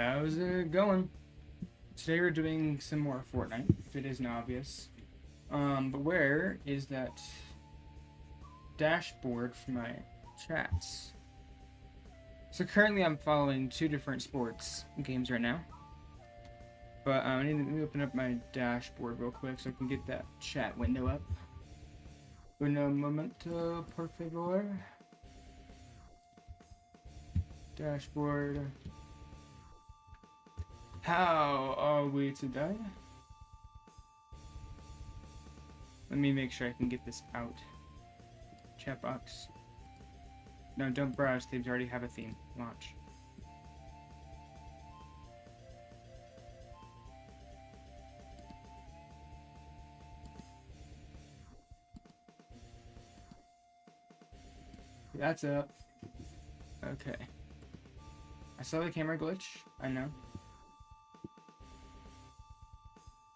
How's it going? Today we're doing some more Fortnite, if it isn't obvious. But where is that dashboard for my chats? So currently I'm following two different sports games right now. But let me open up my dashboard real quick so I can get that chat window up. Un momento, por favor. Dashboard. How are we today? Let me make sure I can get this out. Chat box. No, don't browse. They already have a theme. Launch. That's up. Okay. I saw the camera glitch. I know.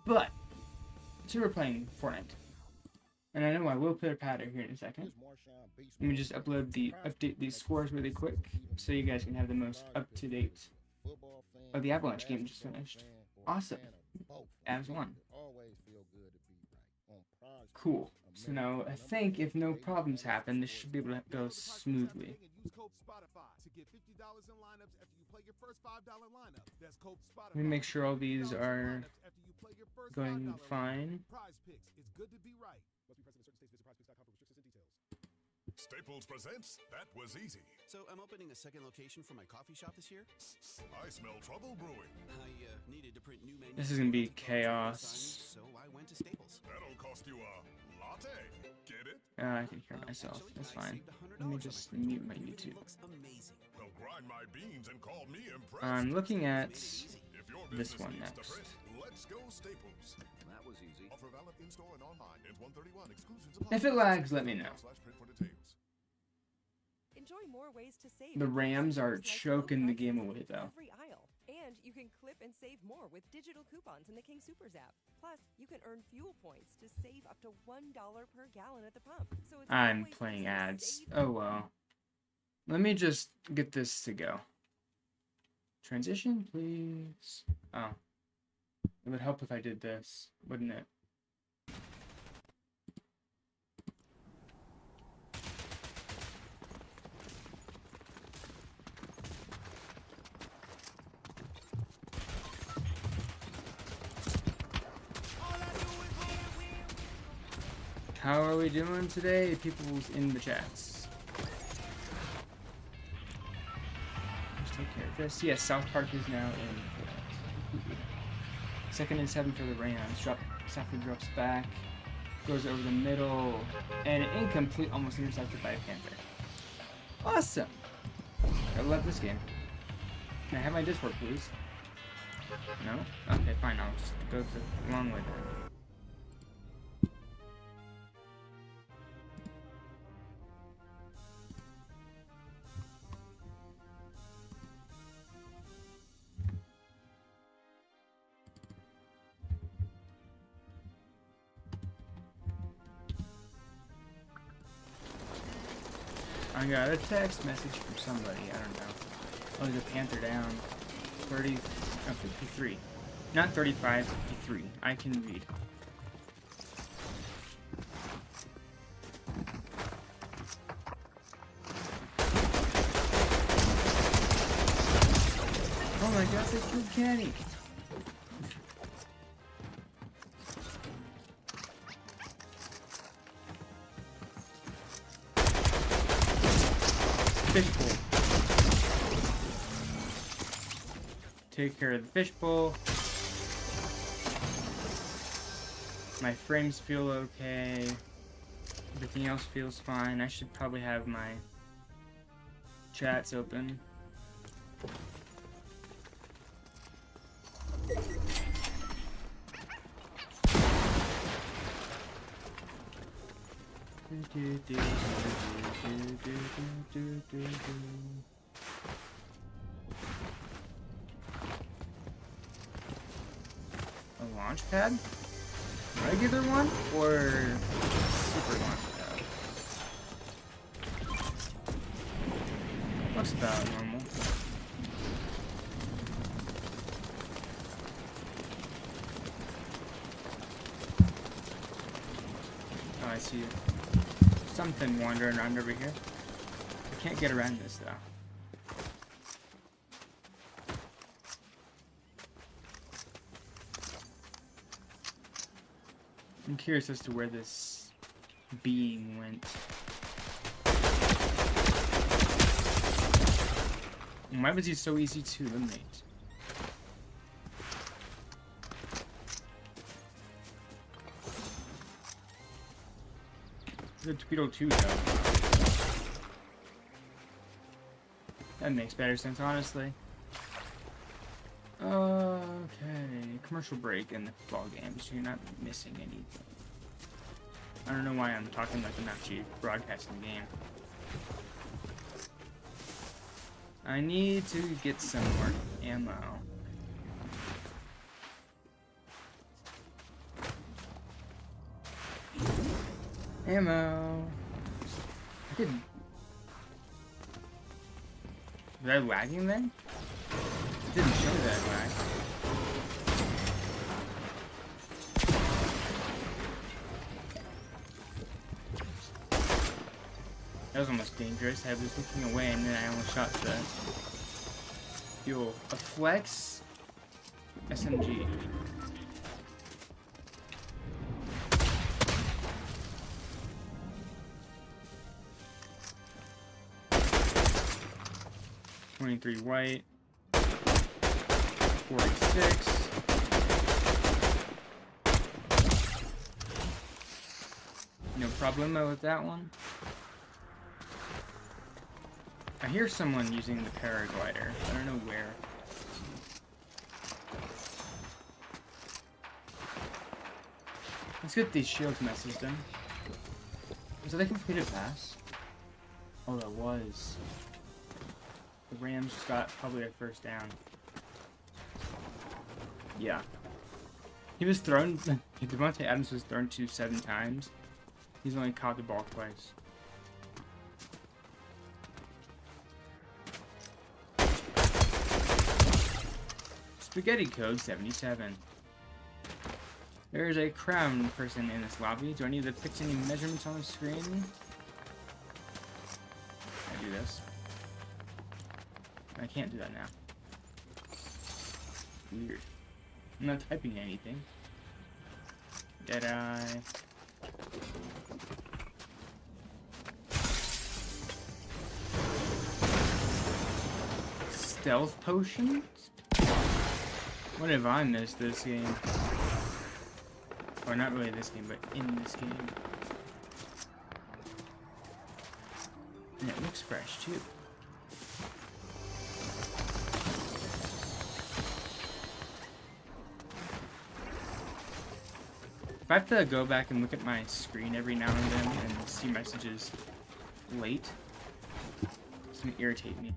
But, so we're playing Fortnite. And I know I will put a pattern here in a second. Let me just update these scores really quick so you guys can have the most up-to-date. Oh, the Avalanche game just finished. Awesome. Avs won. Cool. So now, I think if no problems happen, this should be able to go smoothly. Let me make sure all these are going fine. Staples presents That Was Easy. So I'm opening a second location for my coffee shop this year. I smell trouble brewing. I needed to print new menus. This is gonna be chaos. So I went to Staples. That'll cost you a latte. Get it? I can hear myself. That's fine. Let me just mute my YouTube. They'll grind my beans and call me impressed. I'm looking at If your this business one needs to next. print, let's go Staples. That was easy. Offer valid in-store and online. Ends 131. Exclusions apply. If it lags, let me know. /print for details. Enjoy more ways to save. The Rams are choking the game away, though. Every aisle. And you can clip and save more with digital coupons in the King Soopers app. Plus, you can earn fuel points to save up to $1 per gallon at the pump. So it's I'm always playing easy to ads. save Oh well. Let me just get this to go. Transition, please. Oh. It would help if I did this, wouldn't it? How are we doing today? People's in the chats. Let's take care of this. Yes, South Park is now in. 2nd and 7 for the Rams. Stafford drops back. Goes over the middle. And incomplete, almost intercepted by a Panther. Awesome! I love this game. Can I have my Discord, please? No? Okay, fine. I'll just go the long way then. I got a text message from somebody, I don't know. Oh, there's a Panther down. 53. Not 35, 53. I can read. Oh my gosh, they killed Kenny! Fishbowl. Take care of the fishbowl. My frames feel okay. Everything else feels fine. I should probably have my chats open. A launch pad? Regular one or super launch pad? Looks about normal. see something wandering around over here. I can't get around this though. I'm curious as to where this being went. Why was he so easy to eliminate? The torpedo too, though. That makes better sense, honestly. Okay, commercial break in the football game, so you're not missing anything. I don't know why I'm talking like I'm actually broadcasting the game. I need to get some more ammo. Ammo. I could. Was I lagging then? It didn't show that I lagged. That was almost dangerous. I was looking away and then I almost shot the fuel. A flex SMG. $23 white. 46. No problemo with that one. I hear someone using the paraglider. I don't know where. Let's get these shields in my system. Was that a completed pass? Oh, that was. The Rams just got probably a first down. Yeah. He was thrown. Devontae Adams was thrown to 7 times. He's only caught the ball twice. Spaghetti code 77. There's a crown person in this lobby. Do I need to fix any measurements on the screen? I do this. I can't do that now. Weird. I'm not typing anything. Deadeye. Stealth potions? What have I missed this game? Or not really this game, but in this game. And it looks fresh too. If I have to go back and look at my screen every now and then and see messages late, it's gonna irritate me.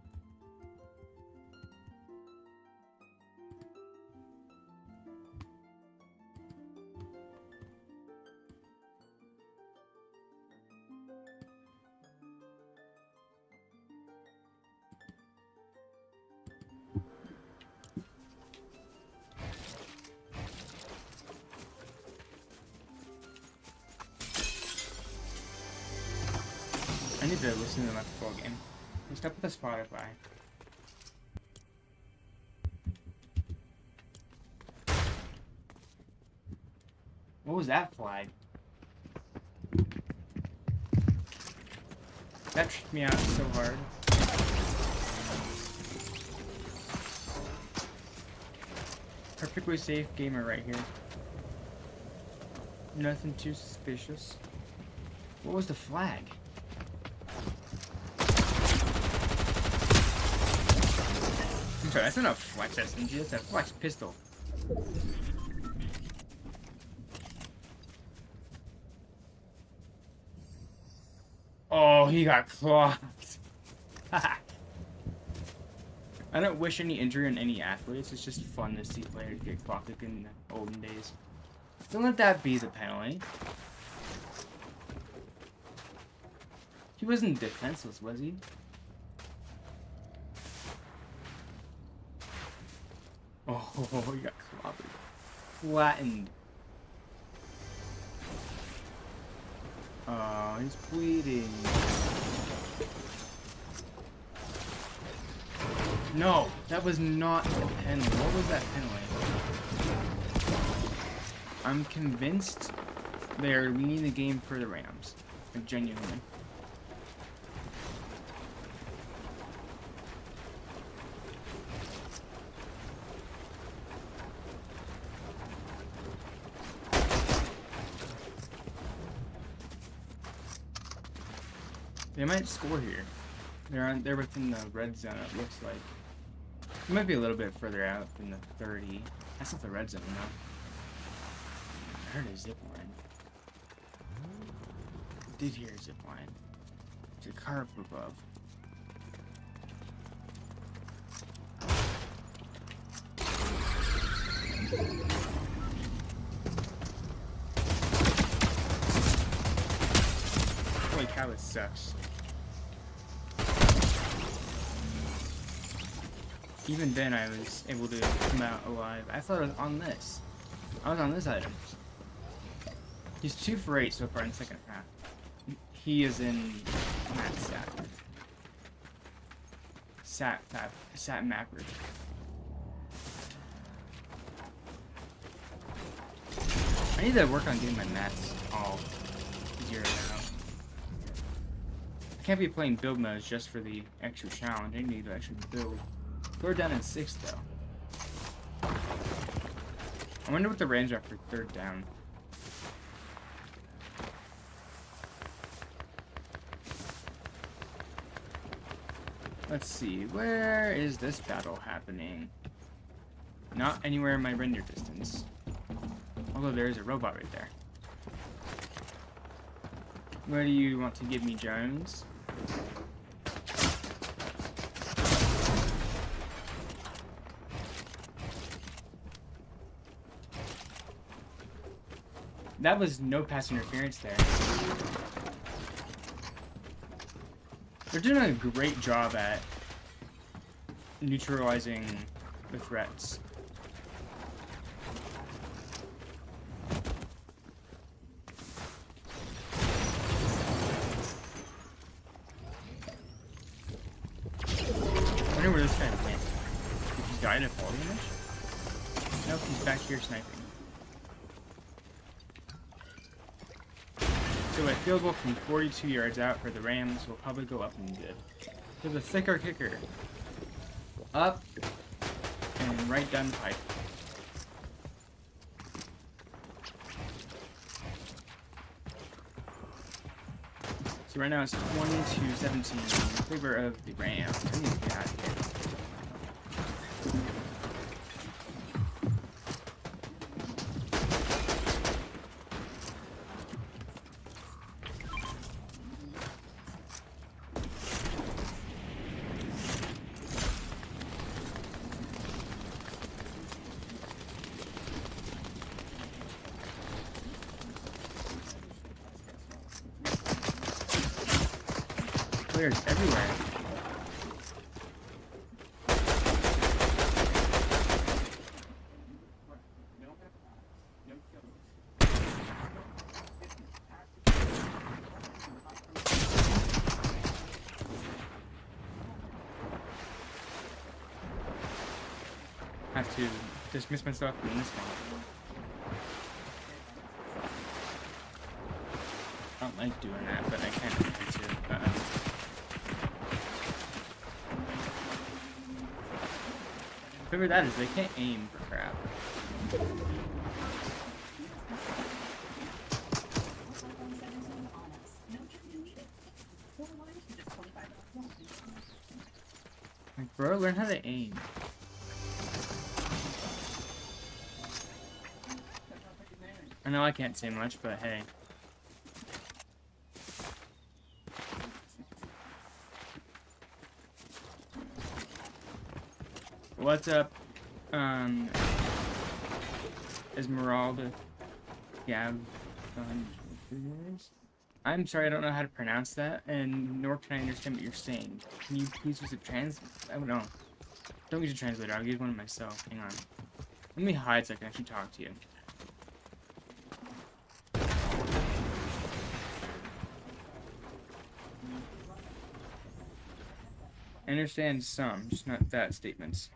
I need to listen to my football game. Let's start with the Spotify. What was that flag? That tripped me out so hard. Perfectly safe gamer right here. Nothing too suspicious. What was the flag? I'm sorry, that's not a flex SMG, that's a flex pistol. Oh, he got clocked. I don't wish any injury on any athletes, it's just fun to see players get clocked like in the olden days. Don't let that be the penalty. He wasn't defenseless, was he? Oh, he got clobbered. Flattened. Oh, he's bleeding. No, that was not a penalty. What was that penalty? I'm convinced they're leading the game for the Rams. Like, genuinely. They might score here. They're within the red zone, it looks like. It might be a little bit further out than the 30. That's not the red zone though. I heard a zip line. I did hear a zip line. There's a car up above. Holy cow, it sucks. Even then, I was able to come out alive. I thought I was on this. I was on this item. He's 2 for 8 so far in the second half. He is in Matt Sat Mapper. I need to work on getting my mats all zeroed out. I can't be playing build modes just for the extra challenge. I need to actually build. 3rd down and 6 though. I wonder what the range are for 3rd down. Let's see, where is this battle happening? Not anywhere in my render distance. Although there is a robot right there. Where do you want to give me, Jones? That was no pass interference there. They're doing a great job at neutralizing the threats. I wonder where this guy went. Did he die in a fall damage? Nope, he's back here sniping. So a field goal from 42 yards out for the Rams will probably go up and good. So the thicker kicker. Up and right down the pipe. So right now it's 22-17 in favor of the Rams. I need to get out of here. Players everywhere. I have to dismiss myself from this one. I don't like doing that, but I can't do it too. Whoever that is, they can't aim for crap. Like, bro, learn how to aim. I know I can't say much, but hey. What's up, Esmeralda? Yeah, I'm sorry, I don't know how to pronounce that, and nor can I understand what you're saying. Can you please use a I don't know. Don't use a translator, I'll use one myself. Hang on. Let me hide so I can actually talk to you. I understand some, just not that statements.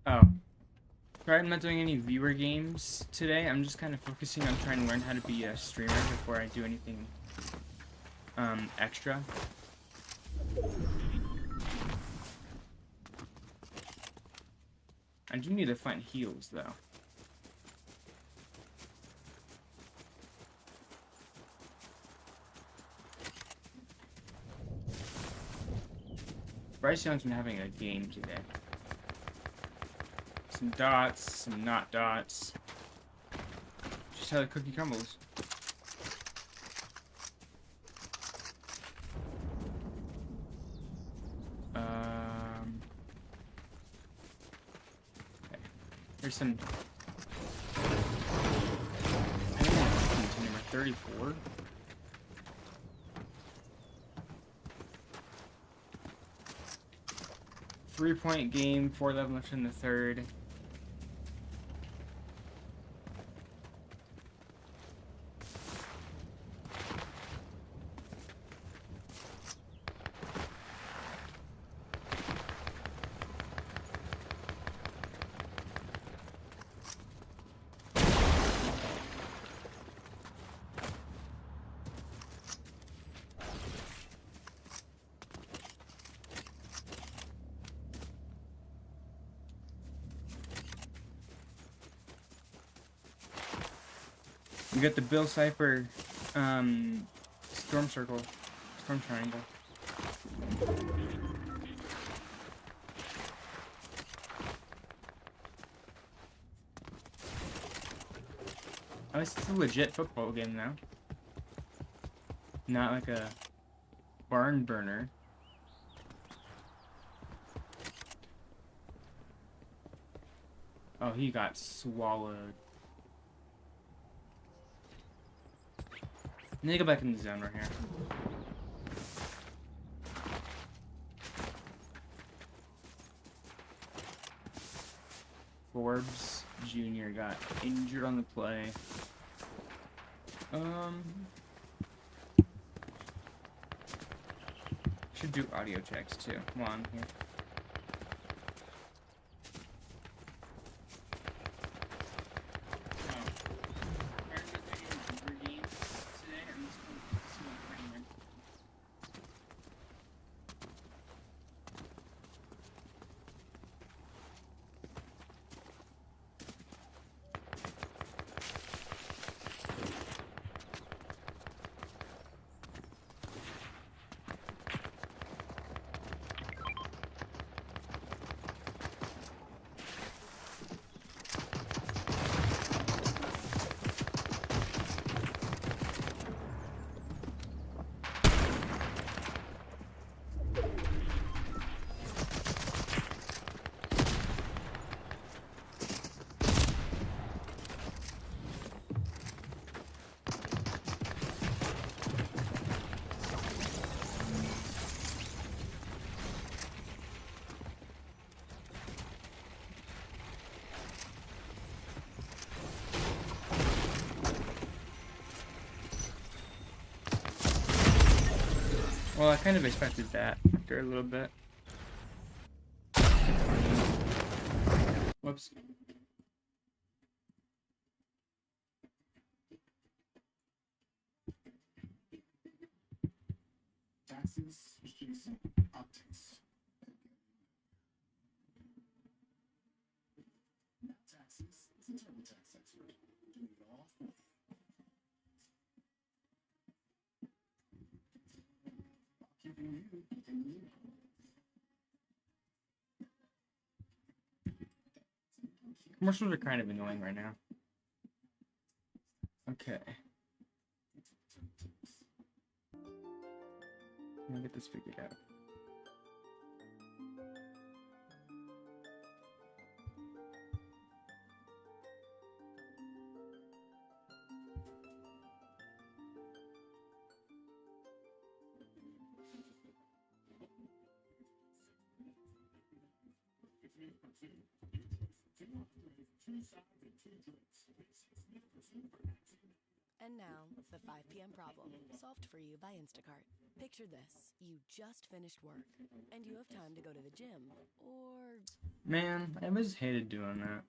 Oh. Sorry, I'm not doing any viewer games today. I'm just kind of focusing on trying to learn how to be a streamer before I do anything extra. I do need to find heals, though. Bryce Young's been having a game today. Some dots, some not dots. Just how the cookie crumbles. Okay. There's some. I don't know, number 34. Three-point game, 4-11 left in the third. We got the Bill Cipher Storm Circle, Storm Triangle. Oh, this is a legit football game now. Not like a barn burner. Oh, he got swallowed. I need to go back in the zone right here. Forbes Jr. got injured on the play. Should do audio checks too. Come on here. Well, I kind of expected that after a little bit. Whoops. Taxes, fees, optics. Not taxes. It's a TurboTax expert. Doing it all for you. Keeping you in the loop. Commercials are kind of annoying right now. Okay. Let me get this figured out. And now, the 5 p.m. problem, solved for you by Instacart. Picture this. You just finished work, and you have time to go to the gym, or... Man, I always hated doing that.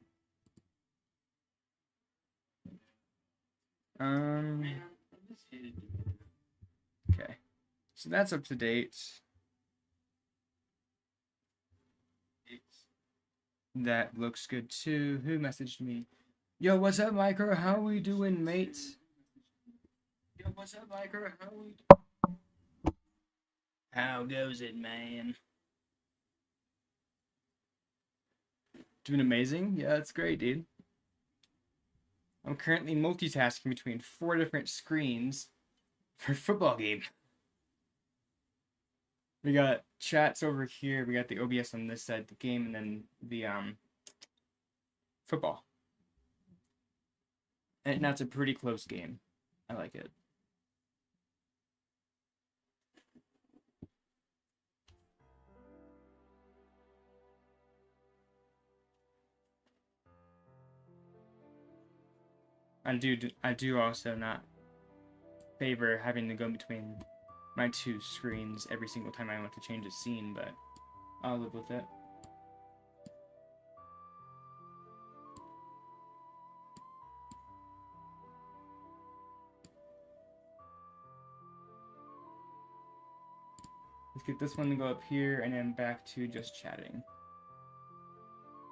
Okay. So that's up to date. That looks good too. Who messaged me? Yo, what's up, Micro? How we doing, mate? Yo, what's up, Micro? How goes it, man? Doing amazing? Yeah, that's great, dude. I'm currently multitasking between 4 different screens for a football game. We got chats over here. We got the OBS on this side, the game, and then the football. And that's a pretty close game. I like it. I do also not favor having to go between my 2 screens every single time I want to change a scene, but I'll live with it. Let's get this one to go up here and then back to just chatting.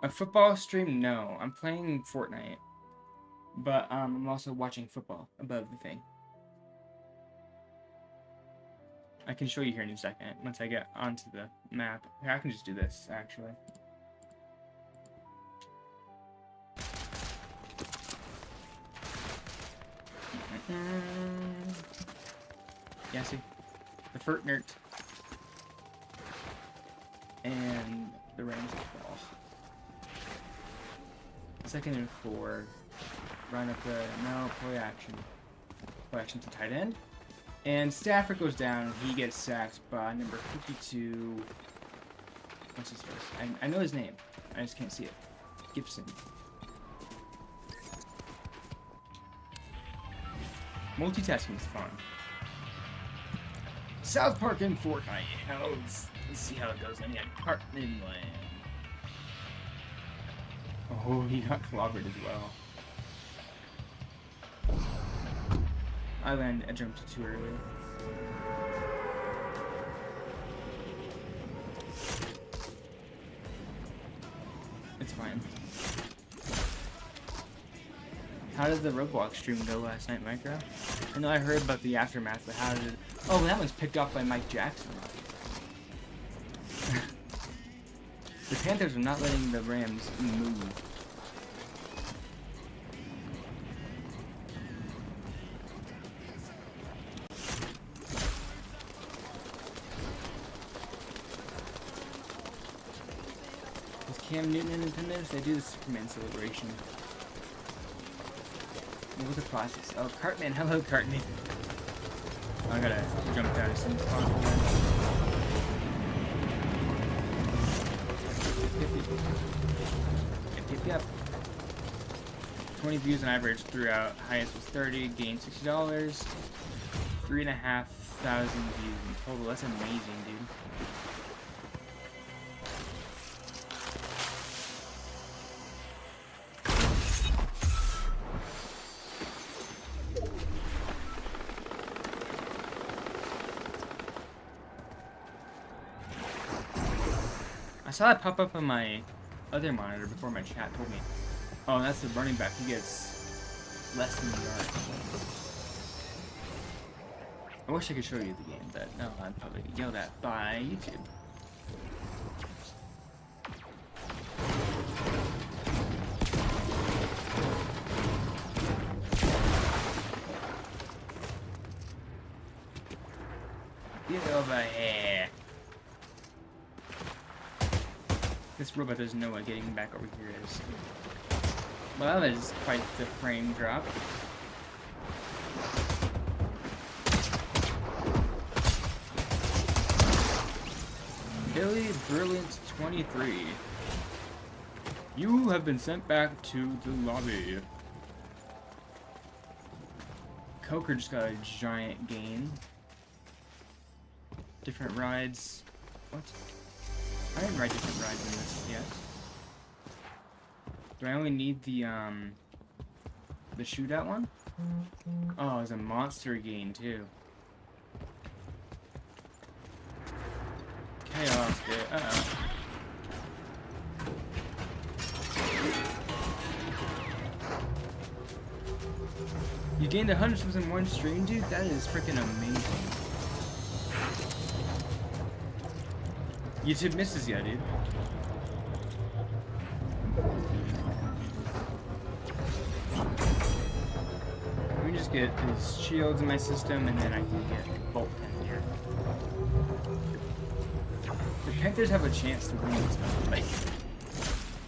A football stream? No, I'm playing Fortnite. But I'm also watching football above the thing. I can show you here in a second once I get onto the map. Here, I can just do this, actually. Yeah, see? The Fortnite. And the Rams ball. 2nd and 4. Run up the play action. Play action to tight end. And Stafford goes down. He gets sacked by number 52. What's his face? I know his name. I just can't see it. Gibson. Multitasking is fun. South Park and Fortnite. Let's see how it goes. I need a Cartman land. Oh, he got clobbered as well. I jumped too early. It's fine. How did the Roblox stream go last night, Micro? I know I heard about the aftermath, but how did it... Oh, that one's picked off by Mike Jackson. The Panthers are not letting the Rams move. Cam Newton in attendance, they do the Superman celebration. Look at the process. Oh, Cartman, hello Cartman. Oh, I gotta jump down as soon as possible. Yep. 20 views on average throughout. Highest was 30, gained $60. 3,500 views in total. That's amazing, dude. I saw that pop up on my other monitor before my chat told me. Oh, that's the running back. He gets less than a yard. I wish I could show you the game, but no, I'd probably get yelled at by YouTube. Get over here. This robot doesn't know what getting back over here is. Well, that is quite the frame drop. Billy Brilliant 23. You have been sent back to the lobby. Coker just got a giant gain. Different rides. What? I didn't ride different rides in this yet. Do I only need the shootout one? Oh, it's a monster gain too. Chaos bit. Uh-oh. You gained 100 subs in one stream, dude? That is freaking amazing. YouTube misses ya, dude. Let me just get his shields in my system, and then I can get bolt pen here. The Panthers have a chance to win this one, like,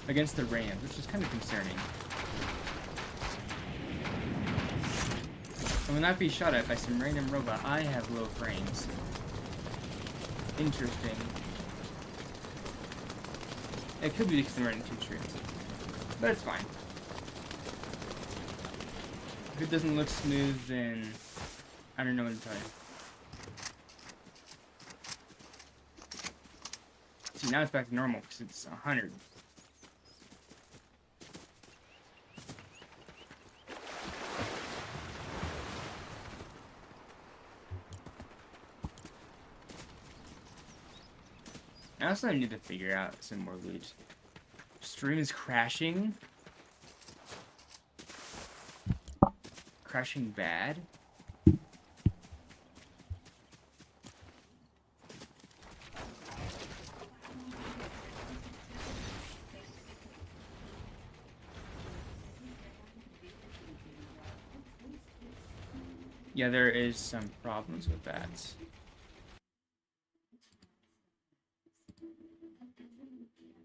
against the Rams, which is kind of concerning. I will not be shot at by some random robot. I have low frames. Interesting. It could be because I'm running 2 streams. But it's fine. If it doesn't look smooth, then I don't know what to tell you. See, now it's back to normal because it's 100. I also need to figure out some more loot. Stream is crashing. Crashing bad. Yeah, there is some problems with that.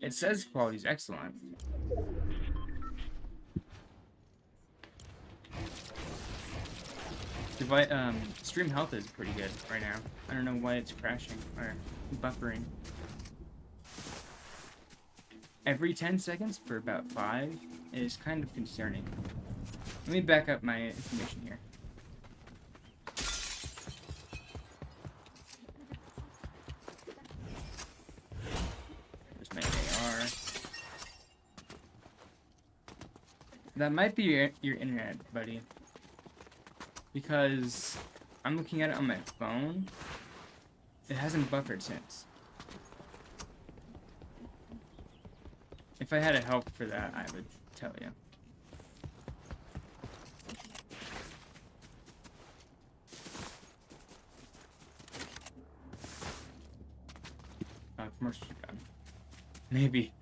It says quality is excellent. Stream health is pretty good right now. I don't know why it's crashing or buffering. Every 10 seconds for about 5 is kind of concerning. Let me back up my information here. There's my AR. That might be your internet, buddy. Because I'm looking at it on my phone. It hasn't buffered since. If I had a help for that, I would tell you. Commercial gun. Maybe.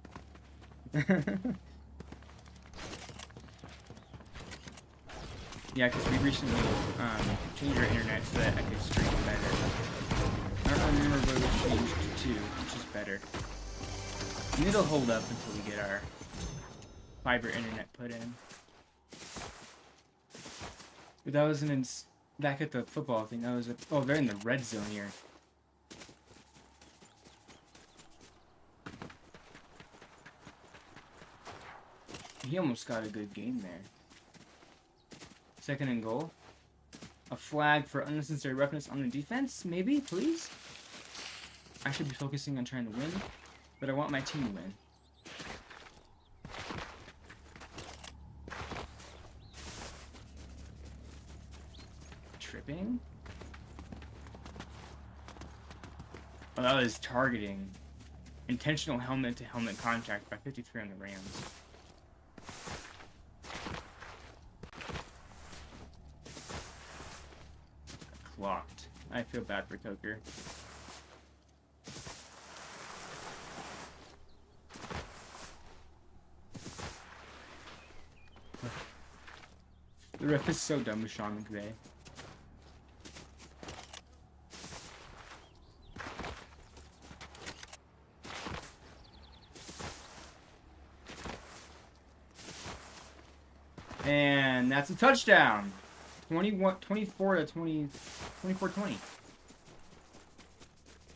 Yeah, because we recently changed our internet so that I could stream better. I don't remember what we changed to, which is better. And it'll hold up until we get our fiber internet put in. But that was back at the football thing. That was oh, they're in the red zone here. He almost got a good game there. 2nd and goal. A flag for unnecessary roughness on the defense? Maybe, please? I should be focusing on trying to win, but I want my team to win. Tripping? Oh, that was targeting. Intentional helmet-to-helmet contact by 53 on the Rams. Locked. I feel bad for Coker. The ref is so dumb with Sean McVay. And that's a touchdown. 24 to 20. 24-20.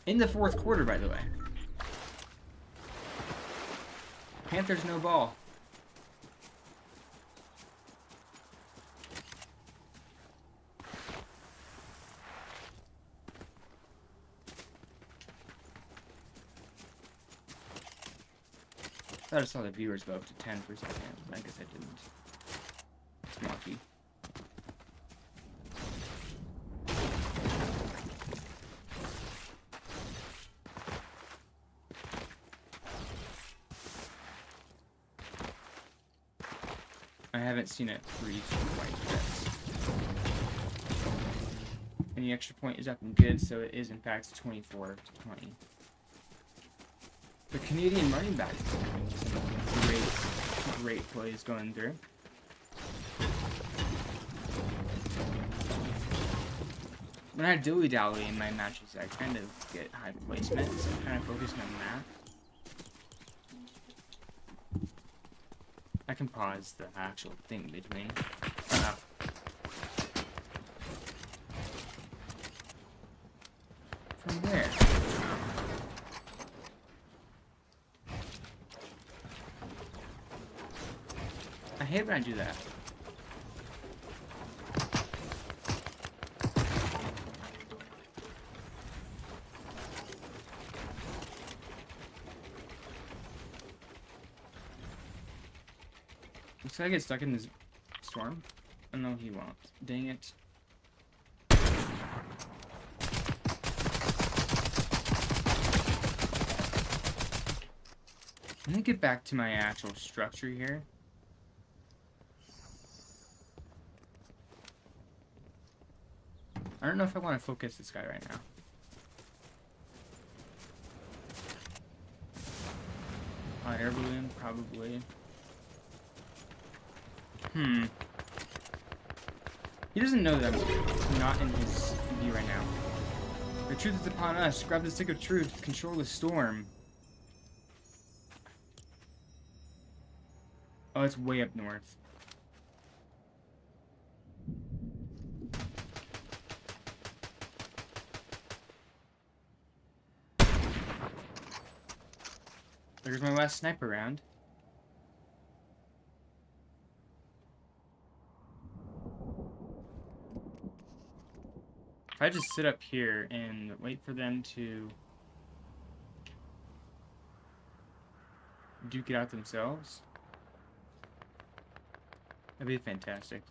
In the 4th quarter, by the way. Panthers no ball. I thought I saw the viewers go up to 10 for a second. I guess I didn't. It's lucky. I haven't seen it freeze quite yet. And the extra point is up and good, so it is in fact 24 to 20. The Canadian running back is having some great plays going through. When I dilly-dally in my matches, I kind of get high placement, so I'm kind of focusing on that. I can pause the actual thing between. From where? I hate when I do that. Looks like I get stuck in this storm. Oh no, he won't. Dang it. I'm gonna get back to my actual structure here. I don't know if I want to focus this guy right now. Hot air balloon, probably. He doesn't know that I'm not in his view right now. The truth is upon us. Grab the stick of truth. Control the storm. Oh, it's way up north. There's my last sniper round. If I just sit up here and wait for them to duke it out themselves, that'd be fantastic.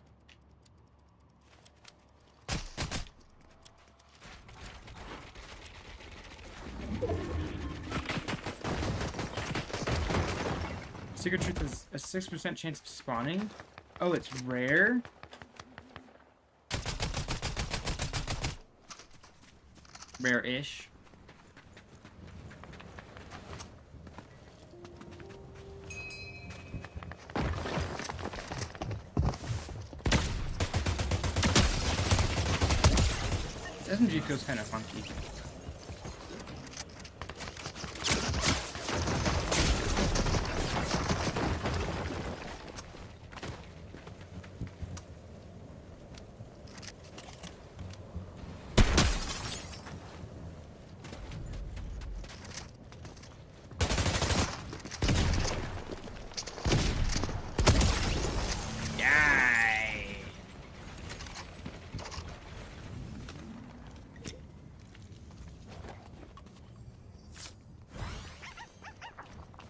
Secret Truth has a 6% chance of spawning. Oh, it's rare? Rare-ish. This SMG feels kind of funky.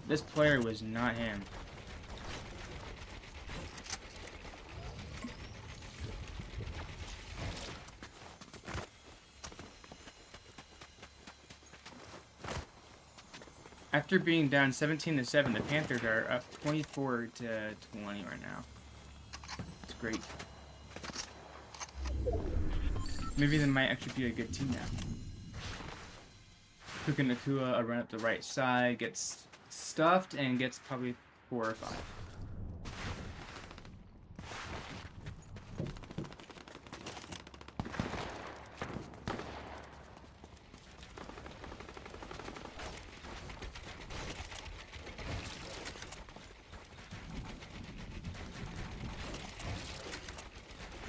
This player was not him. After being down 17-7, the Panthers are up 24-20 right now. It's great. Maybe they might actually be a good team now. Puka Nakua, a run up the right side, gets stuffed and gets probably 4 or 5.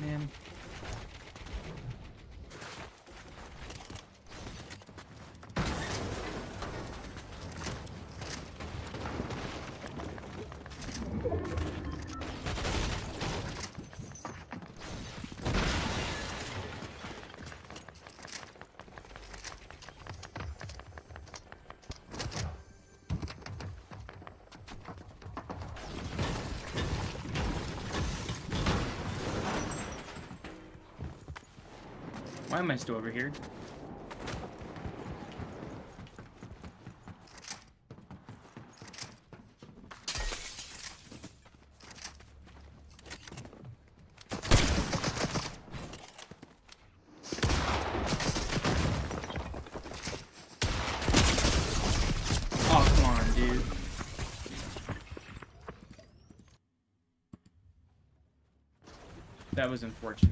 Man. Why am I still over here? Oh, come on, dude. That was unfortunate.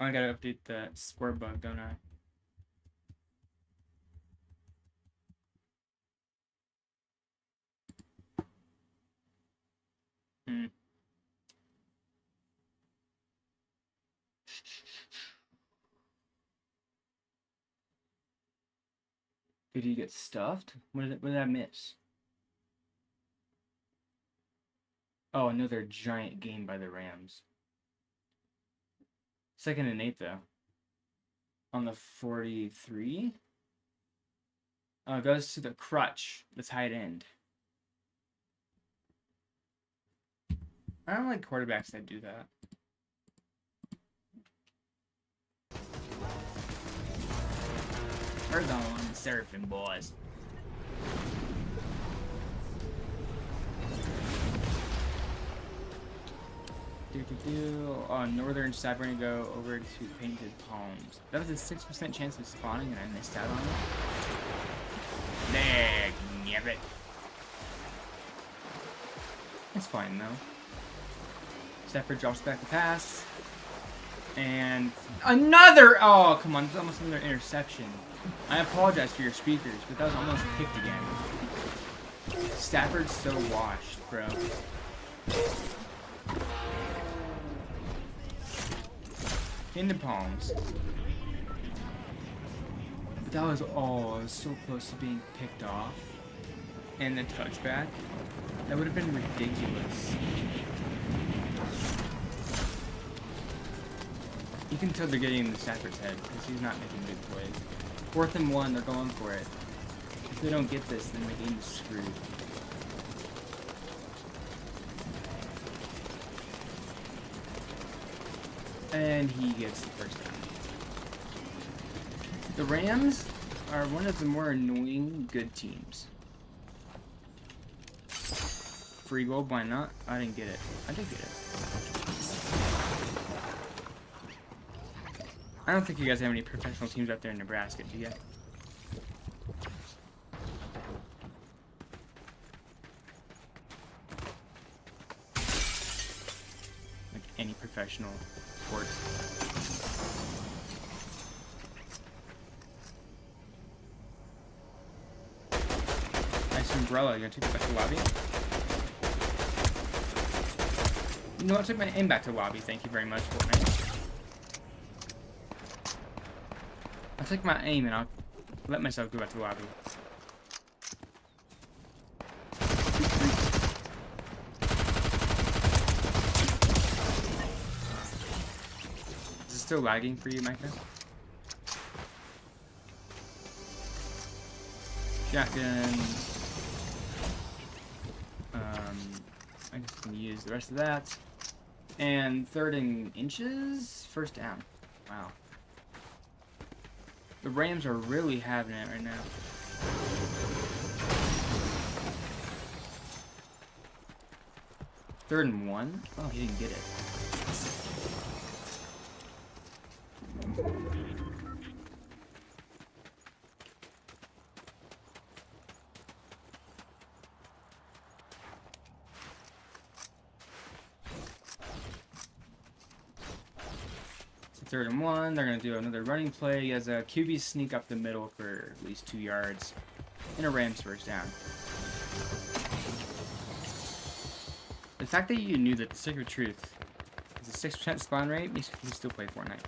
I gotta update the square bug, don't I? Hmm. Did he get stuffed? What did I miss? Oh, another giant game by the Rams. 2nd and 8, though. On the 43. It goes to the crutch, the tight end. I don't like quarterbacks that do that. We're going surfing, boys. On northern side, we're gonna go over to Painted Palms. That was a 6% chance of spawning, and I missed out on it. Dang it. It's fine though. Stafford drops back the pass, and another. Oh, come on! It's almost another interception. I apologize for your speakers, but that was almost picked again. Stafford's so washed, bro. Into Palms. But that was so close to being picked off. And the touchback. That would have been ridiculous. You can tell they're getting in the Stafford's head because he's not making big plays. 4th and 1, they're going for it. If they don't get this, then the game is screwed. And he gets the first down. The Rams are one of the more annoying good teams. Free goal, why not? I didn't get it. I did get it. I don't think you guys have any professional teams out there in Nebraska, do you? Like any professional sports. Nice umbrella. You gonna take it back to lobby? You know what? I took my aim back to lobby. Thank you very much, Fortnite. I'll take my aim and I'll let myself go back to lobby. Is it still lagging for you, Micah? Shotgun. I guess I can use the rest of that. And 3rd and inches, first down. Wow. The Rams are really having it right now. Third and 1? Oh, he didn't get it. So 3rd and 1. They're going to do another running play. He has a QB sneak up the middle for at least 2 yards. And a Rams first down. The fact that you knew that the secret truth is a 6% spawn rate makes you still play Fortnite.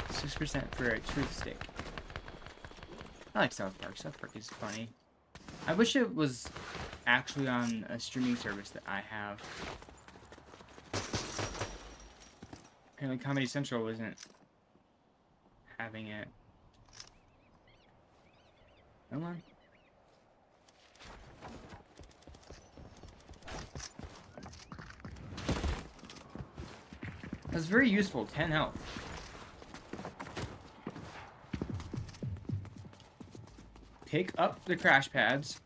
6% for a truth stick. I like South Park. South Park is funny. I wish it was actually on a streaming service that I have. Apparently Comedy Central isn't having it. Come on. That's very useful. 10 health. Pick up the crash pads.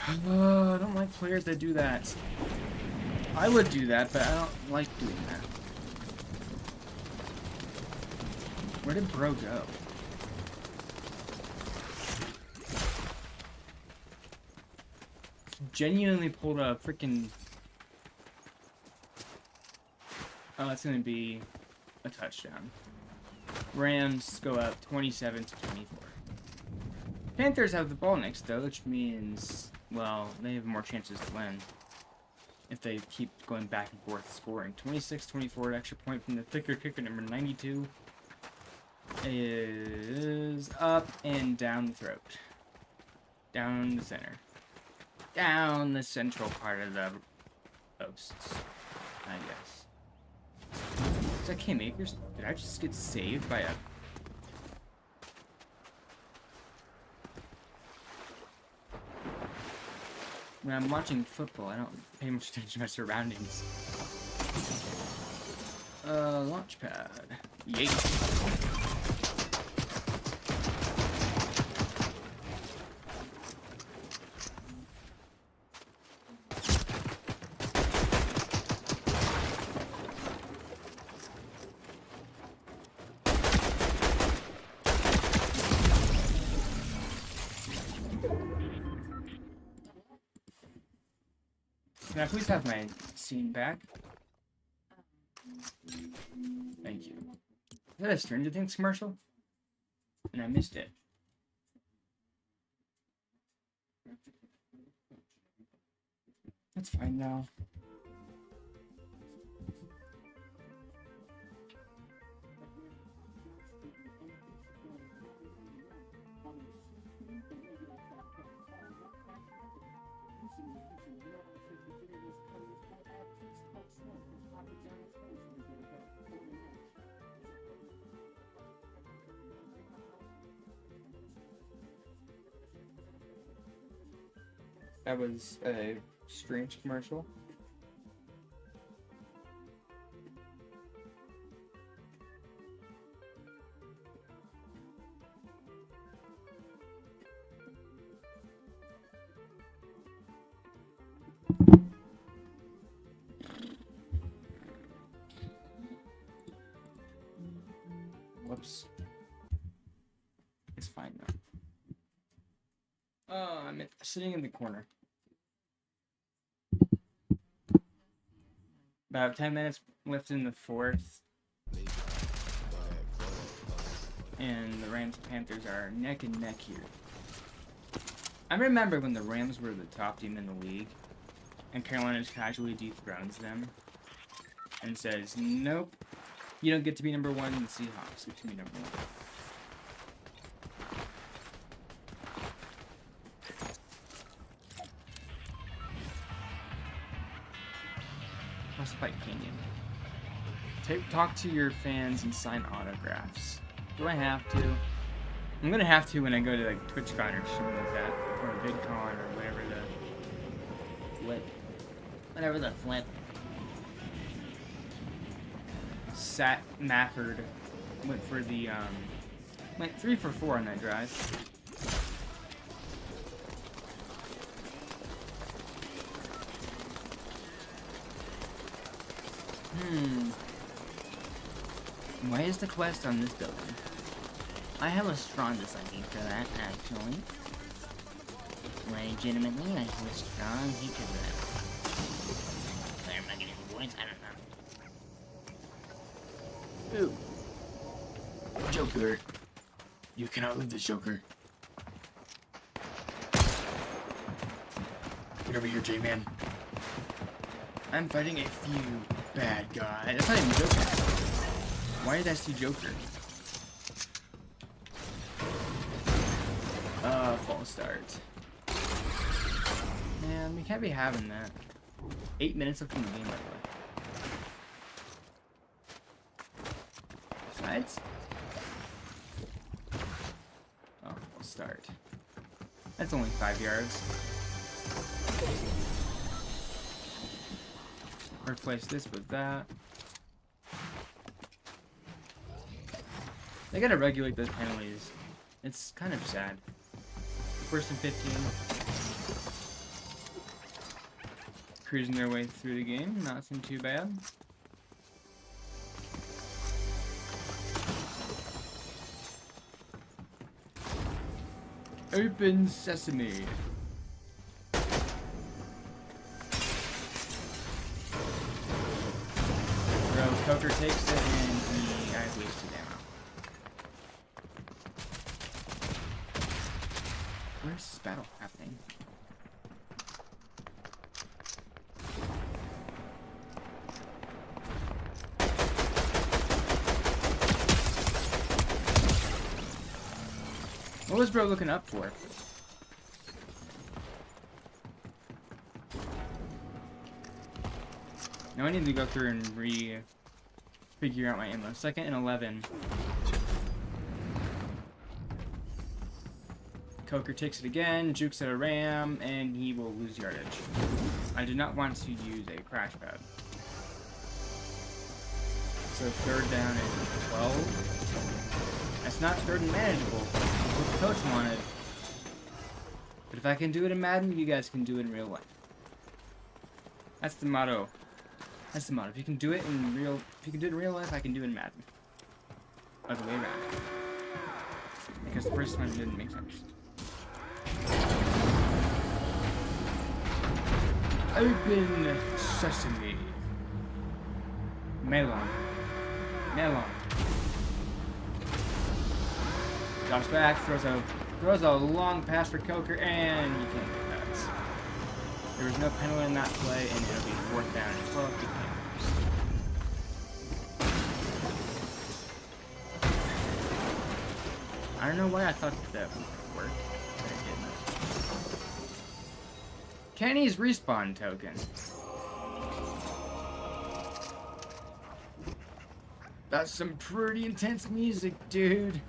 I don't like players that do that. I would do that, but I don't like doing that. Where did bro go? Genuinely pulled a freaking... Oh, that's gonna be a touchdown. Rams go up 27 to 24. Panthers have the ball next, though, which means, well, they have more chances to win if they keep going back and forth scoring. 26-24, extra point from the thicker kicker, number 92, is up and down the throat. Down the center. Down the central part of the posts, I guess. Is that Cam Akers? Did I just get saved by a... When I'm watching football, I don't pay much attention to my surroundings. Launch pad. Yay. Can I please have my scene back? Thank you. Is that a Stranger Things commercial? And I missed it. That's fine now. That was a strange commercial. Whoops. It's fine now. Oh, I'm sitting in the corner. About 10 minutes left in the fourth. And the Rams and Panthers are neck and neck here. I remember when the Rams were the top team in the league, and Carolina just casually dethrones them and says, nope, you don't get to be number one, and the Seahawks get to be number one. Fight Canyon. Talk to your fans and sign autographs. Do I have to? I'm gonna have to when I go to like TwitchCon or something like that, or VidCon or whatever the flip. Sat Mafford went for the went 3 for 4 on that drive. Why is the quest on this building? I have a strong dislike for that, actually. Legitimately, I have a strong hatred for that. Sorry, I'm not getting the voice, I don't know. Ooh. Joker. You cannot live this, Joker. Get over here, J-Man. I'm fighting a few bad guys. That's not even Joker. Why did I see Joker? False start. man, we can't be having that. 8 minutes left in the game, by the way. Besides? Oh, we'll start. That's only 5 yards. Replace this with that. They gotta regulate those penalties. It's kind of sad. First and 15. Cruising their way through the game, nothing too bad. Open sesame. Bro, Coker takes it and I wasted ammo. Where's this battle happening? What was bro looking up for? Now I need to go through and figure out my ammo. 2nd and 11. Coker takes it again, jukes at a ram, and he will lose yardage. I do not want to use a crash pad. So 3rd down and 12. That's not 3rd and manageable. That's what the coach wanted. But if I can do it in Madden, you guys can do it in real life. That's the motto. That's the motto. If you can do it in real life, I can do it in Madden. Other way around. Because the first one didn't make sense. Open sesame. Melon. Melon. Drops back, throws a long pass for Coker, and you can't get that. There was no penalty in that play, and it'll be 4th down and 12 to Panthers. I don't know why I thought that would work, but it didn't. Kenny's respawn token. That's some pretty intense music, dude.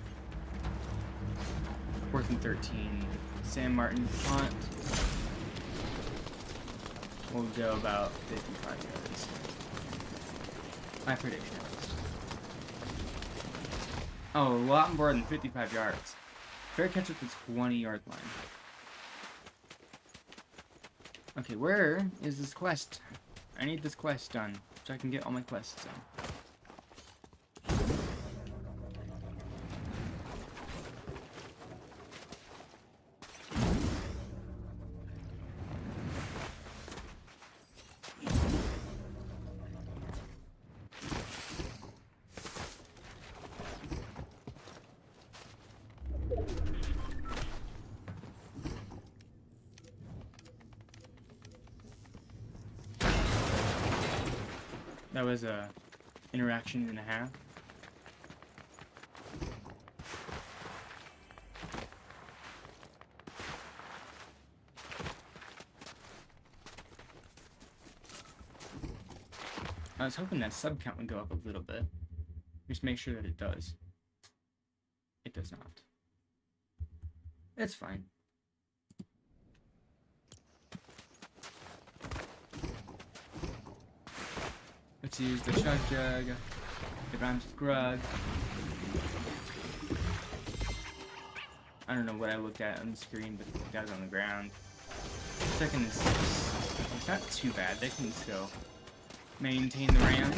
4th and 13. Sam Martin punt. We'll go about 55 yards. My prediction is. Oh, a lot more than 55 yards. Fair catch at the 20-yard line. Okay, where is this quest? I need this quest done, so I can get all my quests done. That was a interaction and a half. I was hoping that sub count would go up a little bit. Just make sure that it does. It does not. It's fine. Let's use the chug jug. It rhymes with grug. I don't know what I looked at on the screen, but the guy's on the ground. 2nd and 6. It's not too bad. They can still maintain the Rams.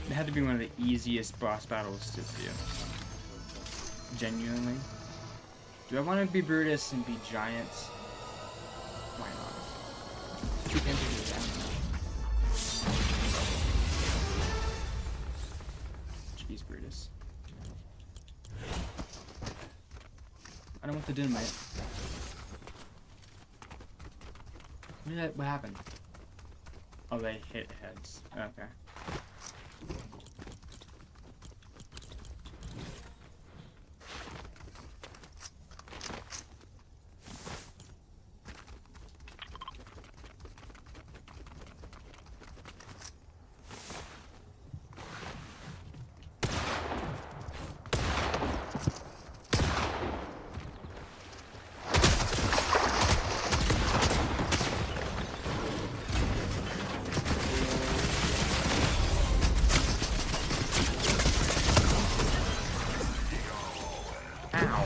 It had to be one of the easiest boss battles to do. Genuinely. Do I want to be Brutus and be Giants? Why not? Two entities down. Jeez, Brutus. I don't want the dynamite. What happened? Oh, they hit heads. Okay. Ow.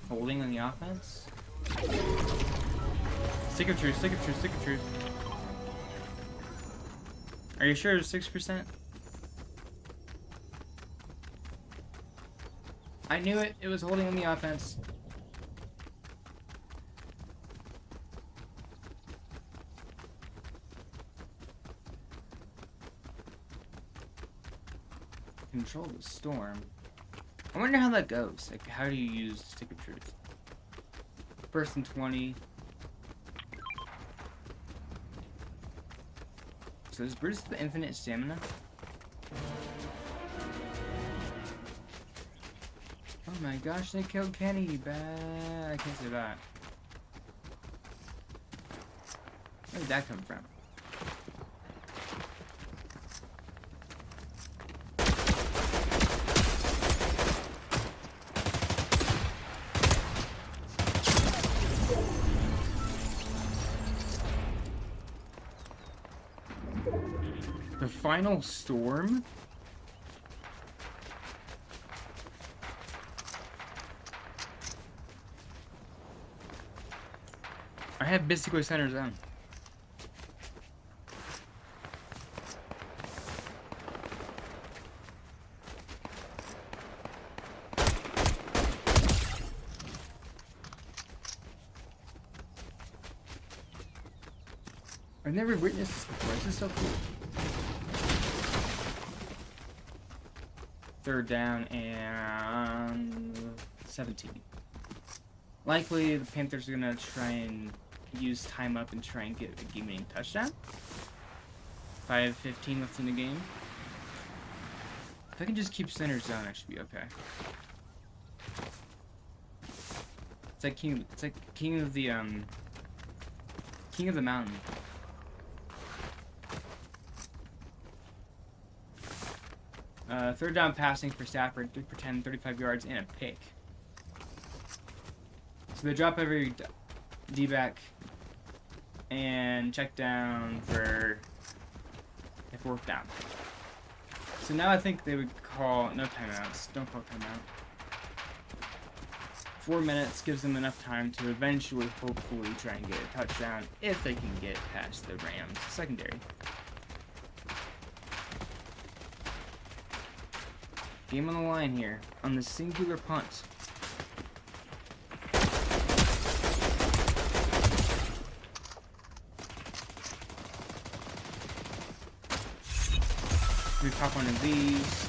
Holding on the offense? Stick of truth, stick of truth, stick of truth. Are you sure it's 6%? I knew it. It was holding on the offense. Control the storm. I wonder how that goes. Like, how do you use Stick of Truth? First and 20. So is Bruce the infinite stamina? Oh my gosh, they killed Kenny. Bad. I can't say that. Where did that come from? The final storm? I have basically center zone. I've never witnessed this before. This is so cool. Third down and 17. Likely the Panthers are gonna try and use time up and try and get a game-winning touchdown. 5:15 left in the game. If I can just keep center zone, I should be okay. It's like king of the mountain. Third down passing for Stafford, 3 for 10, 35 yards, and a pick. So they drop every D-back and check down for a 4th down. So now I think they would call no timeouts. Don't call timeout. 4 minutes gives them enough time to eventually, hopefully, try and get a touchdown if they can get past the Rams secondary. Game on the line here on the singular punt. We pop one of these.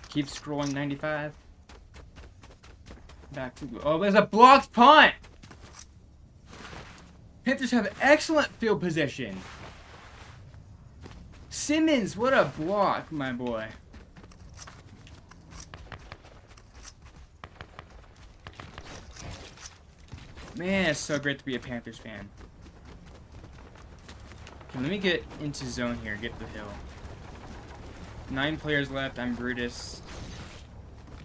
Keep scrolling 95. Back to... Oh, there's a blocked punt! Panthers have excellent field position. Simmons, what a block, my boy. Man, it's so great to be a Panthers fan. Okay, let me get into zone here, get the hill. 9 players left, I'm Brutus.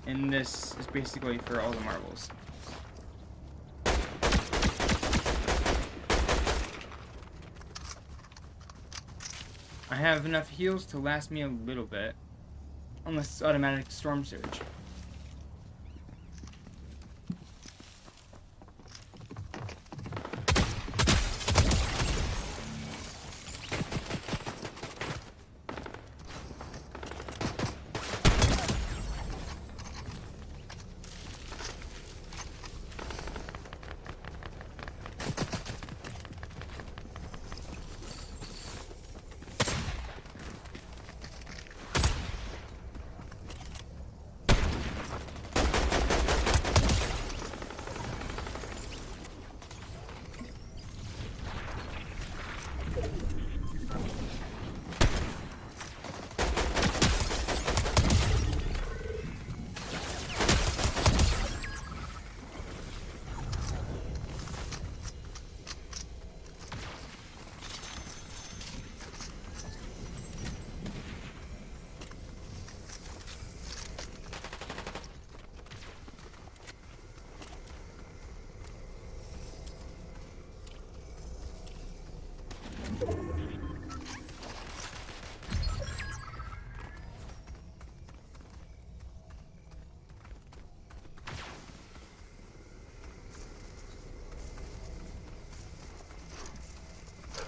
And this is basically for all the marbles. I have enough heals to last me a little bit. Unless it's automatic storm surge.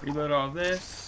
Reload all this.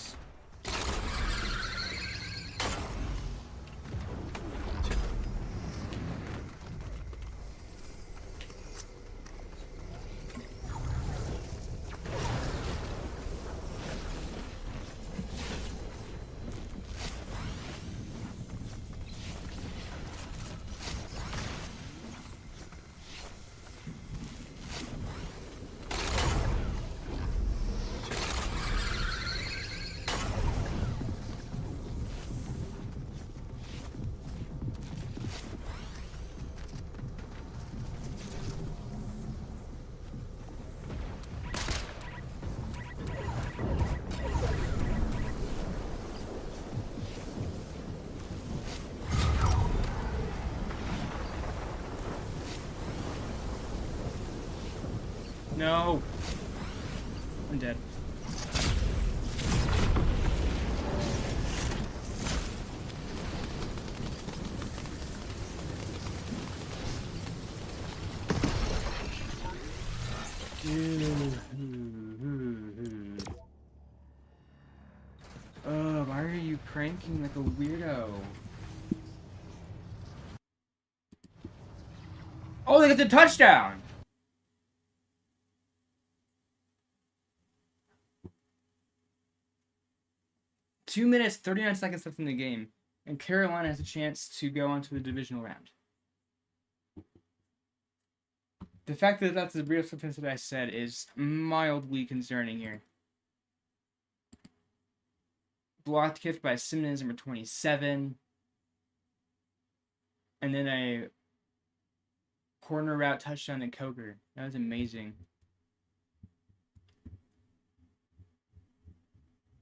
No. I'm dead. Why are you pranking like a weirdo? Oh, they got the touchdown! Two minutes, 39 seconds left in the game, and Carolina has a chance to go on to the divisional round. The fact that that's the real substance that I said is mildly concerning here. Blocked kick by Simmons, number 27. And then a corner route touchdown to Coker. That was amazing.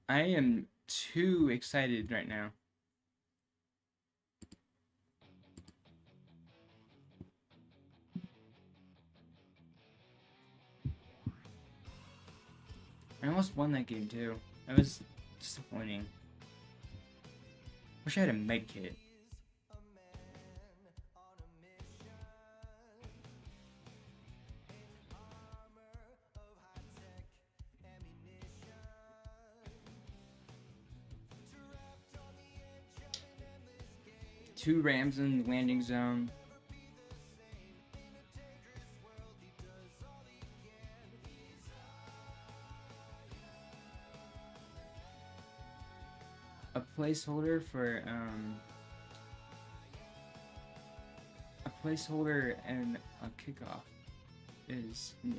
I am too excited right now. I almost won that game too. That was disappointing. Wish I had a med kit. Two Rams in the landing zone. A placeholder for a placeholder and a kickoff is new.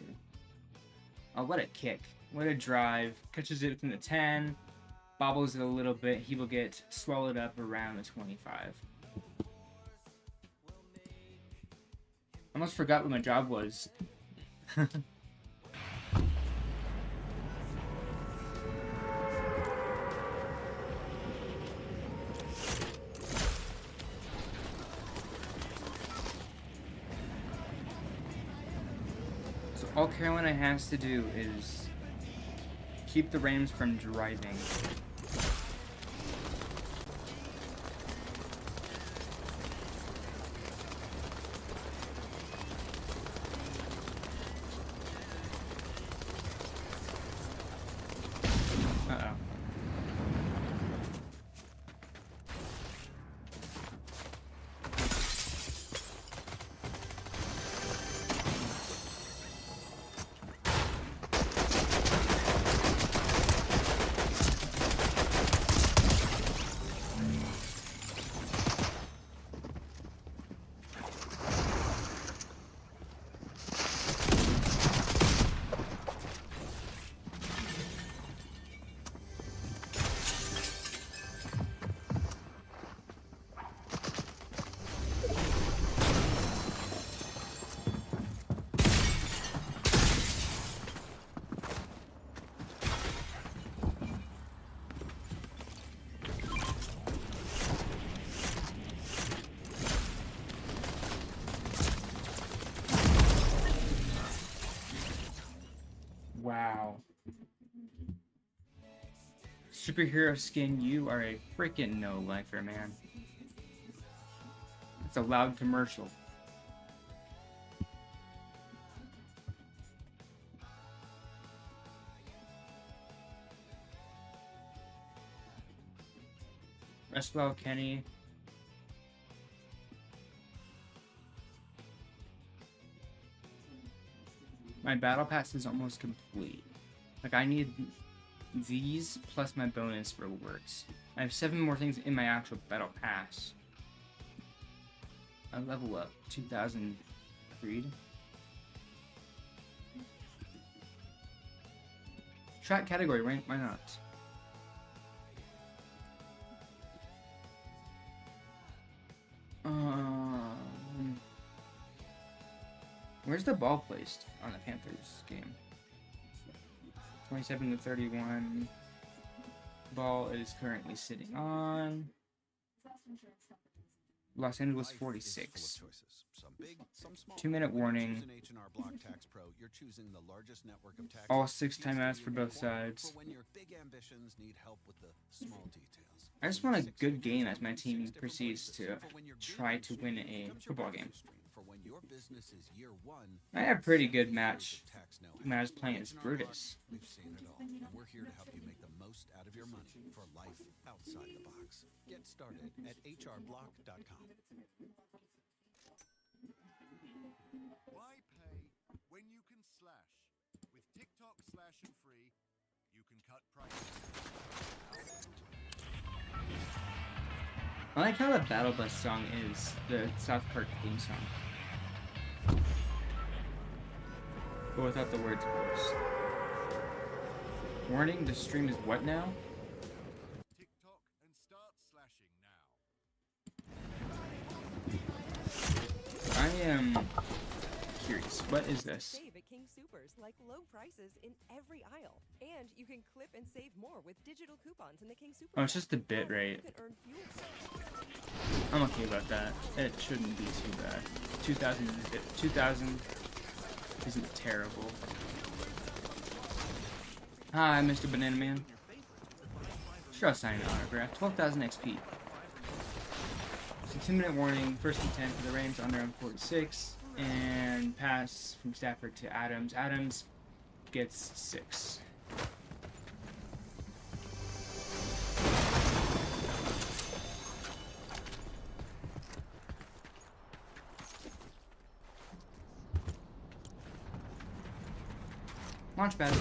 Oh, what a kick. What a drive. Catches it from the 10. Bobbles it a little bit. He will get swallowed up around the 25. I almost forgot what my job was. So all Carolina has to do is keep the Rams from driving. Superhero skin, you are a freaking no-lifer, man. It's a loud commercial. Restwell, Kenny. My battle pass is almost complete. Like, I need these plus my bonus rewards. I have 7 more things in my actual battle pass. I level up 2,000 greed. Track category, right? Why not? Where's the ball placed on the Panthers game? 27 to 31. Ball is currently sitting on Los Angeles 46. 2-minute warning. All 6 timeouts for both sides. I just want a good game as my team proceeds to try to win a football game. I had a pretty good match when I was playing as Brutus. We've seen it all, and we're here to help you make the most out of your money for life outside the box. Get started at hrblock.com. Why pay when you can slash? With TikTok slash and free, you can cut prices. I like how the Battle Bus song is the South Park theme song. But without the words, of course. Warning, the stream is what now? TikTok and start slashing now. I am curious. What is this? Save at King Supers, like low prices in every aisle. And you can clip and save more with digital coupons in the King Supers. Oh, it's just the bit Plus, rate. you can earn fuel I'm okay about that. It shouldn't be too bad. 2,000 isn't terrible. Hi, Mr. Banana Man. Sure, I'll sign an autograph. 12,000 XP. So 2-minute warning. First and 10 for the Rams on their own 46. And pass from Stafford to Adams. Adams gets 6. Launch pad.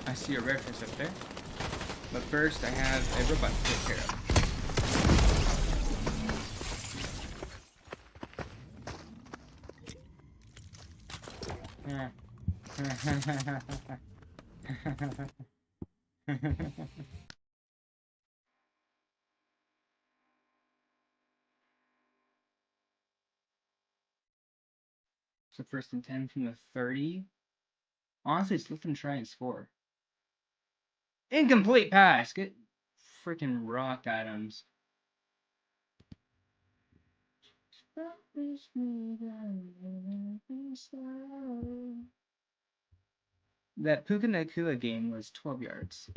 I see a rare fish up there. But first, I have a robot to take care of. So first and 10 from the 30. Honestly, it's let them try and score. Incomplete pass. Get freaking rock items. That Puka Nakua game was 12 yards.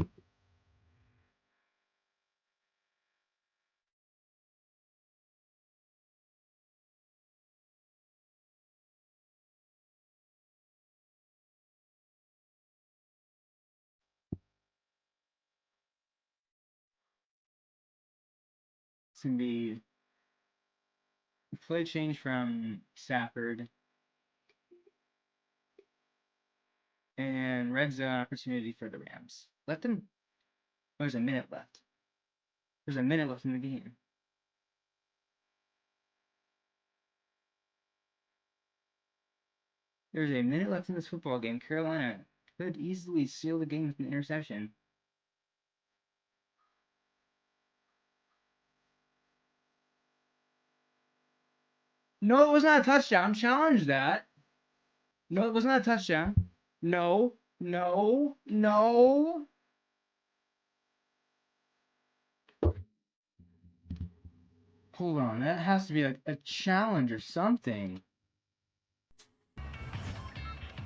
It's going to be play change from Stafford. And red zone opportunity for the Rams. Let them... Oh, there's a minute left. There's a minute left in the game. There's a minute left in this football game. Carolina could easily seal the game with an interception. No, it was not a touchdown. Challenge that. No, it was not a touchdown. No, no, no. Hold on, that has to be like a challenge or something.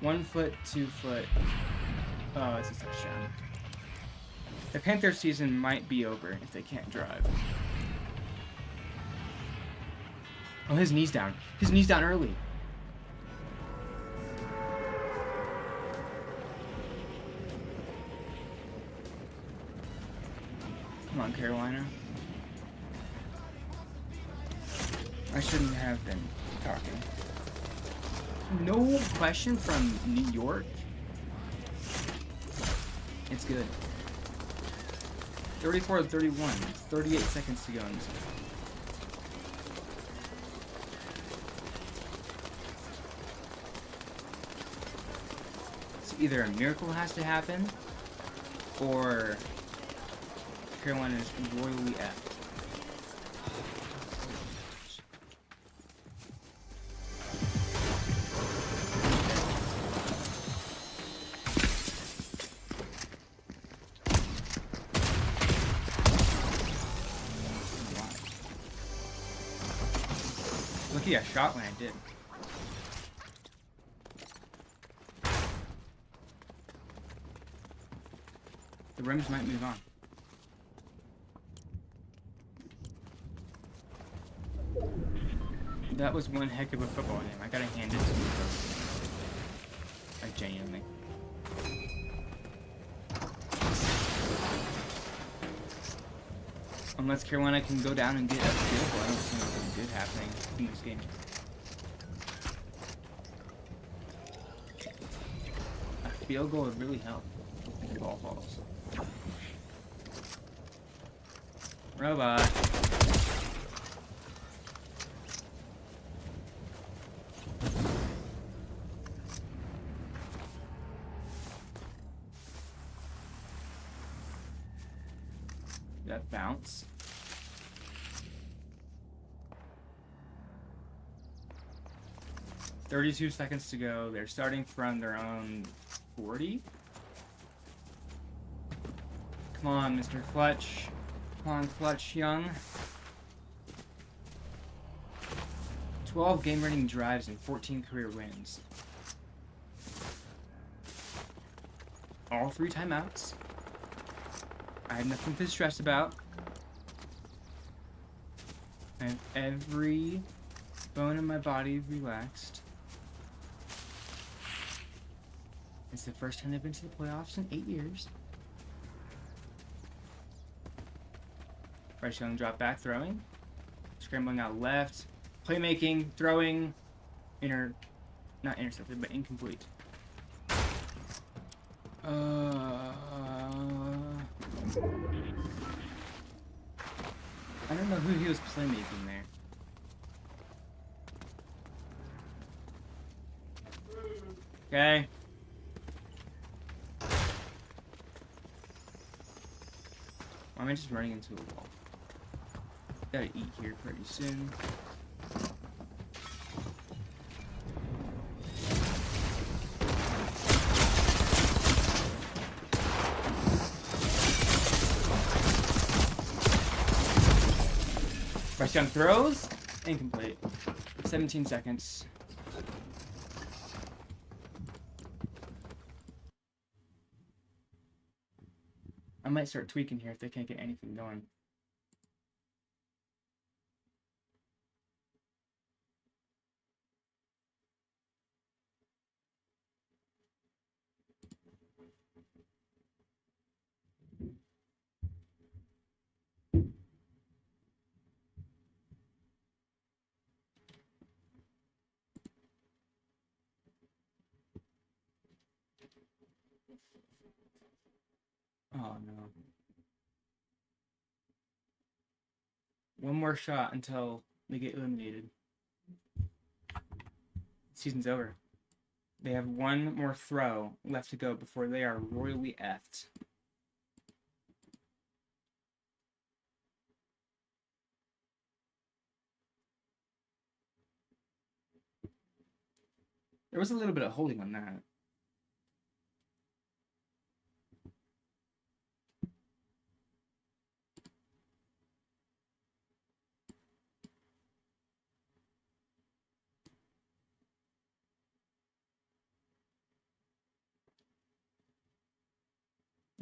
1 foot, 2 foot. Oh, it's a touchdown. The Panther season might be over if they can't drive. Oh, his knee's down. His knee's down early. Come on, Carolina. I shouldn't have been talking. No question from New York. It's good. 34-31. 38 seconds to go in this game. So either a miracle has to happen, or Carolina is royally effed. Lucky a shot when I did. The rims might move on. That was one heck of a football game. I gotta hand it to you. Like, genuinely. Unless Carolina can go down and get a field goal, I don't see anything good happening in this game. A field goal would really help if the ball falls. Robot. That bounce. $32 seconds to go. They're starting from their own 40. Come on, Mr. Clutch. Come on, Clutch Young. 12 game-winning drives and 14 career wins. All 3 timeouts. I have nothing to stress about. I have every bone in my body relaxed. It's the first time they've been to the playoffs in 8 years. Bryce Young drop back, throwing. Scrambling out left. Playmaking, throwing. Not intercepted, but incomplete. I don't know who he was playmaking there. Okay. Why am I just running into a wall? Gotta eat here pretty soon. Bryce Young throws. Incomplete. 17 seconds. I might start tweaking here if they can't get anything going. Oh no. One more shot until they get eliminated. Season's over. They have one more throw left to go before they are royally effed. There was a little bit of holding on that.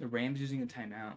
The Rams using a timeout.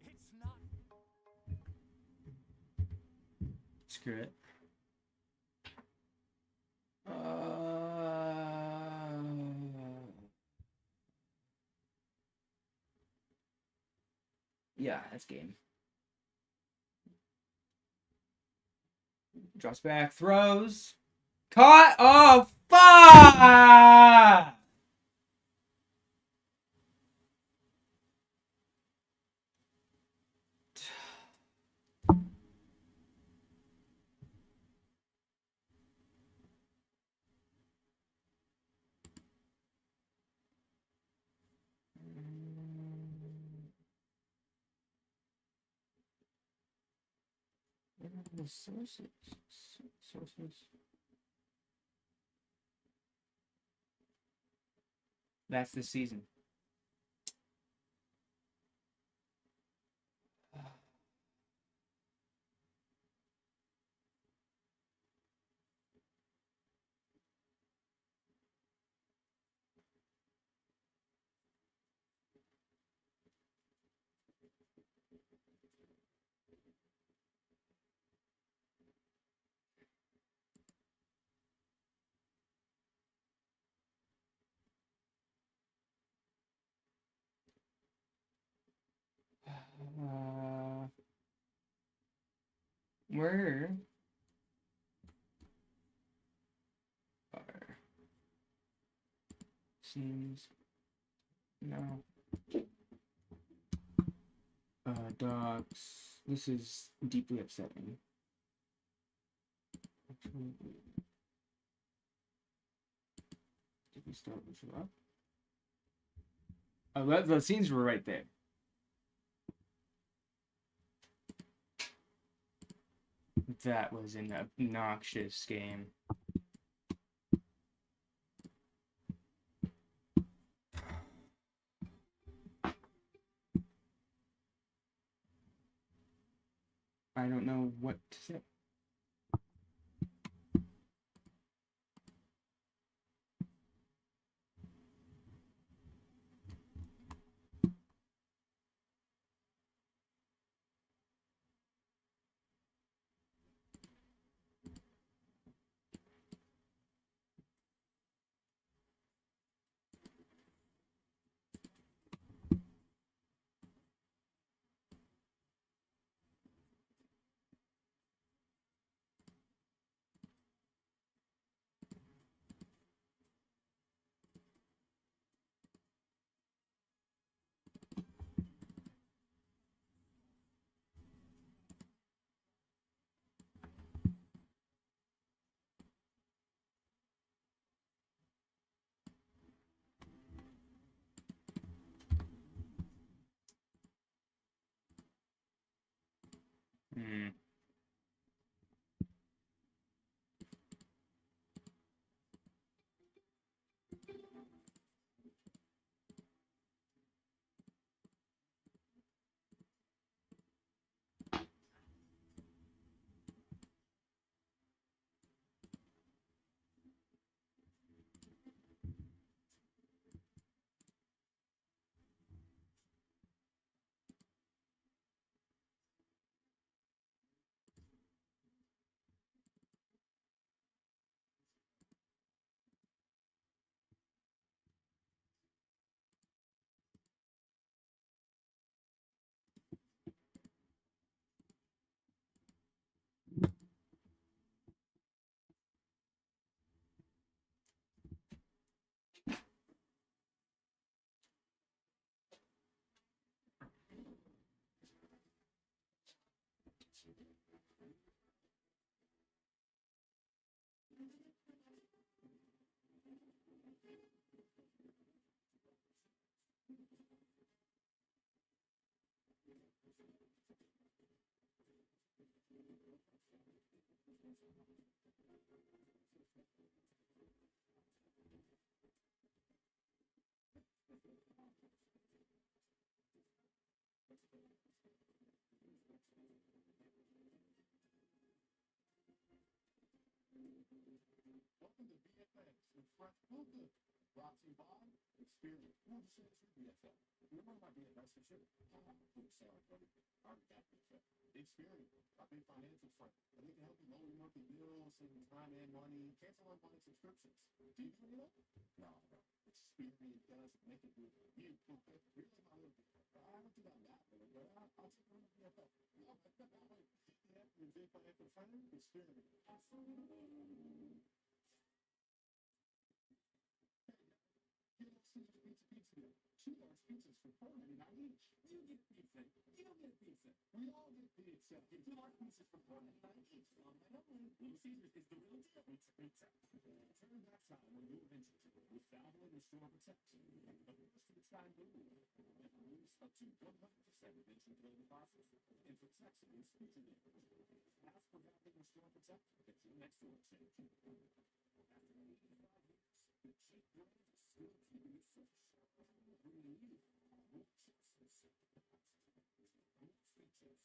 It's not. Screw it. Yeah, that's game. Drops back, throws. Caught! Oh, fuck! What are the sources? Sources. That's the season. Where are seems no docs. This is deeply upsetting. Did we start with up? Oh, the scenes were right there. That was an obnoxious game. I don't know what to say. Hmm. Welcome to VFX with Fresh Luca. Brought to you by Experience. Who says your VFX? You're one of my VFX for sure. Sorry, buddy. Already got VFX. Experience. I've been financial friend. And they can help you lower your monthly bills, saving time and money, cancel unwanted subscriptions. Do you do any of that? No. Experience does make it good for you. Here's my little bit. I haven't done that little, but I'll take one of VFX. No, but that way. DF, your big financial friend, Experience. Pizza. 2 large pizzas for $4.99 each. You get pizza. You don't get pizza. We all get pizza. Get 2 large pizzas for $4.99 each. Little Caesars is the real deal. Pizza. Turn back time when you invented with Valvoline and Restore Protect. The first of its kind move. It removes up to 100% of invention-related losses and protects against future damage. Ask for Valvoline and Restore Protect at your next oil change. After 85 years, the cheap brand is still keeping it fresh. Bringing you more choices, more features,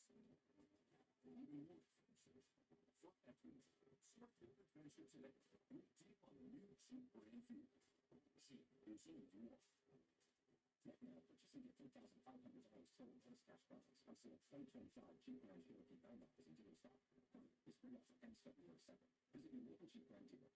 even more features. For everyone, start your adventure today. We're deep on the new cheap brand fuel. Cheap is only more. Right now, purchasing your $3,500 total plus cash balance on sale 2025 cheap brand fuel for $9 in dealer stock. This free offer ends February 2nd. Visit your local cheap brand dealer.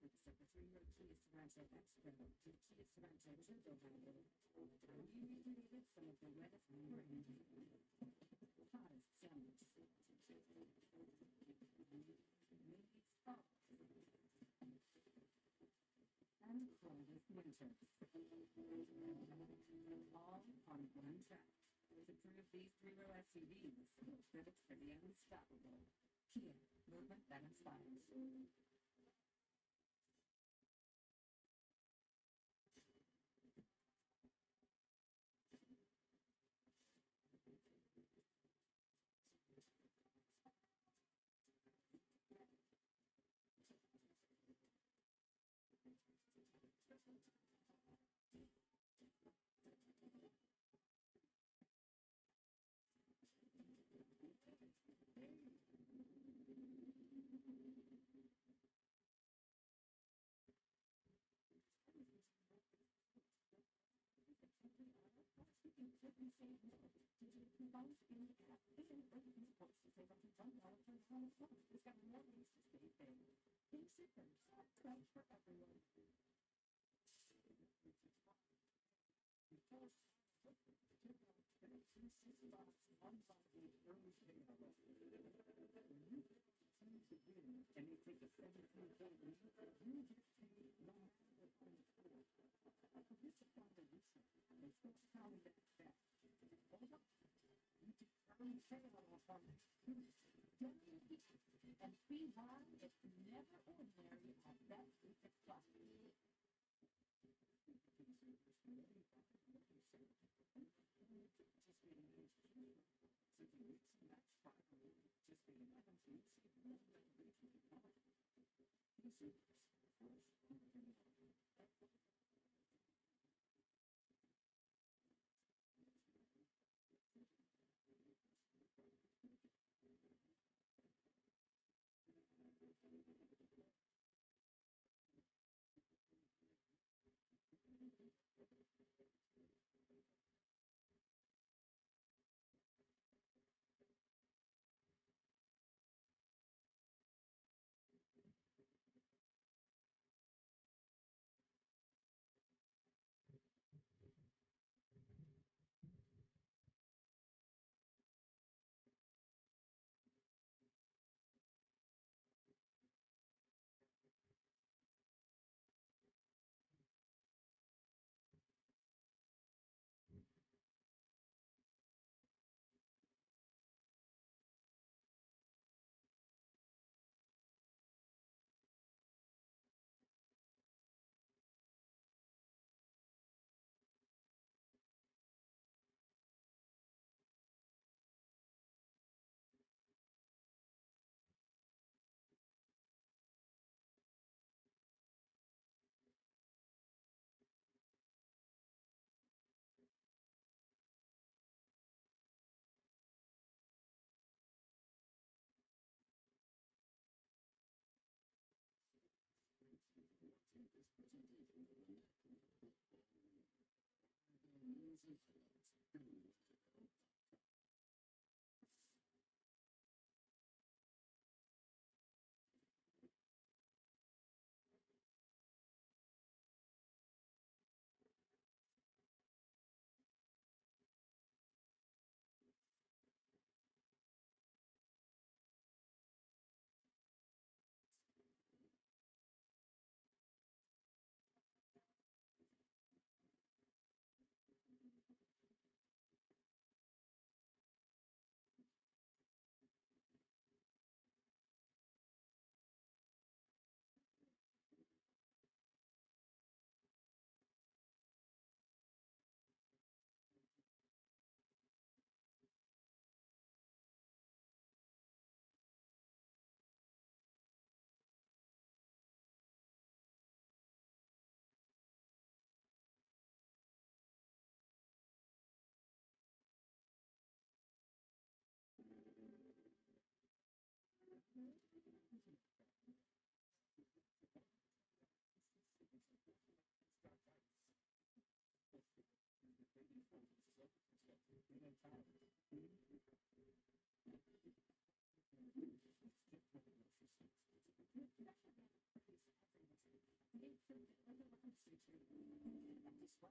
So between your Kia Sorento Expo and Kia Sorento Turbo Hybrid, you recreated some of the wettest brands, hottest summers, meets fall, and coldest winters. All on one track to prove these three-row SUVs were built for the unstoppable. Kia, movement that inspires. Coupons in the app and earn points to save up to $1 per gallon of fuel. Discover more ways to save big. King Supers, great for everyone. And you take a 17-point lead, you get paid no matter what kind of score. This is combination. And switch counting that back. Hold up. You can earn sale on it. And see why it's never ordinary at that Super Plus.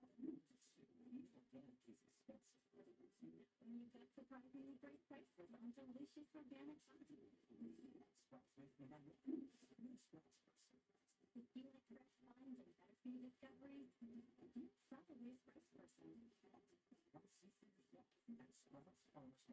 And you've got surprisingly great prices on delicious organic food. If you like fresh finds and better for you discoveries, probably a Sprouts person.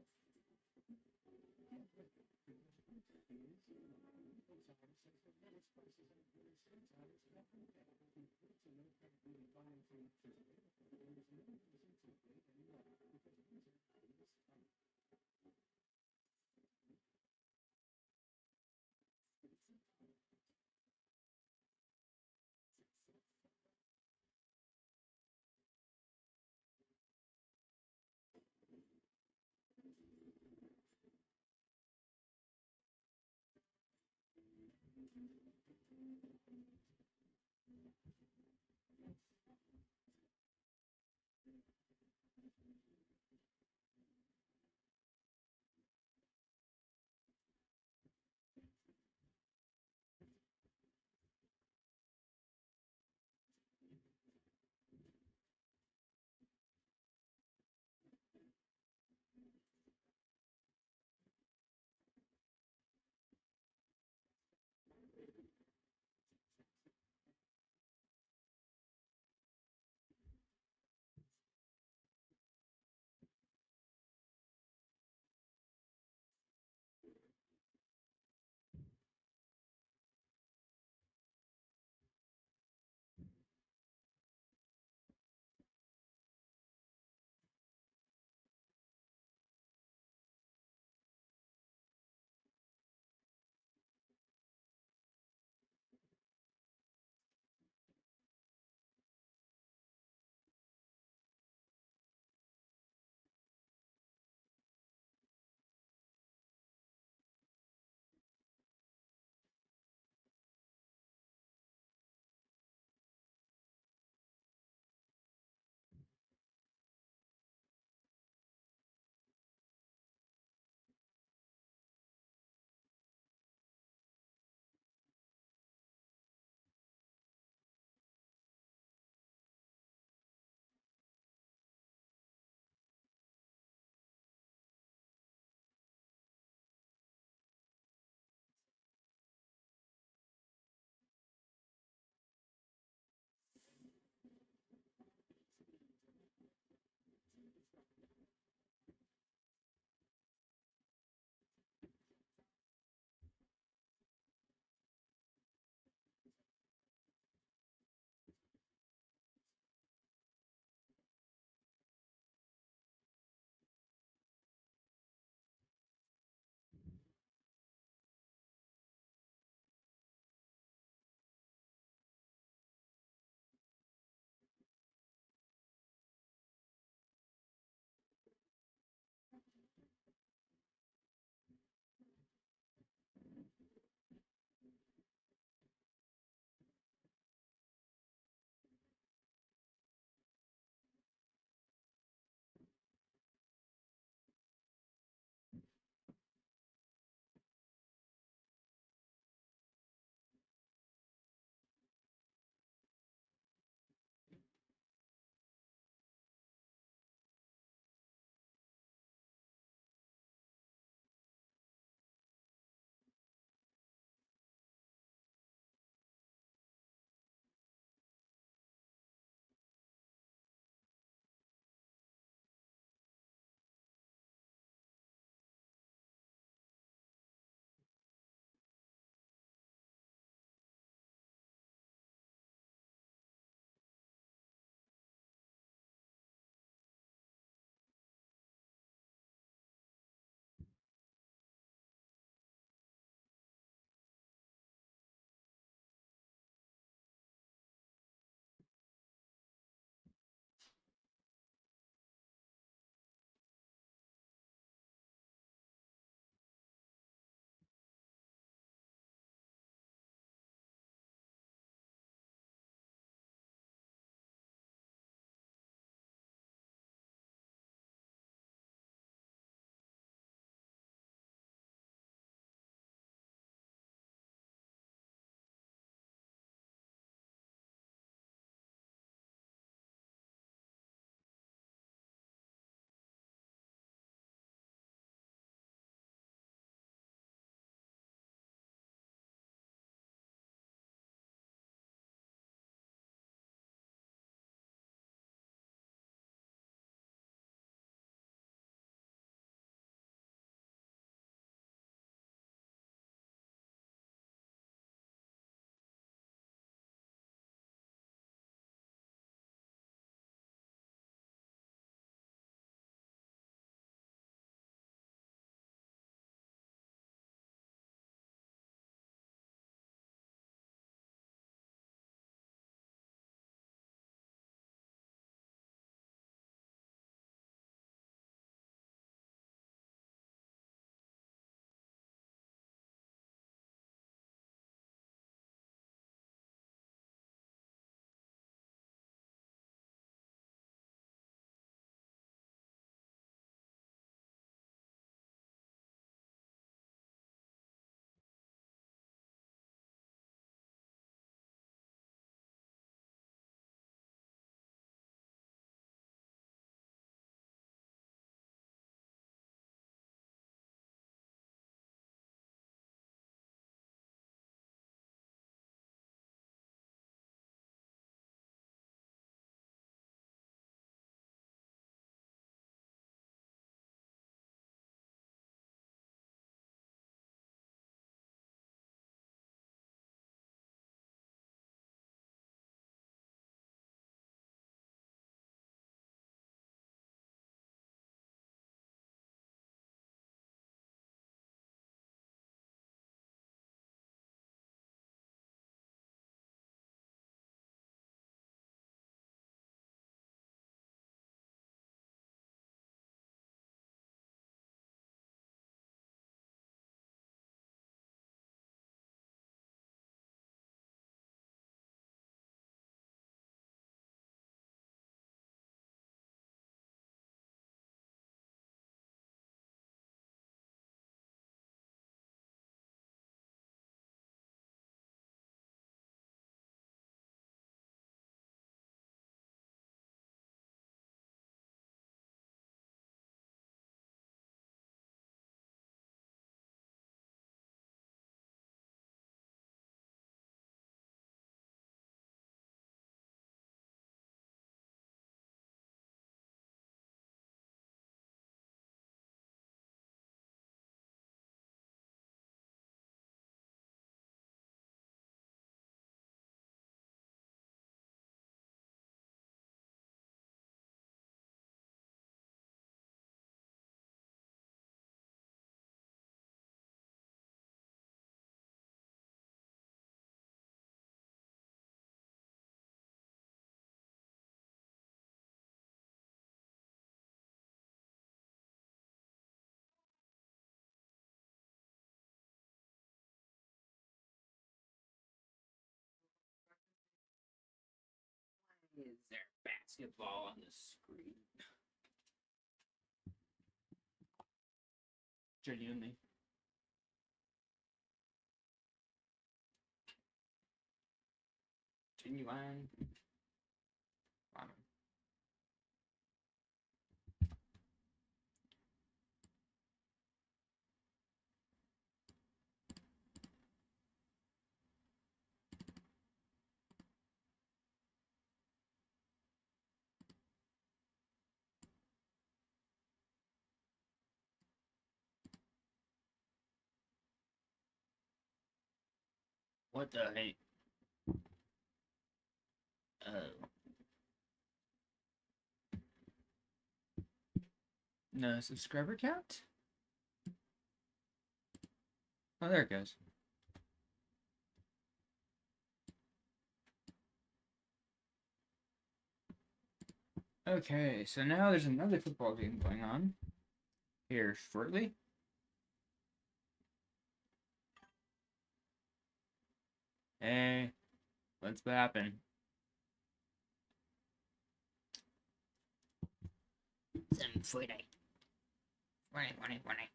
Is there basketball on the screen? Genuinely. Genuine. Wow. What the heck? Oh. No subscriber count? Oh, there it goes. Okay, so now there's another football game going on here shortly. Hey, what's happen? Some Fortnite. Fortnite.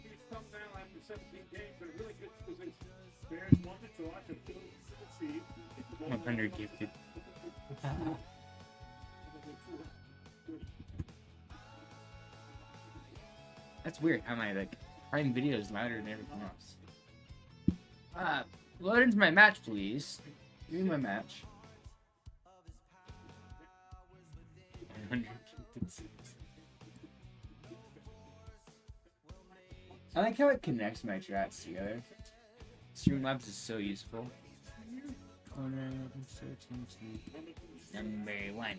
He's come down after 17 games, but a really good position. Bears won the toss and two seed. 100 gifted. That's weird how my Prime Video is louder than everything else. Load into my match, please. Give me my match. 100 gifted seeds. I like how it connects my chats together. Streamlabs is so useful. Number one.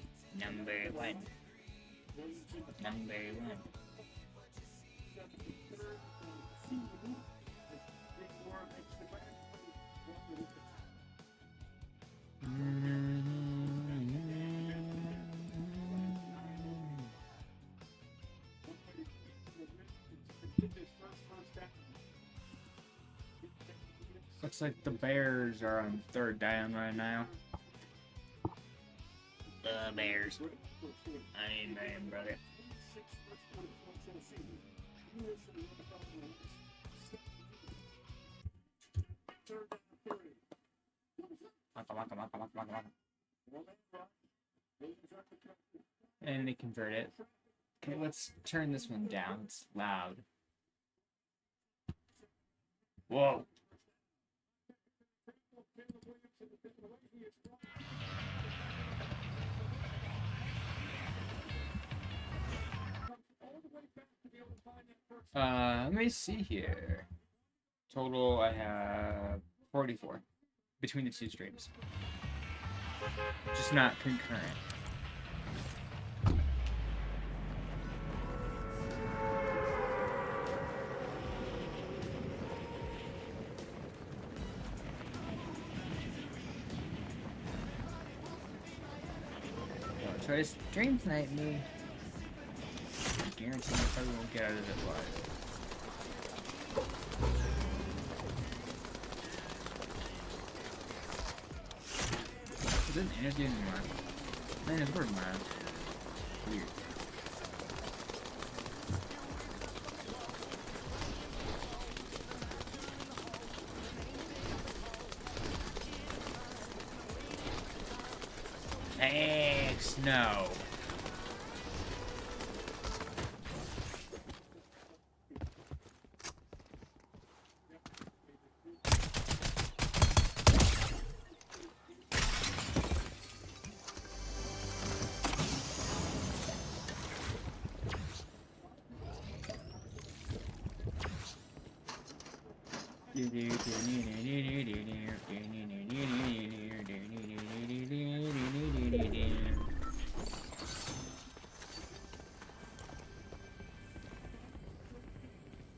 Looks like the Bears are on third down right now. The Bears. I ain't man, brother. And they convert it. Okay, let's turn this one down. It's loud. Whoa. Let me see here. Total, I have 44 between the two streams. Just not concurrent. Try to stream tonight, me. I guarantee I probably won't get out of it live. Is it an energy anymore? Man, it's word mine. Weird. X, no.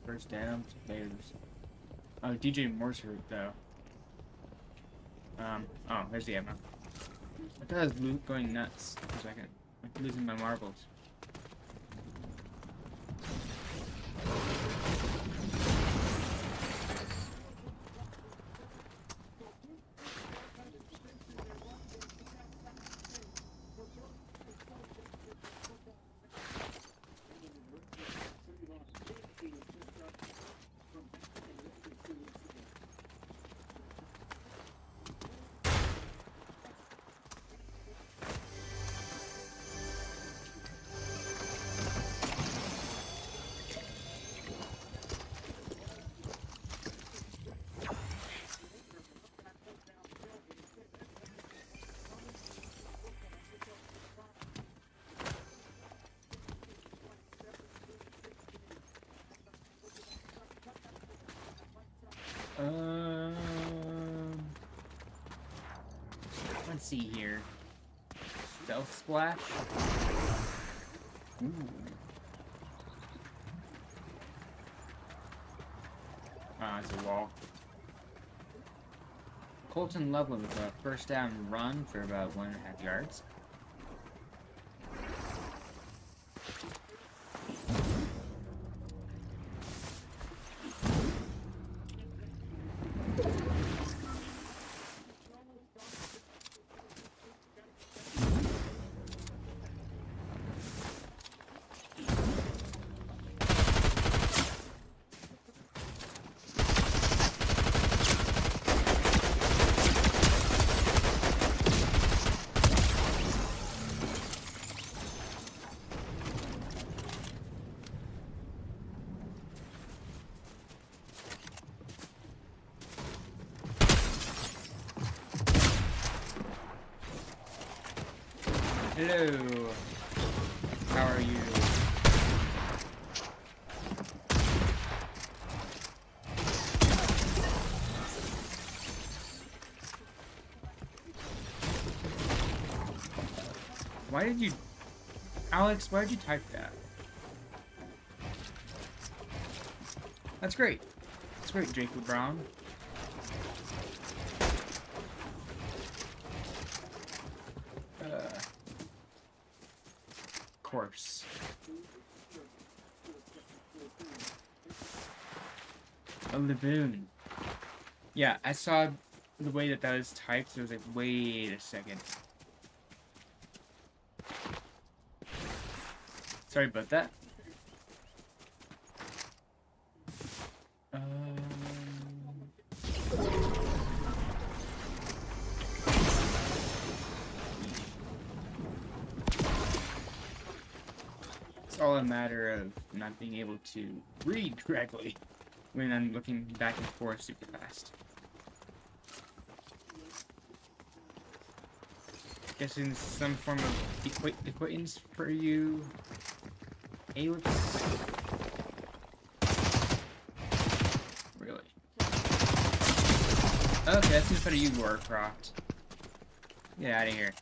First down, players. Oh, DJ Moore's hurt though. Oh, there's the ammo. I thought I was going nuts for a second. Like losing my marbles. Let's see here. Stealth splash. Ooh. Ah, it's a wall. Colton level with a first down run for about 1.5 yards. Hello. How are you? Why did you... Alex, why did you type that? That's great. That's great, Jacob Brown. Course. A laboon. Yeah, I saw the way that was typed, so I was like, wait a second. Sorry about that. It's all a matter of not being able to read correctly when I'm looking back and forth super fast. Guessing this is some form of acquaintance for you, Alex. Really? Okay, that seems better. You, Warcraft. Get out of here.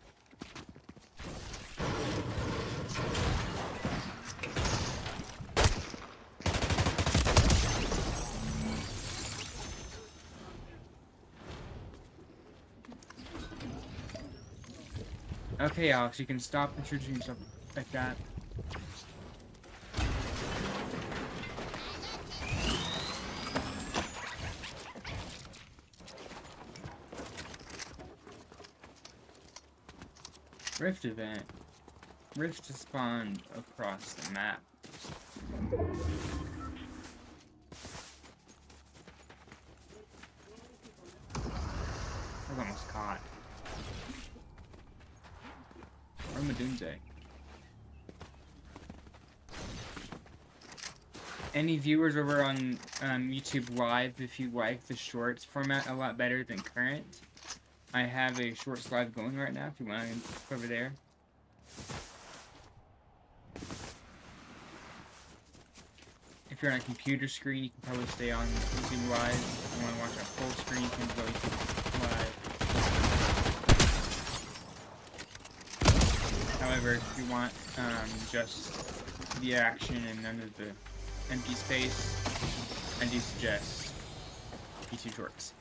Okay, Alex, you can stop introducing yourself like that. Rift event. Rifts spawn across the map. I was almost caught. Armadunze. Any viewers over on YouTube Live, if you like the shorts format a lot better than current, I have a shorts live going right now if you want to go over there. If you're on a computer screen, you can probably stay on YouTube Live. If you want to watch a full screen, you can go YouTube Live. However, if you want just the action and none of the empty space, I do suggest YouTube Shorts.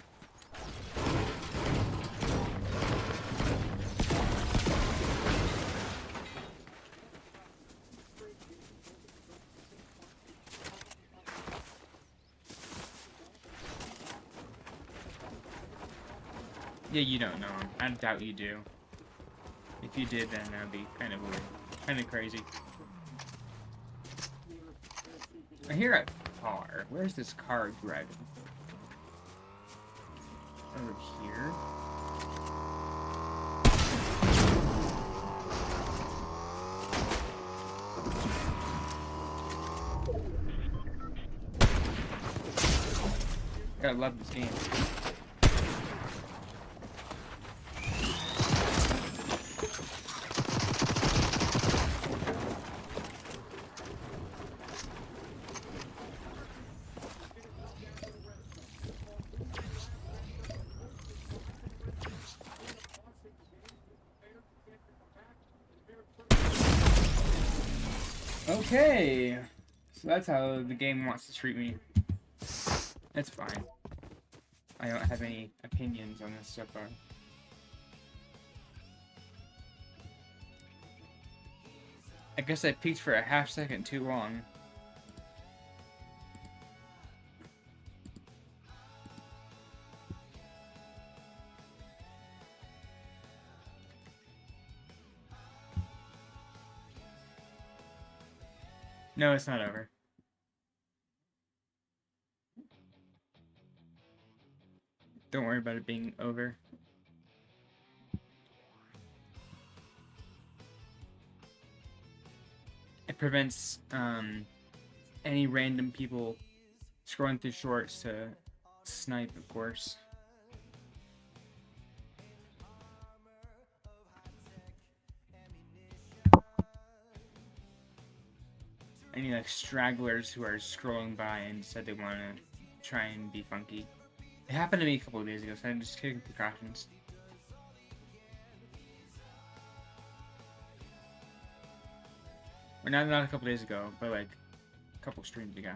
Yeah, you don't know him. I doubt you do. If you did, then that'd be kind of weird. Kind of crazy. I hear a car. Where's this car driving? Over here? Gotta love this game. Okay, so that's how the game wants to treat me. That's fine. I don't have any opinions on this so far. I guess I peeked for a half second too long. No, it's not over. Don't worry about it being over. It prevents any random people scrolling through shorts to snipe, of course. Any like stragglers who are scrolling by and said they want to try and be funky. It happened to me a couple of days ago, so I'm just taking precautions. Or not a couple days ago, but like a couple streams ago.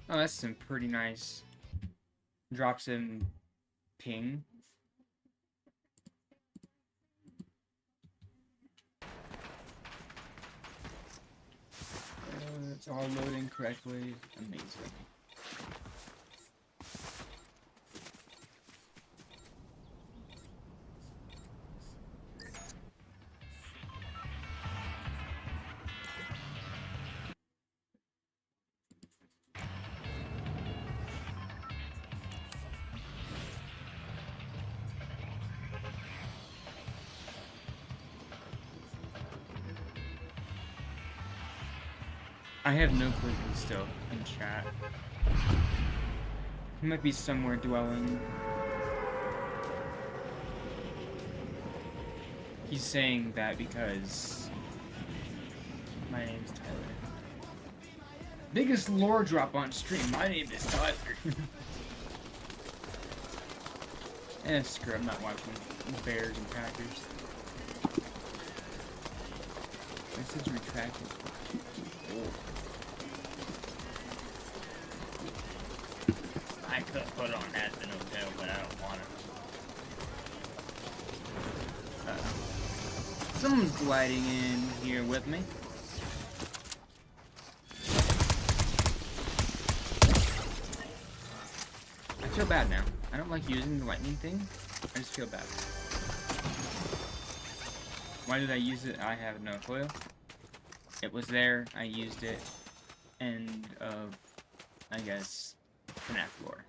Oh, that's some pretty nice drops in ping. It's all loading correctly. Amazing. I have no clue who's still in chat. He might be somewhere dwelling. He's saying that because my name's Tyler. Biggest lore drop on stream. My name is Tyler. Screw, I'm not watching Bears and Packers. Message retracted. Oh. I could put on Aspen Hotel, but I don't want it. Someone's gliding in here with me. I feel bad now. I don't like using the lightning thing. I just feel bad. Why did I use it? I have no clue. It was there. I used it. End of, I guess, FNAF lore.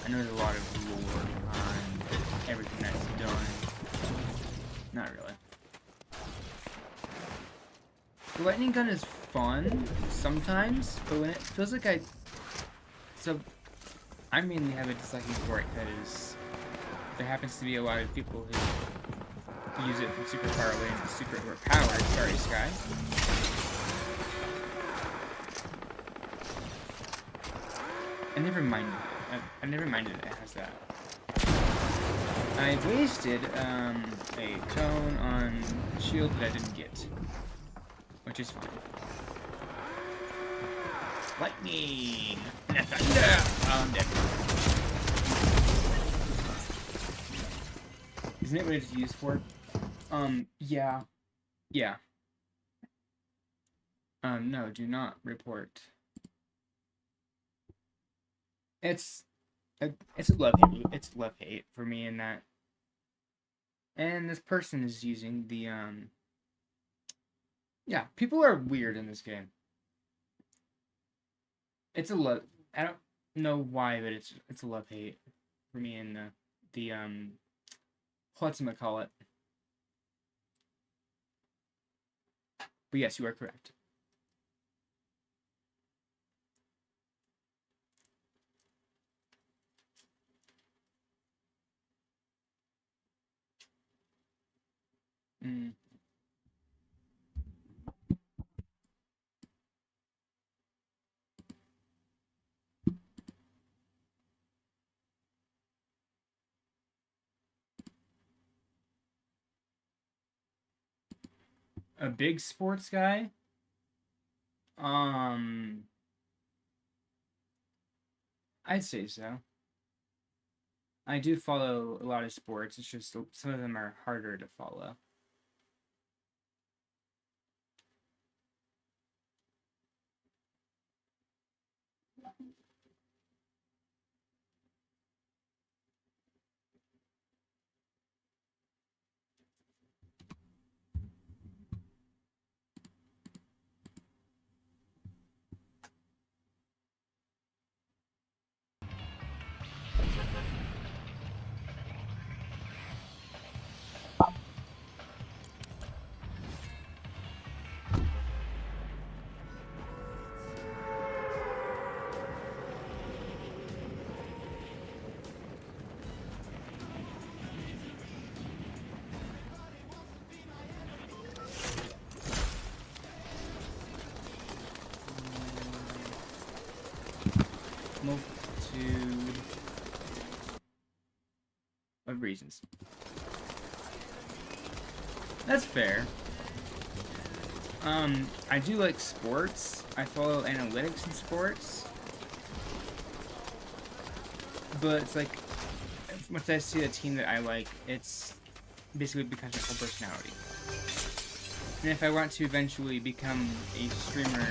I know there's a lot of lore behind everything that's done. Not really. The lightning gun is fun sometimes, but when it feels like so I mainly have a disliking for it because there happens to be a lot of people who use it from super far away and super overpowered. Sorry, Sky. I never minded it. I never minded it has that. I wasted a tone on shield that I didn't get, which is fine. Lightning! Thunder! Oh, I'm dead. Isn't it what it's used for? Yeah. Yeah. No, do not report. It's a love-hate. It's love-hate for me in that. And this person is using the, yeah, people are weird in this game. It's a love. I don't know why, but it's a love-hate for me in the whatchamacallit. But yes, you are correct. A big sports guy? I'd say so. I do follow a lot of sports. It's just some of them are harder to follow. Multitude of reasons. That's fair. I do like sports. I follow analytics in sports. But it's like, once I see a team that I like, it's basically becomes my whole personality. And if I want to eventually become a streamer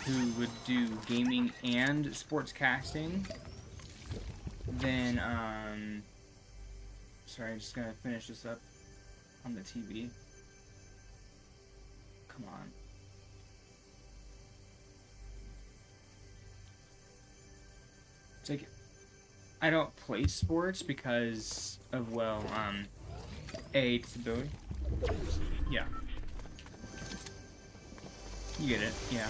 who would do gaming and sports casting, then, sorry, I'm just gonna finish this up on the TV. Come on. It's like, I don't play sports because of, well, A, disability. Yeah. You get it, yeah.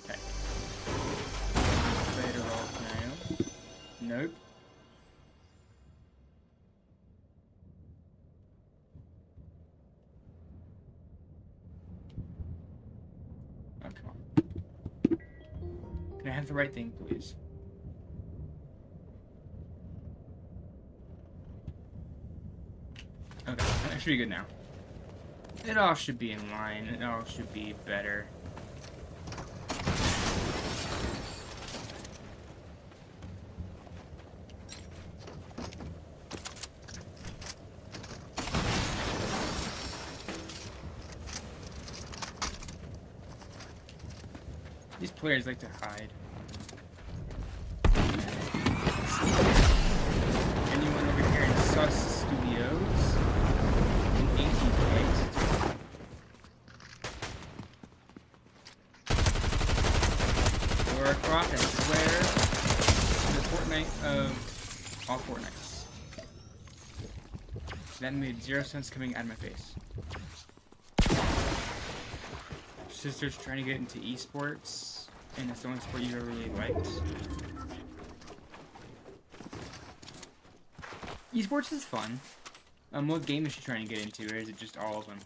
Okay. Better off now. Nope. Oh, come on. Can I have the right thing, please? Okay, that should be good now. It all should be in line. It all should be better. These players like to hide. Anyone over here in Sus Studios? In 18K? Laura Croft, I swear, the Fortnite of all Fortnites. That made 0 sense coming out of my face. Sister's trying to get into esports, and it's the only sport you ever really liked. Esports is fun. What game is she trying to get into, or is it just all of them?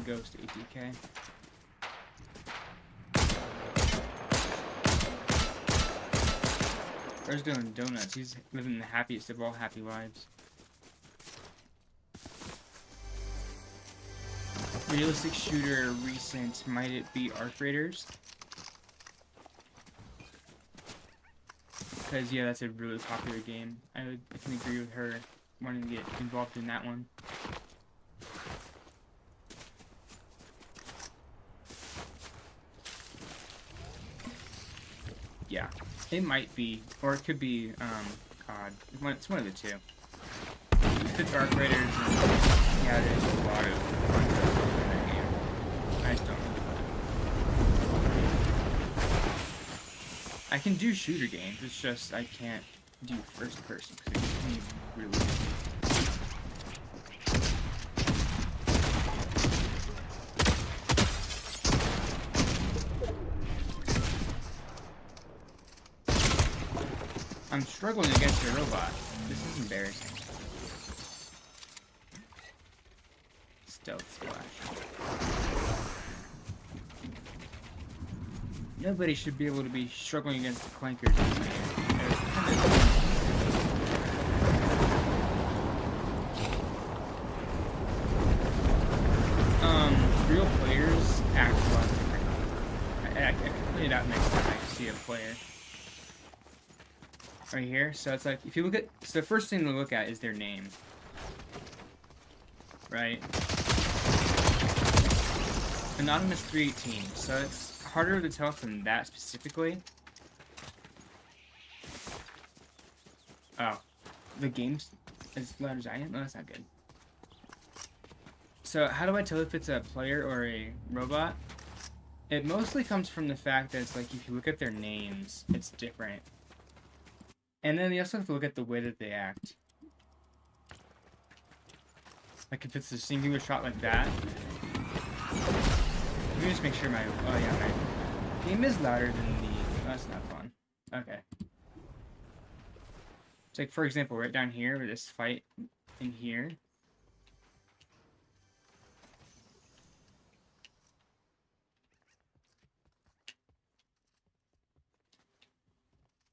Goes to ATK. Bro's doing donuts. He's living the happiest of all happy lives. Realistic shooter recent, might it be Arc Raiders? Because yeah, that's a really popular game. I can agree with her wanting to get involved in that one. Yeah, it might be, or it could be, COD. It's one of the two. If it's Arc Raiders, then yeah, there's a lot of fun stuff in that game. I just don't know. I can do shooter games, it's just I can't do first person, because it can be really easy. I'm struggling against a robot. This is embarrassing. Stealth splash. Nobody should be able to be struggling against the clankers in this game. They're kind of... real players act a lot different. I can point it out next time I see a player. Right here, so it's like, if you look at, so the first thing to look at is their name. Right? Anonymous 318, so it's harder to tell from that specifically. Oh, the game's as loud as I am? No, that's not good. So how do I tell if it's a player or a robot? It mostly comes from the fact that it's like, if you look at their names, it's different. And then you also have to look at the way that they act. Like if it's a singular shot like that. Let me just make sure my... Oh yeah, my game is louder than the... Oh, that's not fun. Okay. It's like, for example, right down here, with this fight in here.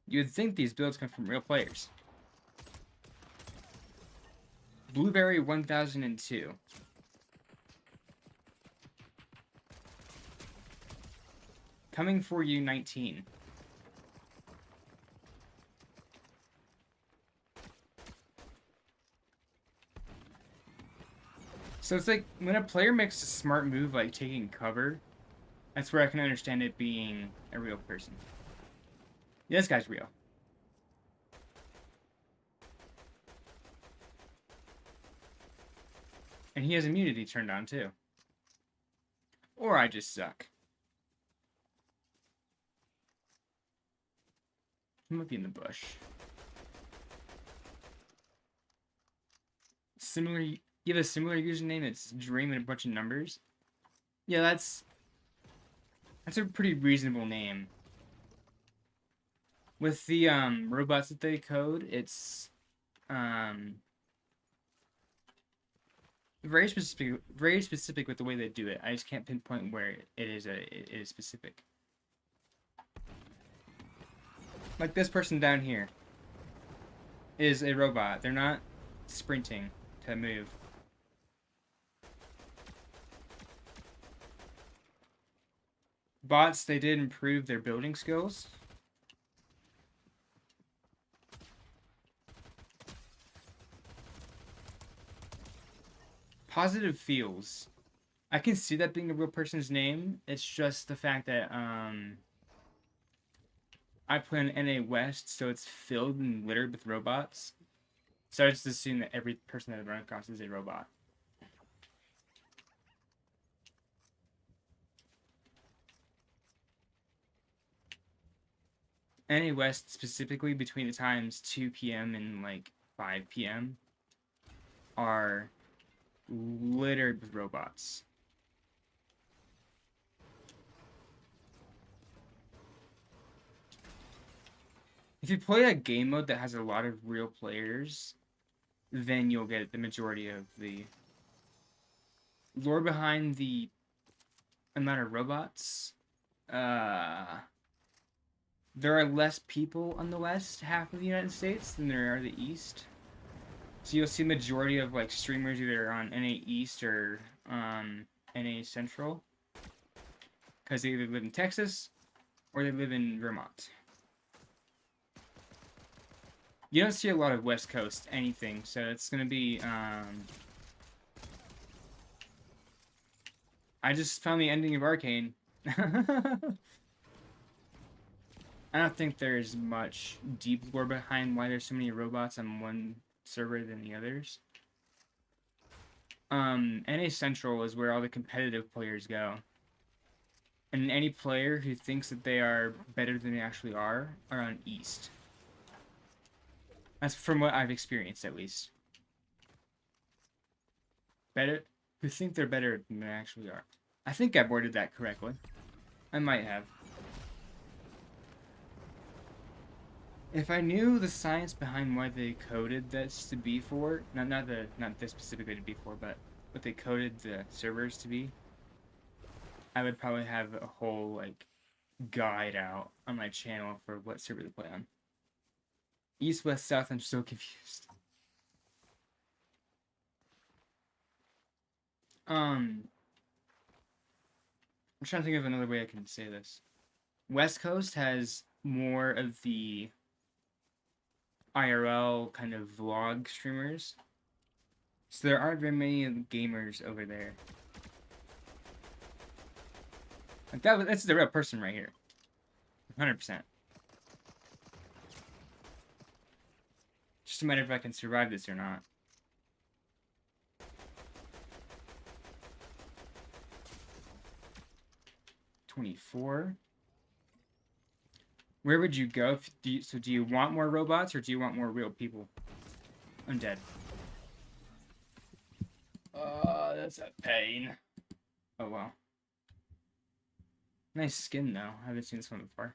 You would think these builds come from real players. Blueberry 1002. Coming for you 19. So it's like, when a player makes a smart move like taking cover, that's where I can understand it being a real person. Yeah, this guy's real. And he has immunity turned on too. Or I just suck. He might be in the bush. Similar, you have a similar username, it's Dream and a bunch of numbers? Yeah, that's a pretty reasonable name. With the robots that they code, it's very specific with the way they do it. I just can't pinpoint where it is specific. Like this person down here is a robot. They're not sprinting to move. Bots, they did improve their building skills. Positive feels. I can see that being a real person's name. It's just the fact that I play on NA West, so it's filled and littered with robots. So I just assume that every person that I run across is a robot. NA West, specifically between the times 2 p.m. and like 5 p.m., are littered with robots. If you play a game mode that has a lot of real players, then you'll get the majority of the lore behind the amount of robots. There are less people on the west half of the United States than there are the east. So you'll see majority of like streamers either on NA East or NA Central, because they either live in Texas or they live in Vermont. You don't see a lot of West Coast anything, so it's gonna be I just found the ending of Arcane. I don't think there's much deep lore behind why there's so many robots on one server than the others. NA Central is where all the competitive players go. And any player who thinks that they are better than they actually are on East. That's from what I've experienced, at least. Better, who think they're better than they actually are. I think I worded that correctly. I might have. If I knew the science behind why they coded this to be for, not this specifically to be for, but what they coded the servers to be, I would probably have a whole like guide out on my channel for what server to play on. East, west, south, I'm so confused. I'm trying to think of another way I can say this. West Coast has more of the IRL kind of vlog streamers. So there aren't very many gamers over there. Like that's the real person right here. 100%. Just a matter if I can survive this or not. $24. Where would you go? Do you want more robots or do you want more real people? Undead. That's a pain. Oh wow. Nice skin though. I haven't seen this one before.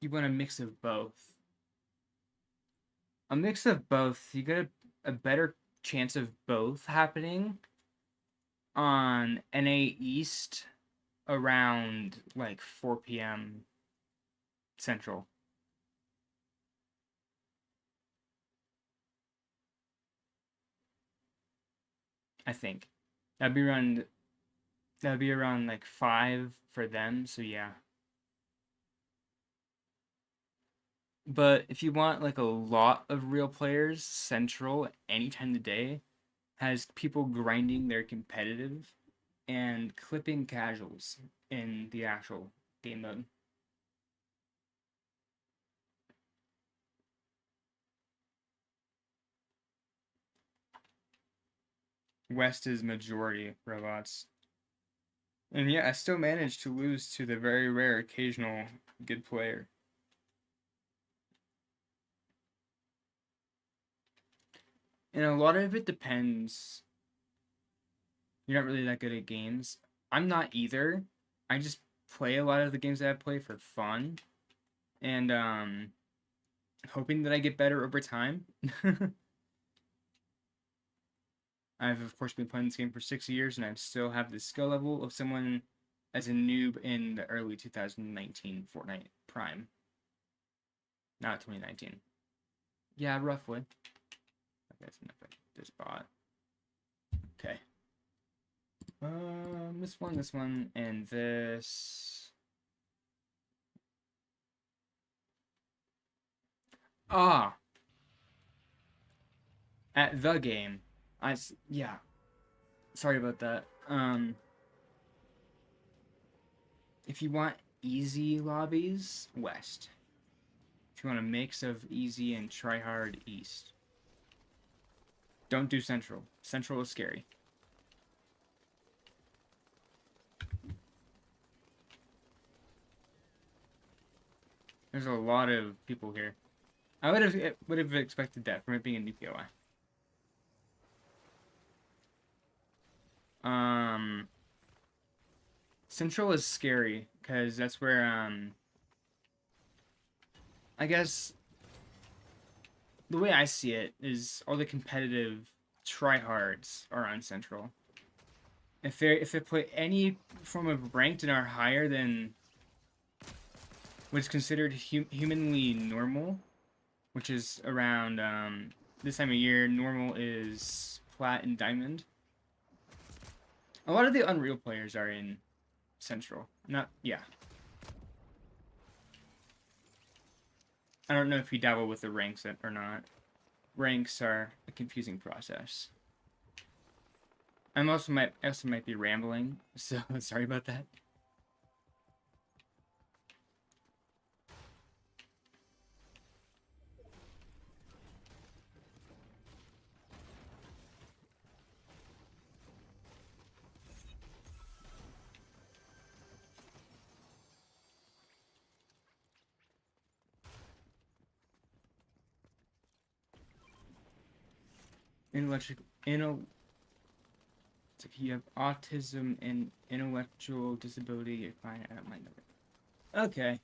You want a mix of both. A mix of both. You get a better chance of both happening on NA East around like 4 p.m. Central. I think. That'd be around like 5 for them, so yeah. But if you want like a lot of real players, Central any time of the day has people grinding their competitive and clipping casuals in the actual game mode. West is majority robots. And yeah, I still managed to lose to the very rare occasional good player. And a lot of it depends. You're not really that good at games. I'm not either. I just play a lot of the games that I play for fun. And hoping that I get better over time. I've of course been playing this game for 6 years and I still have the skill level of someone as a noob in the early 2019 Fortnite Prime. Not 2019. Yeah, roughly. Okay, that's enough of this bot. Okay. This one, and this. Ah! At the game. Yeah. Sorry about that. If you want easy lobbies, west. If you want a mix of easy and tryhard, east. Don't do central. Central is scary. There's a lot of people here. I would have expected that from it being a new POI. Central is scary because that's where I guess the way I see it is all the competitive tryhards are on Central. If they play any form of ranked and are higher than what's considered humanly normal, which is around this time of year, normal is plat and diamond. A lot of the Unreal players are in Central. Yeah. I don't know if you dabble with the ranks or not. Ranks are a confusing process. I also might be rambling, so sorry about that. You have autism and intellectual disability. You're fine. I don't mind it. Okay.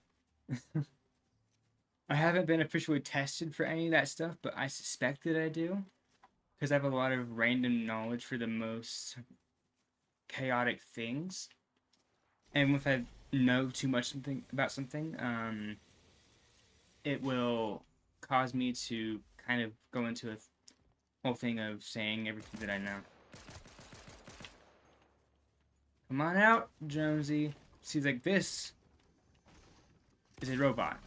I haven't been officially tested for any of that stuff, but I suspect that I do. Because I have a lot of random knowledge for the most chaotic things. And if I know too much about something, it will cause me to kind of go into a whole thing of saying everything that I know. Come on out, Jonesy. Seems like this is a robot.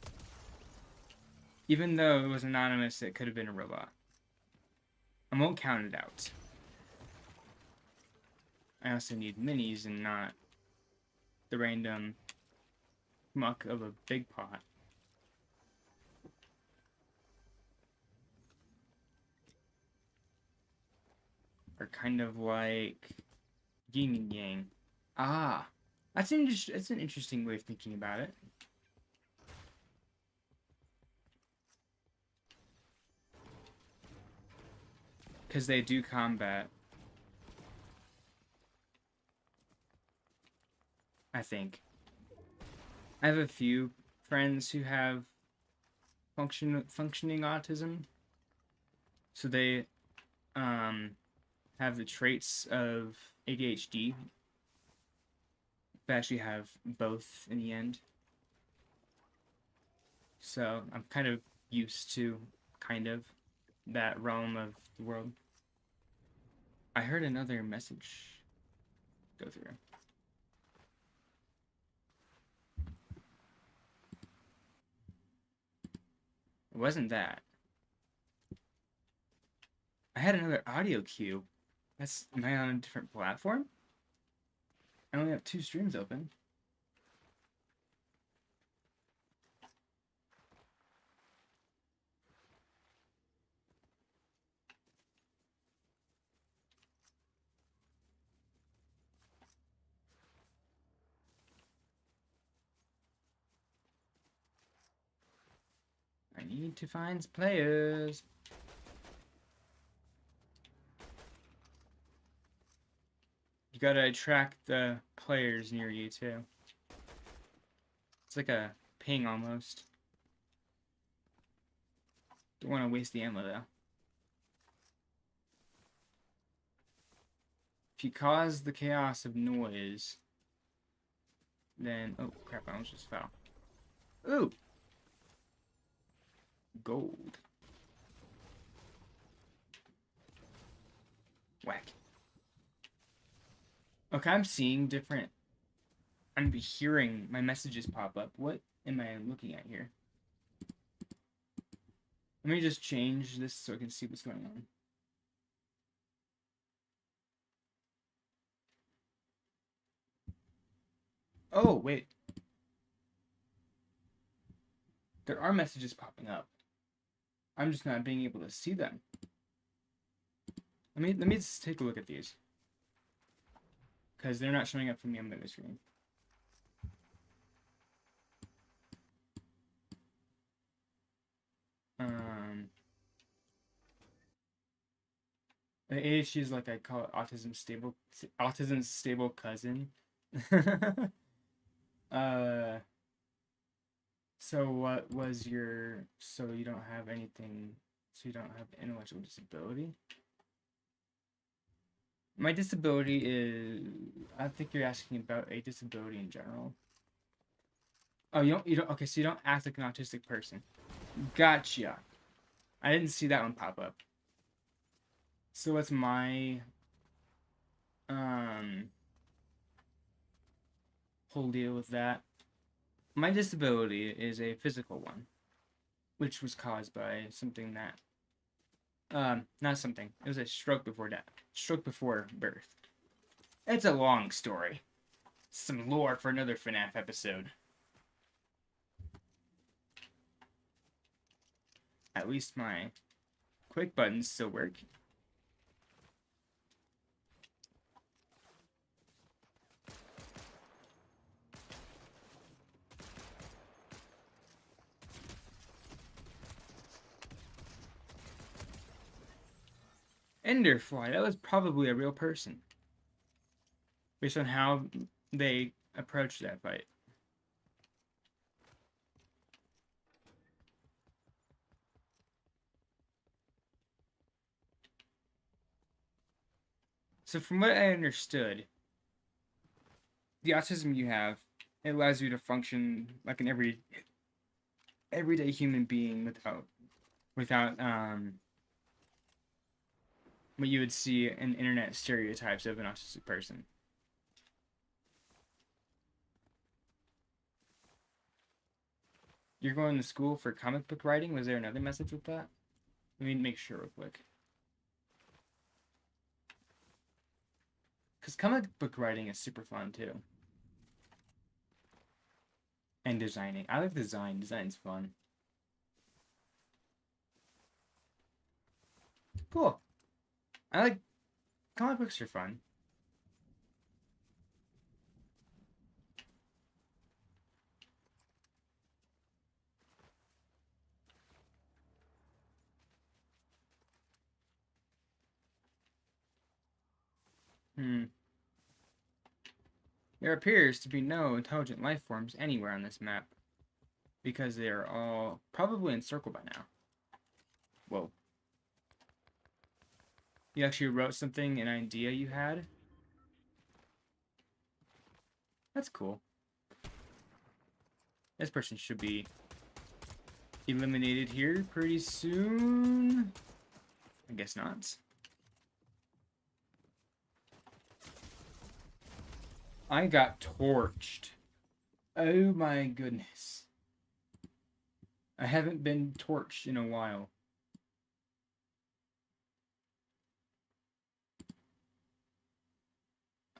Even though it was anonymous, it could have been a robot. I won't count it out. I also need minis and not the random muck of a big pot. Are kind of like yin and yang. Ah, that's an interesting way of thinking about it. Because they do combat. I think. I have a few friends who have functioning autism. So they have the traits of ADHD, but actually have both in the end. So I'm kind of used to that realm of the world. I heard another message go through. It wasn't that. I had another audio cue. Am I on a different platform? I only have 2 streams open. I need to find players. You gotta attract the players near you too. It's like a ping almost. Don't want to waste the ammo though. If you cause the chaos of noise, then oh crap! I almost just fell. Ooh, gold. Whack. Okay, I'm seeing different. I'm hearing my messages pop up. What am I looking at here? Let me just change this so I can see what's going on. Oh, wait. There are messages popping up. I'm just not being able to see them. Let me just take a look at these. Because they're not showing up for me on the screen. The ADHD is like I call it autism's stable cousin. So what was your, so you don't have anything, so you don't have intellectual disability? My disability is, I think you're asking about a disability in general. Oh, you don't, okay, so you don't act like an autistic person. Gotcha. I didn't see that one pop up. So what's my, whole deal with that? My disability is a physical one, which was caused by something that, not something. It was a stroke before death. Stroke before birth. It's a long story. Some lore for another FNAF episode. At least my quick buttons still work. Enderfly, that was probably a real person. Based on how they approached that fight. So from what I understood, the autism you have, it allows you to function like an everyday human being without what you would see in internet stereotypes of an autistic person. You're going to school for comic book writing? Was there another message with that? Let me make sure real quick. Because comic book writing is super fun too. And designing. I like design. Design's fun. Cool. I like comic books are fun. There appears to be no intelligent life forms anywhere on this map. Because they are all probably encircled by now. Whoa. You actually wrote something, an idea you had? That's cool. This person should be eliminated here pretty soon. I guess not. I got torched. Oh my goodness. I haven't been torched in a while.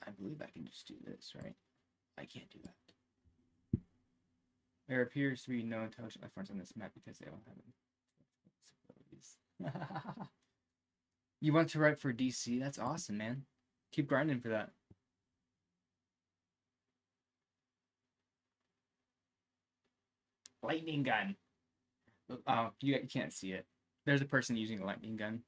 I believe I can just do this, right? I can't do that. There appears to be no intelligent life forms on this map because they don't have disabilities. You want to write for DC? That's awesome, man. Keep grinding for that. Lightning gun. Oh, you can't see it. There's a person using a lightning gun.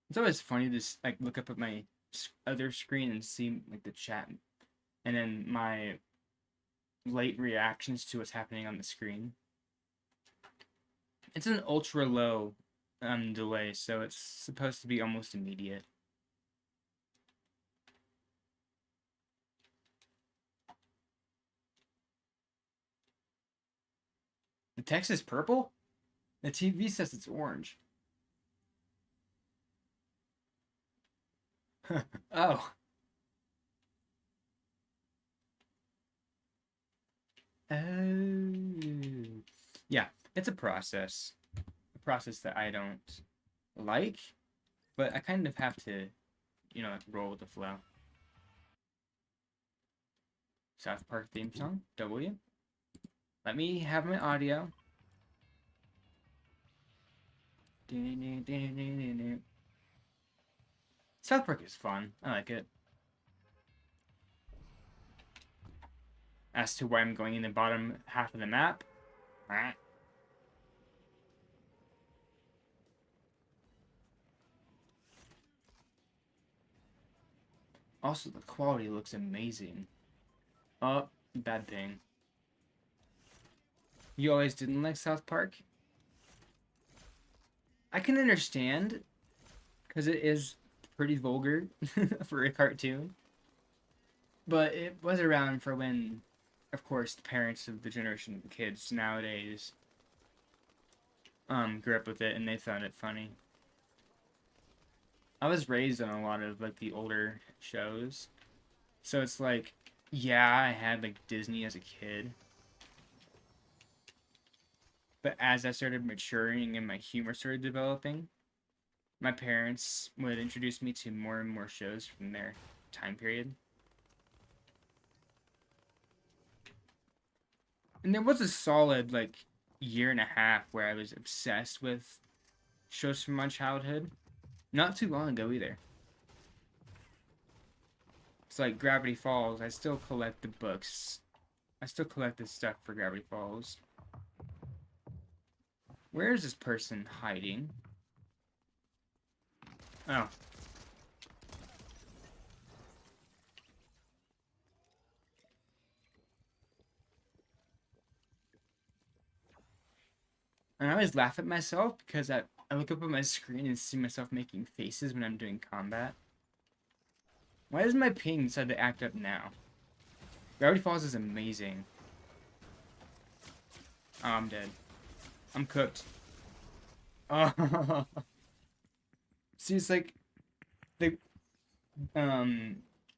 It's always funny to like look up at my other screen and see like the chat, and then my late reactions to what's happening on the screen. It's an ultra low delay, so it's supposed to be almost immediate. The text is purple? The TV says it's orange. Oh. Oh. Yeah, it's a process. A process that I don't like, but I kind of have to, like, roll with the flow. South Park theme song, W. Let me have my audio. South Park is fun. I like it. As to why I'm going in the bottom half of the map. Also, the quality looks amazing. Oh, bad thing. You always didn't like South Park? I can understand, because it is pretty vulgar for a cartoon. But it was around for when, of course, the parents of the generation of kids nowadays grew up with it and they found it funny. I was raised on a lot of like the older shows. So it's like, yeah, I had like Disney as a kid. But as I started maturing and my humor started developing, my parents would introduce me to more and more shows from their time period. And there was a solid like year and a half where I was obsessed with shows from my childhood. Not too long ago either. It's like Gravity Falls. I still collect the books. I still collect the stuff for Gravity Falls. Where is this person hiding? Oh. And I always laugh at myself because I look up at my screen and see myself making faces when I'm doing combat. Why does my ping decide to act up now? Gravity Falls is amazing. Oh, I'm dead. I'm cooked. Oh. See, it's like the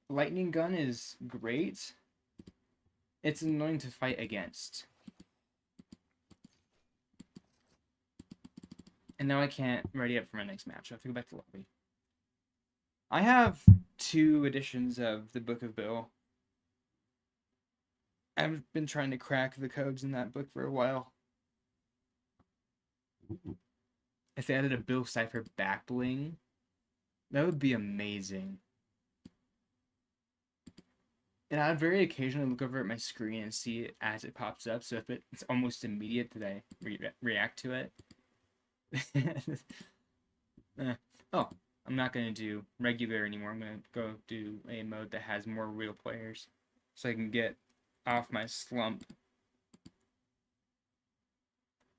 lightning gun is great. It's annoying to fight against. And now I can't ready up for my next match. I have to go back to lobby. I have 2 editions of the Book of Bill. I've been trying to crack the codes in that book for a while. If they added a Bill Cipher back bling, that would be amazing. And I very occasionally look over at my screen and see it as it pops up, so if it's almost immediate that I react to it. Oh, I'm not going to do regular anymore. I'm going to go do a mode that has more real players so I can get off my slump.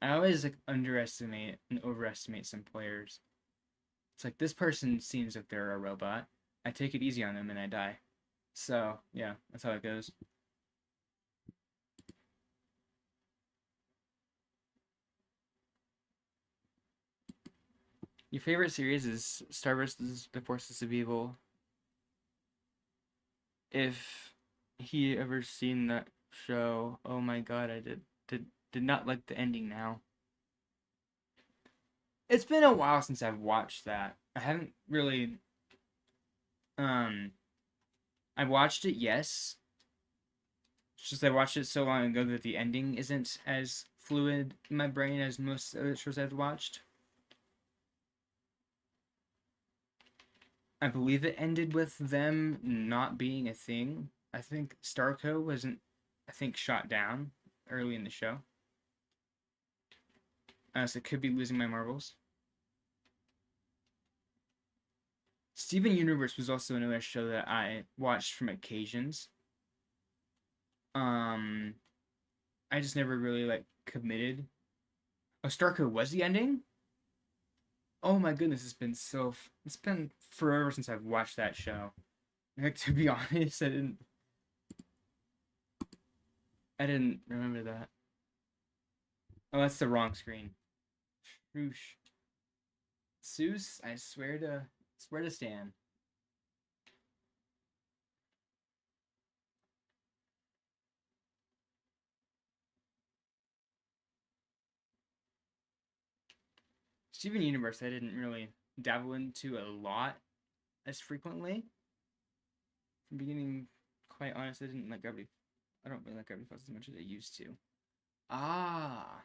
I always like underestimate and overestimate some players. It's like, this person seems like they're a robot. I take it easy on them and I die. So, yeah, that's how it goes. Your favorite series is Star vs. The Forces of Evil. If he ever seen that show, oh my god, I did not like the ending now. It's been a while since I've watched that. I haven't really I watched it, yes. It's just I watched it so long ago that the ending isn't as fluid in my brain as most other shows I've watched. I believe it ended with them not being a thing. I think Starco wasn't, shot down early in the show. So it could be losing my marbles. Steven Universe was also another show that I watched from occasions. I just never really like committed. Oh, Starco was the ending? Oh my goodness, it's been forever since I've watched that show. Like, to be honest, I didn't remember that. Oh, that's the wrong screen. Whoosh. Seuss, I swear to Stan. Steven Universe, I didn't really dabble into a lot as frequently. From beginning, quite honest, I didn't like Gravity I don't really like Gravity Falls as much as I used to. Ah.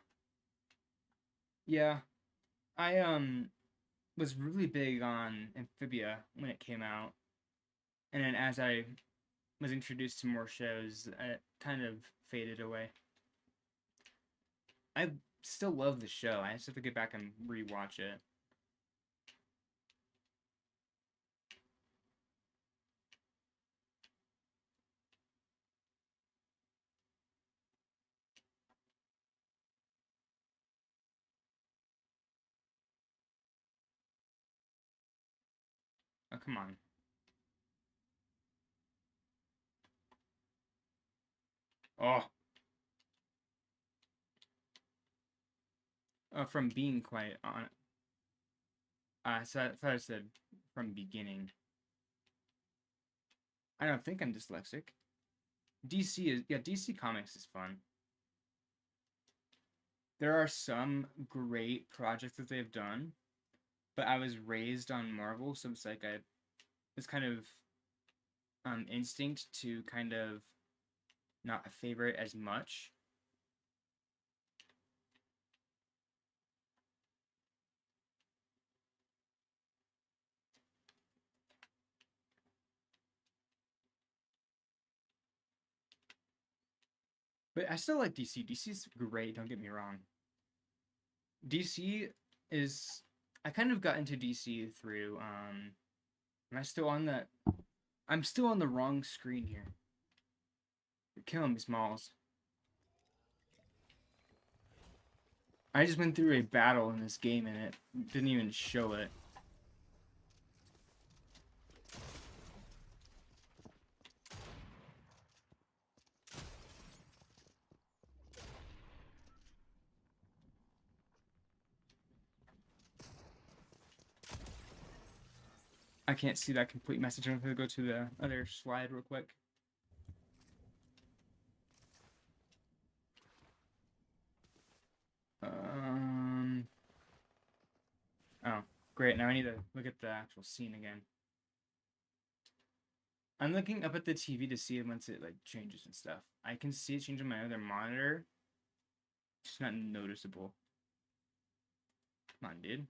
Yeah. I was really big on Amphibia when it came out. And then as I was introduced to more shows, it kind of faded away. I still love the show. I just have to get back and rewatch it. Oh, come on. Oh. From being quiet on. So I thought I said from beginning. I don't think I'm dyslexic. DC Comics is fun. There are some great projects that they've done, but I was raised on Marvel, so it's like it's kind of instinct to kind of not favorite as much. But I still like DC. DC's great, don't get me wrong. DC is I kind of got into DC through am I still on that? I'm still on the wrong screen here. You're killing me, Smalls. I just went through a battle in this game and it didn't even show it. I can't see that complete message. I'm gonna go to the other slide real quick. Oh, great. Now I need to look at the actual scene again. I'm looking up at the TV to see it once it like changes and stuff. I can see it change on my other monitor. It's not noticeable. Come on, dude.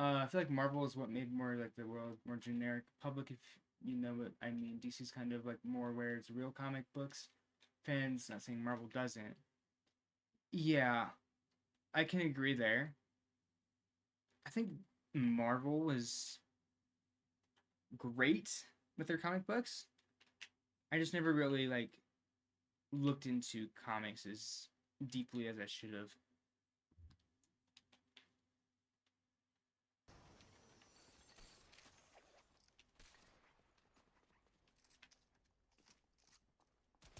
I feel like Marvel is what made more like the world more generic public, if you know what I mean. DC's kind of like more where it's real comic books fans. Not saying Marvel doesn't. Yeah, I can agree there. I think Marvel was great with their comic books. I just never really like looked into comics as deeply as I should have.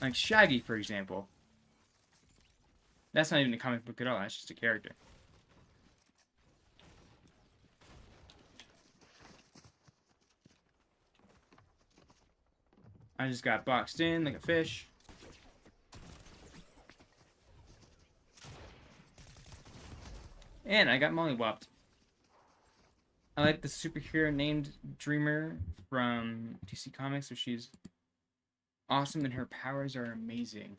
Like Shaggy, for example. That's not even a comic book at all. That's just a character. I just got boxed in like a fish. And I got mollywopped. I like the superhero named Dreamer from DC Comics, so she's awesome and her powers are amazing.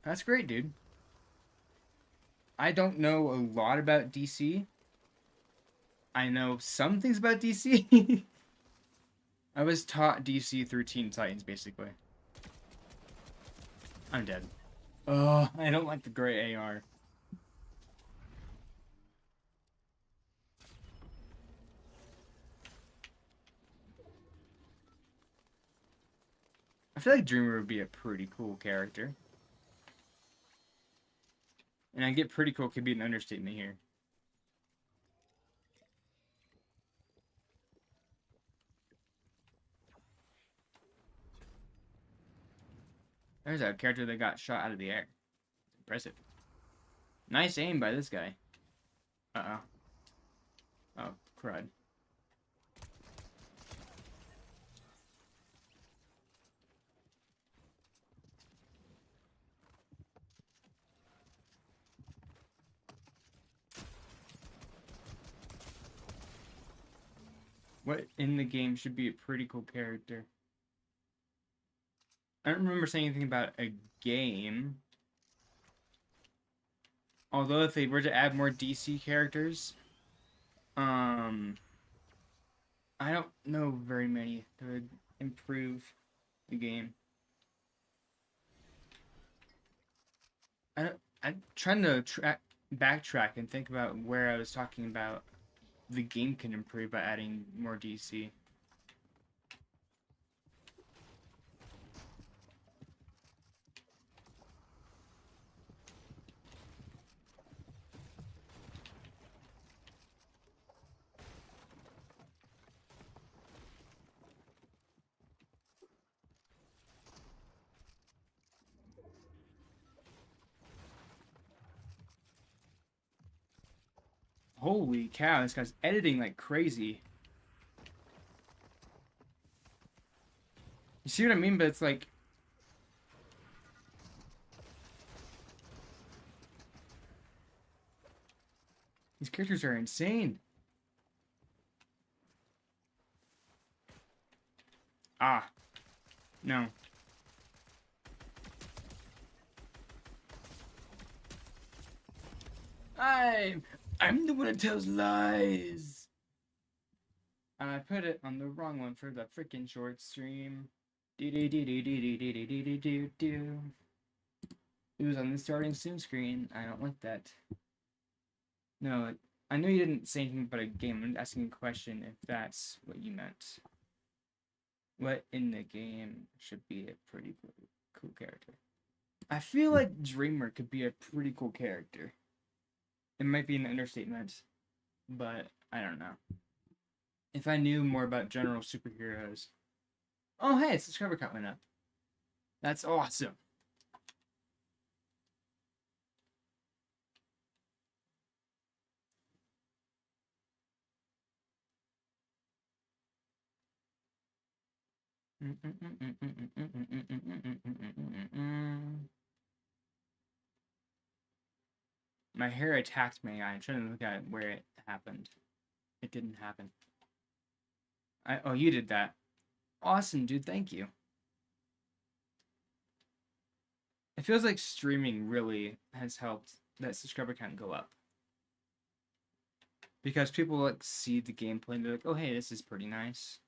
That's great, dude. I don't know a lot about DC. I know some things about DC. I was taught DC through Teen Titans, basically. I'm dead. Oh, I don't like the gray AR. I feel like Dreamer would be a pretty cool character. And I get pretty cool could be an understatement here. There's a character that got shot out of the air. Impressive. Nice aim by this guy. Uh-oh. Oh, crud. What in the game should be a pretty cool character? I don't remember saying anything about a game. Although if they were to add more DC characters, I don't know very many that would improve the game. I'm trying to backtrack and think about where I was talking about the game can improve by adding more DC. Holy cow, this guy's editing like crazy. You see what I mean? But it's like... these characters are insane. Ah. No. I'm the one that tells lies. I put it on the wrong one for the freaking short stream. It was on the starting soon screen. I don't like that. No, I know you didn't say anything about a game. I'm asking a question if that's what you meant. What in the game should be a pretty cool character? I feel like Dreamer could be a pretty cool character. It might be an understatement, but I don't know. If I knew more about general superheroes. Oh, hey, subscriber count went up. That's awesome. My hair attacked me. I'm trying to look at where it happened. It didn't happen. Oh, you did that. Awesome, dude. Thank you. It feels like streaming really has helped that subscriber count go up. Because people like see the gameplay and they're like, oh, hey, this is pretty nice.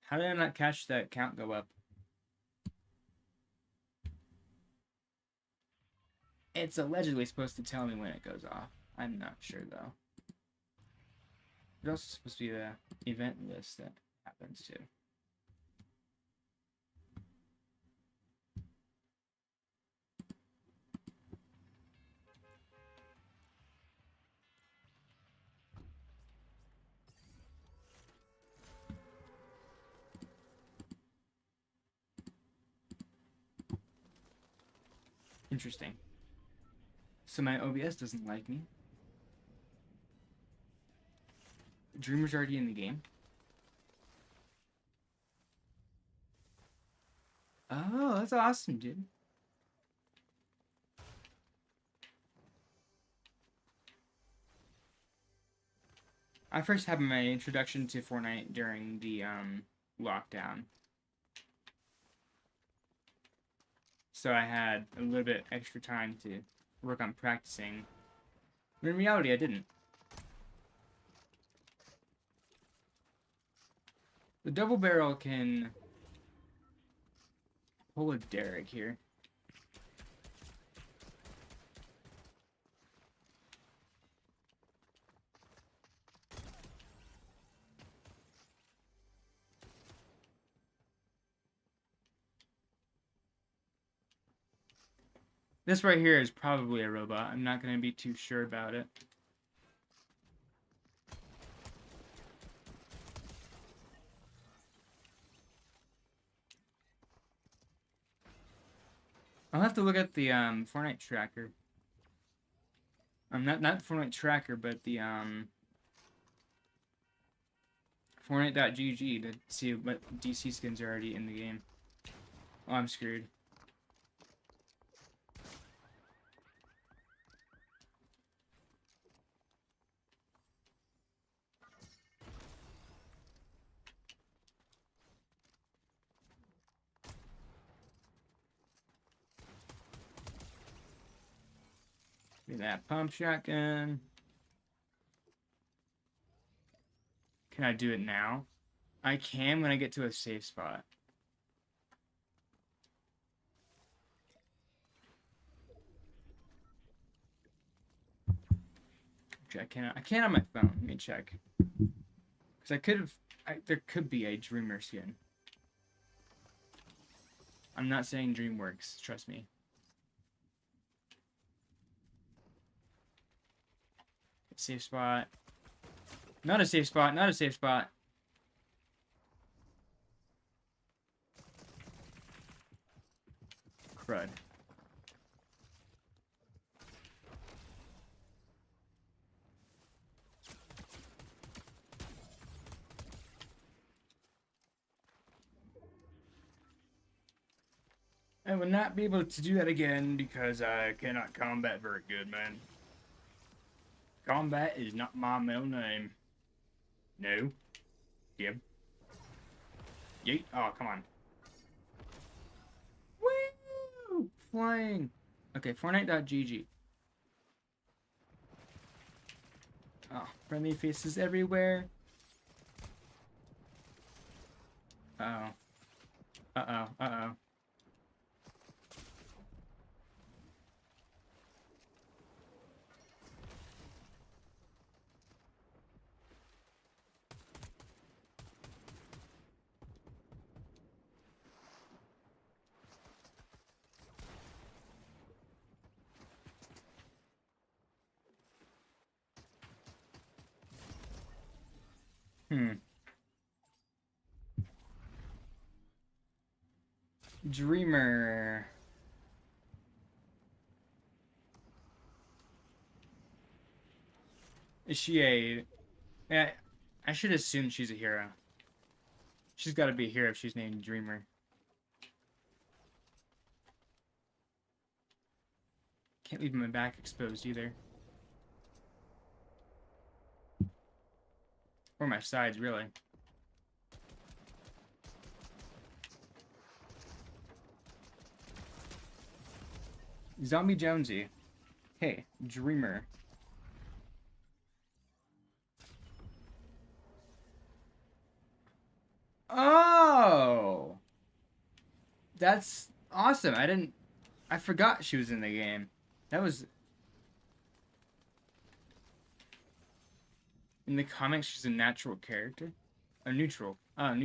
How did I not catch that count go up? It's allegedly supposed to tell me when it goes off. I'm not sure, though. There's also supposed to be the event list that happens, too. Interesting. So my OBS doesn't like me. Dreamer's already in the game. Oh, that's awesome, dude. I first had my introduction to Fortnite during the lockdown. So I had a little bit extra time to work on practicing. But in reality, I didn't. The double barrel can pull a Derek here. This right here is probably a robot. I'm not going to be too sure about it. I'll have to look at the Fortnite tracker. Not Fortnite tracker, but the Fortnite.gg to see what DC skins are already in the game. Oh, I'm screwed. Give me that pump shotgun. Can I do it now? I can when I get to a safe spot. I can't on my phone. Let me check. Because I could have... there could be a Dreamer skin. I'm not saying DreamWorks. Trust me. Safe spot. Not a safe spot. Not a safe spot. Crud. I will not be able to do that again because I cannot combat very good, man. Combat is not my middle name. No. Yep. Yeet. Oh, come on. Woo! Flying. Okay, Fortnite.gg. Oh, friendly faces everywhere. Uh-oh. Uh-oh. Uh-oh. Dreamer. Is she a... Yeah, I should assume she's a hero. She's got to be a hero if she's named Dreamer. Can't leave my back exposed either. Or my sides, really. Zombie Jonesy. Hey, Dreamer. Oh! That's awesome. I forgot she was in the game. That was... In the comics, she's a natural character? A neutral. Oh,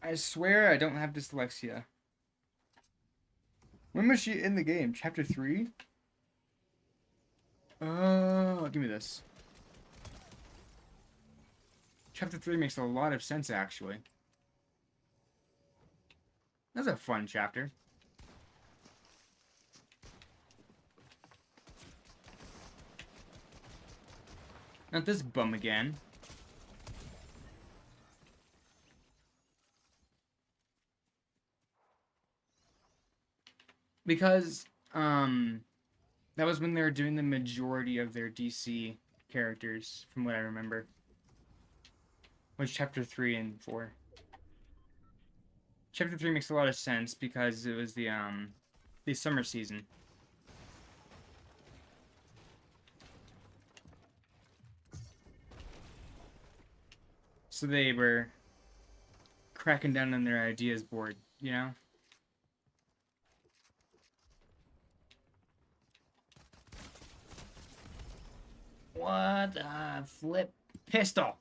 I swear I don't have dyslexia. When was she in the game? Chapter 3? Oh, give me this. Chapter 3 makes a lot of sense, actually. That's a fun chapter. Not this bum again. Because, that was when they were doing the majority of their DC characters, from what I remember. Was chapter 3 and 4. Chapter 3 makes a lot of sense because it was the summer season. So they were cracking down on their ideas board, you know? What the flip? Pistol!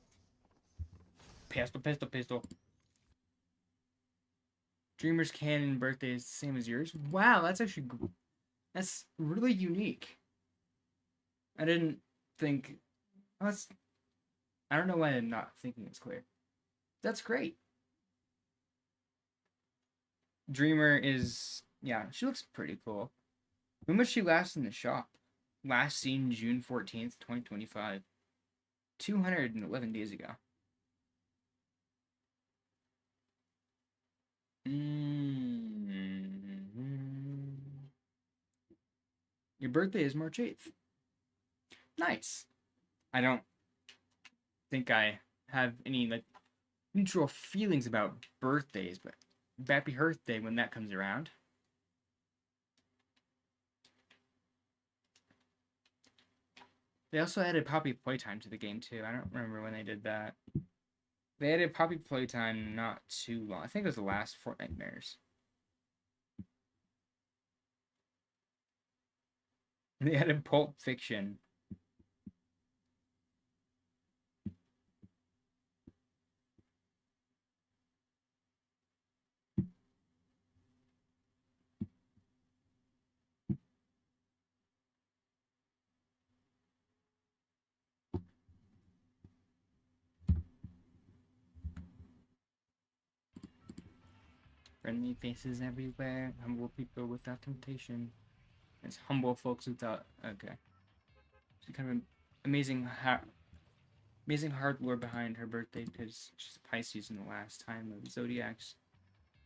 Pistol. Dreamer's canon birthday is the same as yours? Wow, that's actually... That's really unique. I didn't think... That's... I don't know why I'm not thinking it's clear. That's great. Dreamer is... Yeah, she looks pretty cool. When was she last in the shop? Last seen June 14th, 2025. 211 days ago. Your birthday is March 8th. Nice. I don't think I have any like neutral feelings about birthdays, but happy birthday when that comes around. They also added Poppy playtime to the game too. I don't remember when they did that. They added Poppy playtime not too long. I think it was the last Fortnite Mirrors. They added Pulp Fiction. Friendly faces everywhere. Humble people without temptation. It's humble folks without. Okay. It's kind of amazing, amazing hard lore behind her birthday because she's a Pisces in the last time of zodiacs.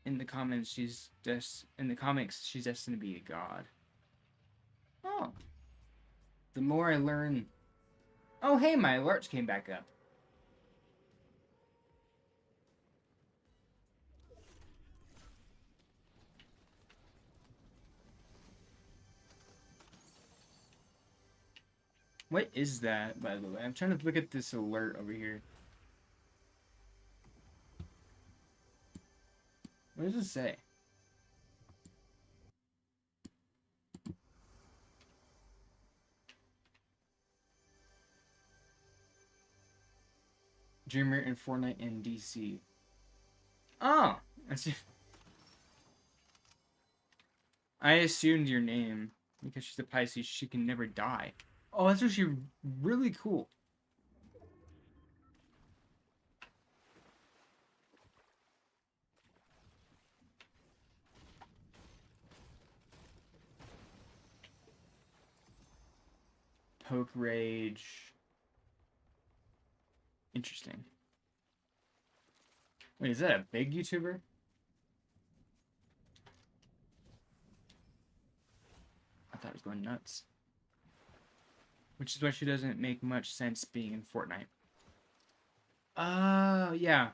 In the comments, she's destined to be a god. Oh. The more I learn. Oh, hey, my alerts came back up. What is that, by the way? I'm trying to look at this alert over here. What does it say? Dreamer in Fortnite in DC. Oh! I assumed your name. Because she's a Pisces, she can never die. Oh, that's actually really cool. Poke Rage. Interesting. Wait, is that a big YouTuber? I thought it was going nuts. Which is why she doesn't make much sense being in Fortnite. Yeah.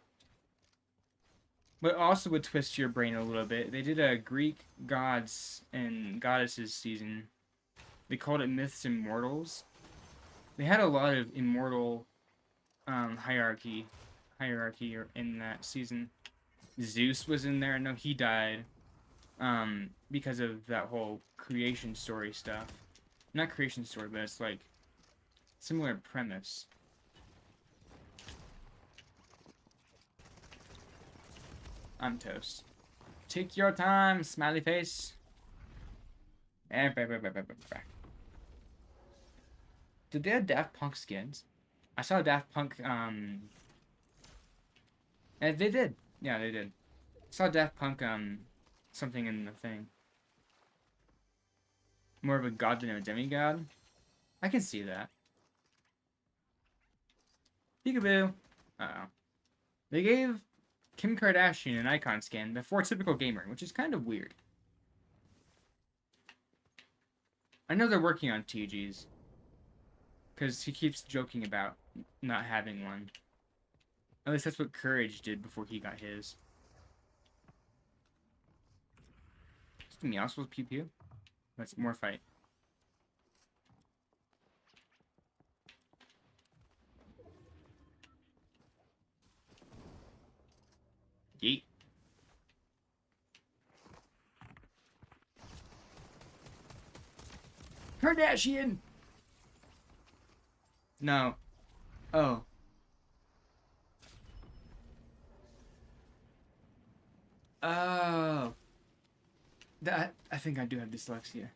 But also would twist your brain a little bit. They did a Greek gods and goddesses season. They called it Myths and Mortals. They had a lot of immortal hierarchy in that season. Zeus was in there. I know he died because of that whole creation story stuff. Not creation story, but it's like similar premise. I'm toast. Take your time, smiley face. Did they have Daft Punk skins? I saw Daft Punk, they did. Yeah, they did. I saw Daft Punk, something in the thing. More of a god than a demigod? I can see that. Peekaboo. Uh-oh. They gave Kim Kardashian an icon skin before typical gamer, which is kind of weird. I know they're working on TGs. Because he keeps joking about not having one. At least that's what Courage did before he got his. Is the Meowscles supposed to pew pew? Let's more fight. Yeet. Kardashian! No. Oh. Oh. That, I think I do have dyslexia.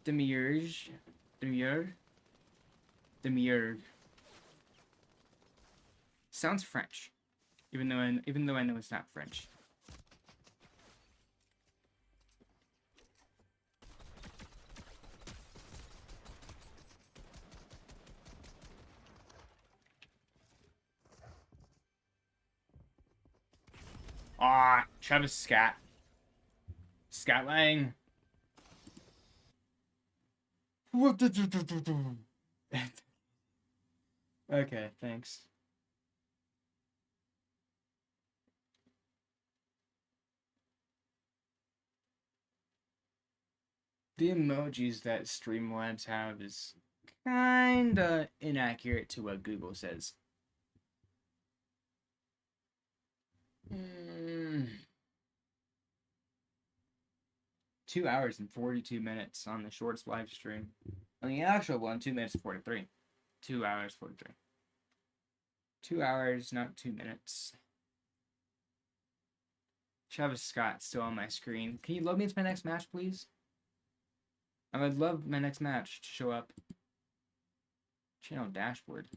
Demiurge. Demiurge. Demiurge. Sounds French. Even though I know it's not French. Ah, Travis Scat. Scatlang. Okay, thanks. The emojis that Streamlabs have is kinda inaccurate to what Google says. 2 hours and 42 minutes on the shorts live stream. On the actual one, 2 minutes 43. 2 hours 43. 2 hours, not 2 minutes. Travis Scott still on my screen. Can you load me into my next match, please? I would love my next match to show up. Channel dashboard.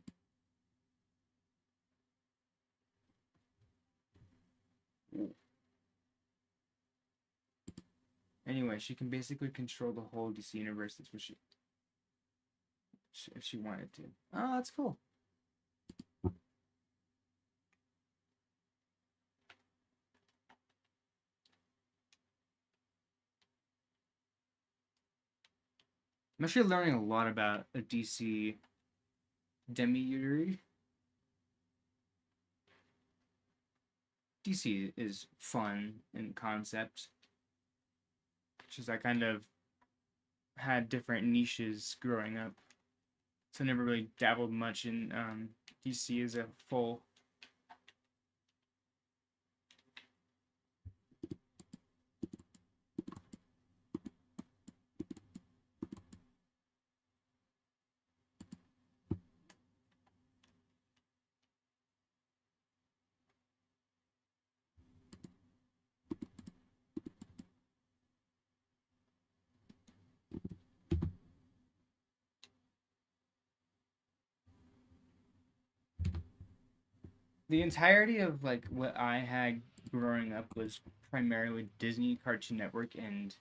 Ooh. Anyway, she can basically control the whole DC universe. That's what if she wanted to. Oh, that's cool. I'm actually learning a lot about a DC demiurge. DC is fun in concept. Just I kind of had different niches growing up. So I never really dabbled much in DC as a full. The entirety of like what I had growing up was primarily Disney, Cartoon Network, and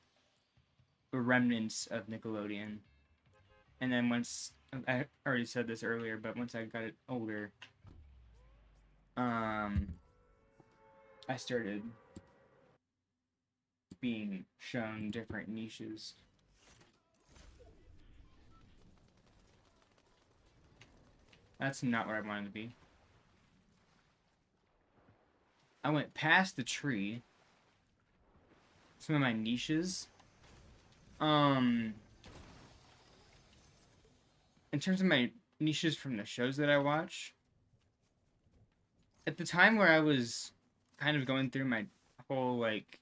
the remnants of Nickelodeon. And then once I already said this earlier, but once I got it older, I started being shown different niches. That's not where I wanted to be. I went past the tree. Some of my niches. In terms of my niches from the shows that I watch, at the time where I was kind of going through my whole like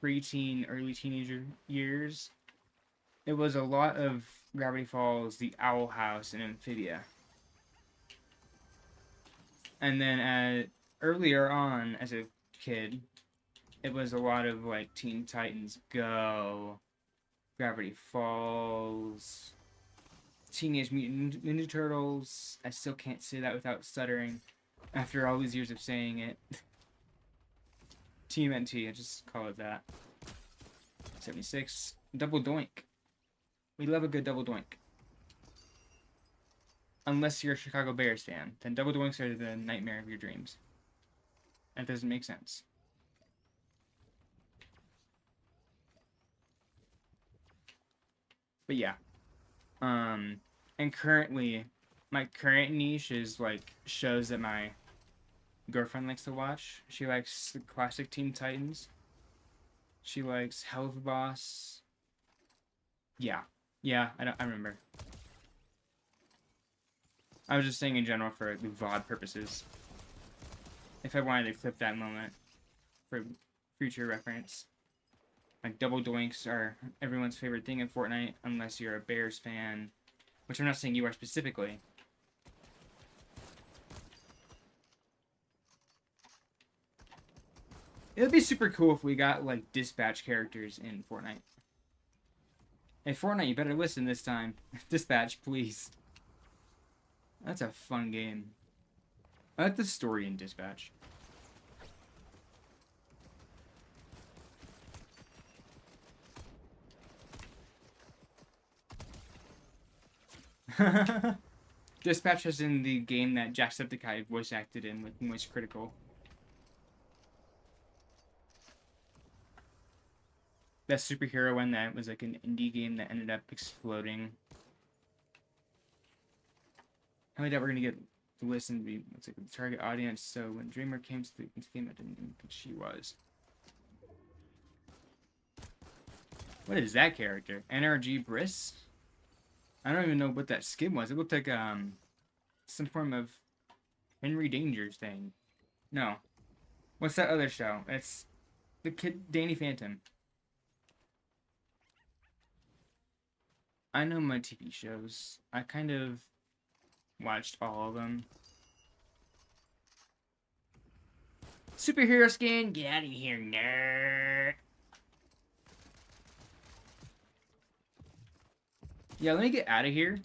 preteen, early teenager years, it was a lot of Gravity Falls, The Owl House, and Amphibia. And then earlier on as a kid, it was a lot of like Teen Titans Go, Gravity Falls, Teenage Mutant Ninja Turtles. I still can't say that without stuttering after all these years of saying it. TMNT, I just call it that. 76. Double Doink. We love a good Double Doink. Unless you're a Chicago Bears fan, then Double Doinks are the nightmare of your dreams. That doesn't make sense. But yeah. And currently, my current niche is like shows that my girlfriend likes to watch. She likes the classic Teen Titans. She likes Hell of a Boss. Yeah. Yeah, I remember. I was just saying in general for the VOD purposes. If I wanted to clip that moment for future reference. Like, double doinks are everyone's favorite thing in Fortnite, unless you're a Bears fan. Which I'm not saying you are specifically. It would be super cool if we got, like, dispatch characters in Fortnite. Hey, Fortnite, you better listen this time. Dispatch, please. That's a fun game. I like the story in Dispatch. Dispatch is in the game that Jacksepticeye voice acted in with Moist Critical. That superhero one that was like an indie game that ended up exploding. I doubt we're gonna get to listen to be what's like the target audience. So when Dreamer came to the game, I didn't think she was. What is that character? NRG Briss? I don't even know what that skin was. It looked like some form of Henry Danger's thing. No. What's that other show? It's the kid Danny Phantom. I know my TV shows. I kind of watched all of them. Superhero skin? Get out of here, nerd. Yeah, let me get out of here.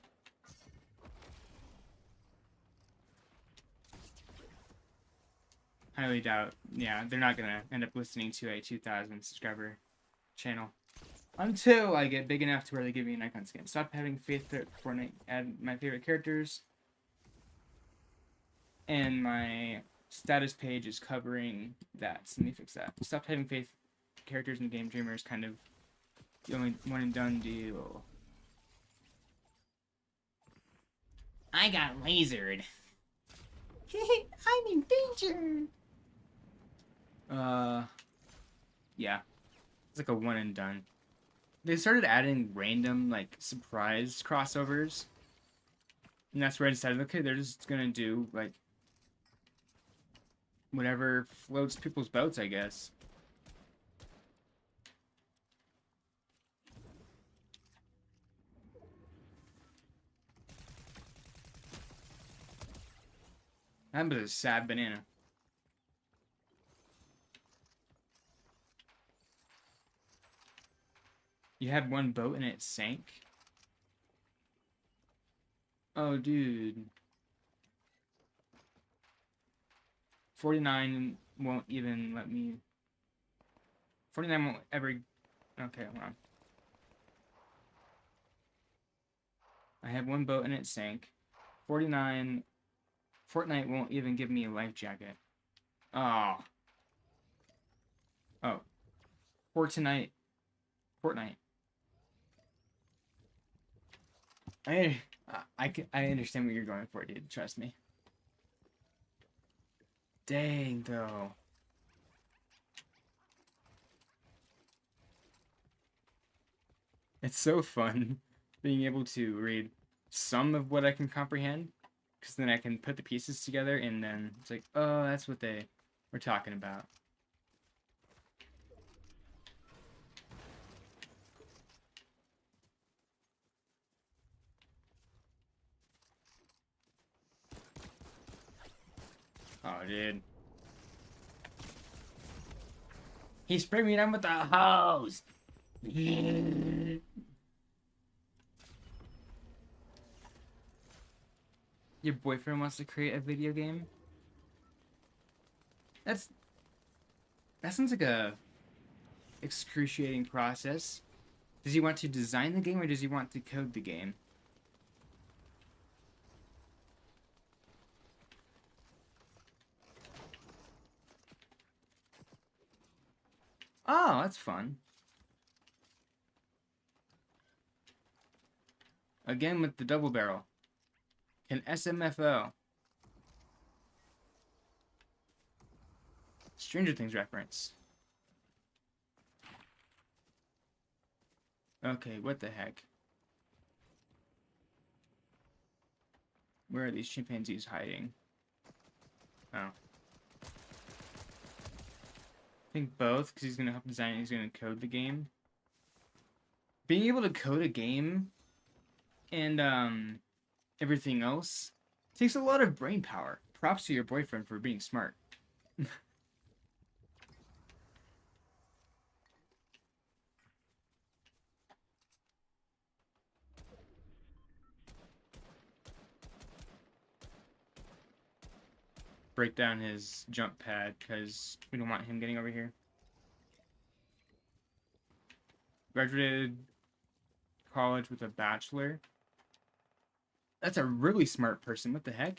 Highly doubt. Yeah, they're not gonna end up listening to a 2,000 subscriber channel. Until I get big enough to where they give me an icon skin. Stop having faith that Fortnite add my favorite characters. And my status page is covering that. So let me fix that. Stop having faith characters in the game. Dreamer is kind of the only one and done deal. I got lasered. I'm in danger. Yeah. It's like a one and done. They started adding random, like, surprise crossovers. And that's where I decided, okay, they're just gonna do, like, whatever floats people's boats, I guess. That was a sad banana. You had one boat and it sank? Oh, dude. 49 won't even let me... 49 won't ever... Okay, hold on. I had one boat and it sank. 49... Fortnite won't even give me a life jacket. Oh. Oh. Fortnite. I understand what you're going for, dude. Trust me. Dang, though. It's so fun being able to read some of what I can comprehend, because then I can put the pieces together, and then it's like, oh, that's what they were talking about. Oh, dude. He sprayed me down with the hose! Your boyfriend wants to create a video game? That sounds like a excruciating process. Does he want to design the game, or does he want to code the game? Oh, that's fun. Again with the double barrel. An SMFO. Stranger Things reference. Okay, what the heck? Where are these chimpanzees hiding? Oh. I think both, because he's going to help design it, he's going to code the game. Being able to code a game and everything else takes a lot of brain power. Props to your boyfriend for being smart. Break down his jump pad, because we don't want him getting over here. Graduated college with a bachelor. That's a really smart person. What the heck?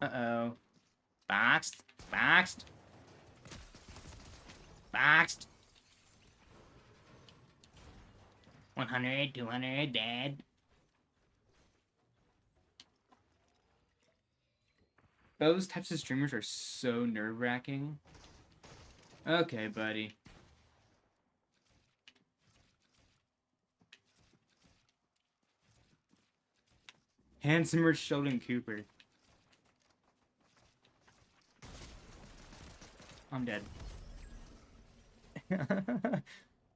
Uh-oh. Boxed. Boxed. Boxed. 100, 200, dead. Those types of streamers are so nerve-wracking. Okay, buddy. Handsomer Sheldon Cooper. I'm dead.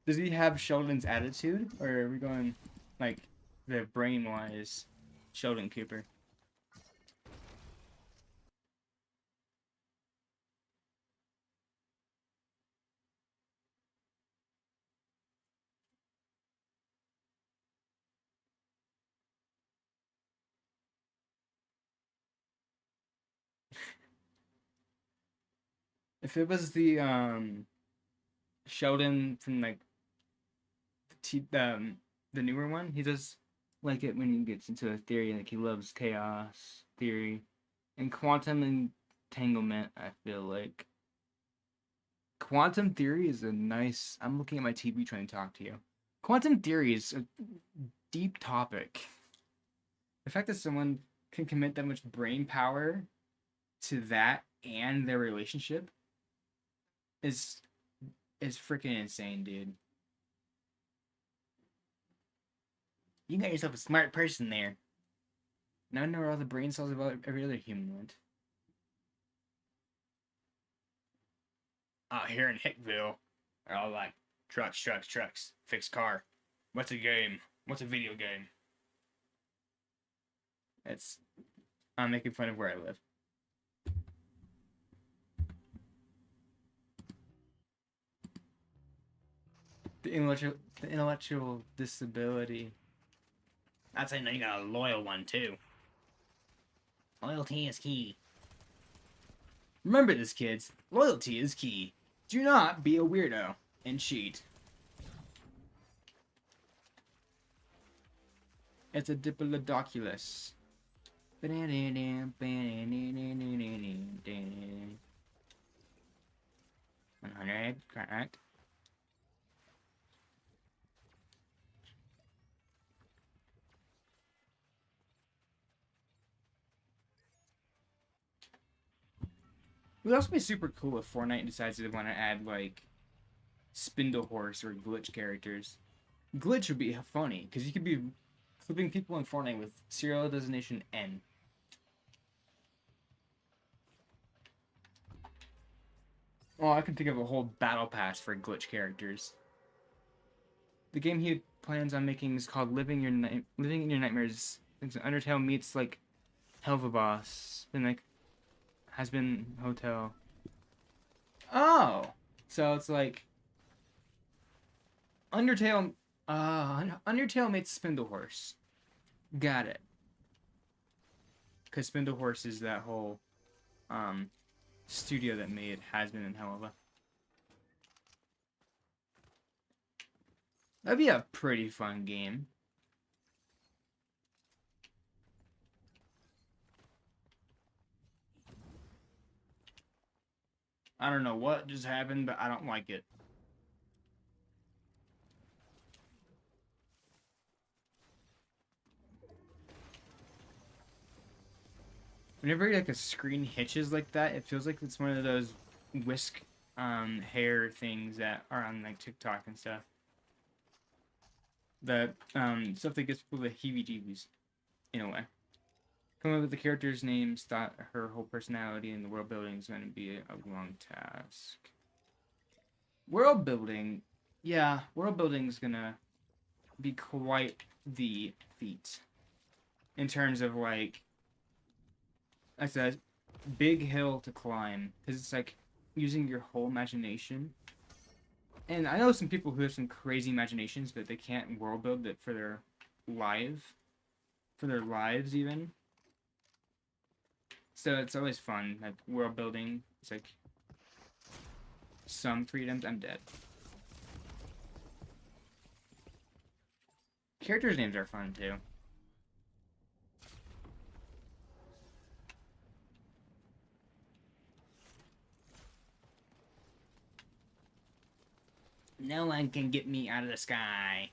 Does he have Sheldon's attitude? Or are we going, like, the brain-wise Sheldon Cooper? If it was the, Sheldon from, like, the newer one, he does like it when he gets into a theory, like he loves chaos theory and quantum entanglement. I feel like quantum theory is a nice. I'm looking at my TV trying to talk to you. Quantum theory is a deep topic. The fact that someone can commit that much brain power to that and their relationship is freaking insane, dude. You got yourself a smart person there. Now I know where all the brain cells of every other human went. Out here in Hickville, they're all like, trucks, trucks, trucks, fixed car. What's a game? What's a video game? I'm making fun of where I live. The intellectual disability. That's how you know you got a loyal one, too. Loyalty is key. Remember this, kids. Loyalty is key. Do not be a weirdo and cheat. It's a Diplodocus. 100, correct. It would also be super cool if Fortnite decides they want to add, like, Spindle Horse or Glitch characters. Glitch would be funny, because you could be clipping people in Fortnite with serial designation N. Oh, I can think of a whole battle pass for glitch characters. The game he plans on making is called Living in Your Nightmares. It's Undertale meets, like, Helva Boss. And, like, has been Hotel. Oh! So it's like Undertale meets Spindle Horse. Got it. Because Spindle Horse is that whole studio that made Has Been and Helva. That'd be a pretty fun game. I don't know what just happened, but I don't like it. Whenever like a screen hitches like that, it feels like it's one of those whisk hair things that are on like TikTok and stuff. That stuff that gives people the heebie-jeebies, in a way. Come up with the character's names, thought her whole personality, and the world building is going to be a long task. World building, yeah, world building is gonna be quite the feat. In terms of like I said, big hill to climb, because it's like using your whole imagination. And I know some people who have some crazy imaginations, but they can't world build it for their lives even. So it's always fun, like world building. It's like some freedoms. I'm dead. Characters' names are fun too. No one can get me out of the sky.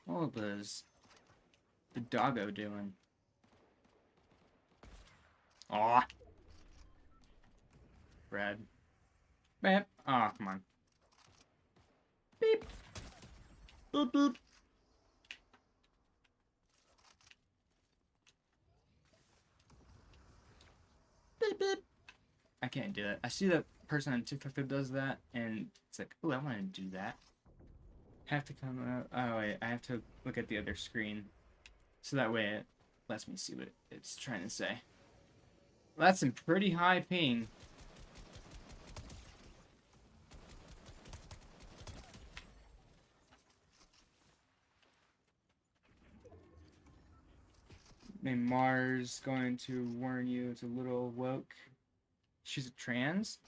What was the doggo doing? Aw. Brad. Beep. Oh, come on. Beep. Boop, boop. Beep, beep. I can't do it. I see the person on TikTok that does that, and it's like, oh, I want to do that. Have to come out. Oh, wait. I have to look at the other screen. So that way it lets me see what it's trying to say. Well, that's some pretty high ping. Named Mars going to warn you it's a little woke. She's a trans?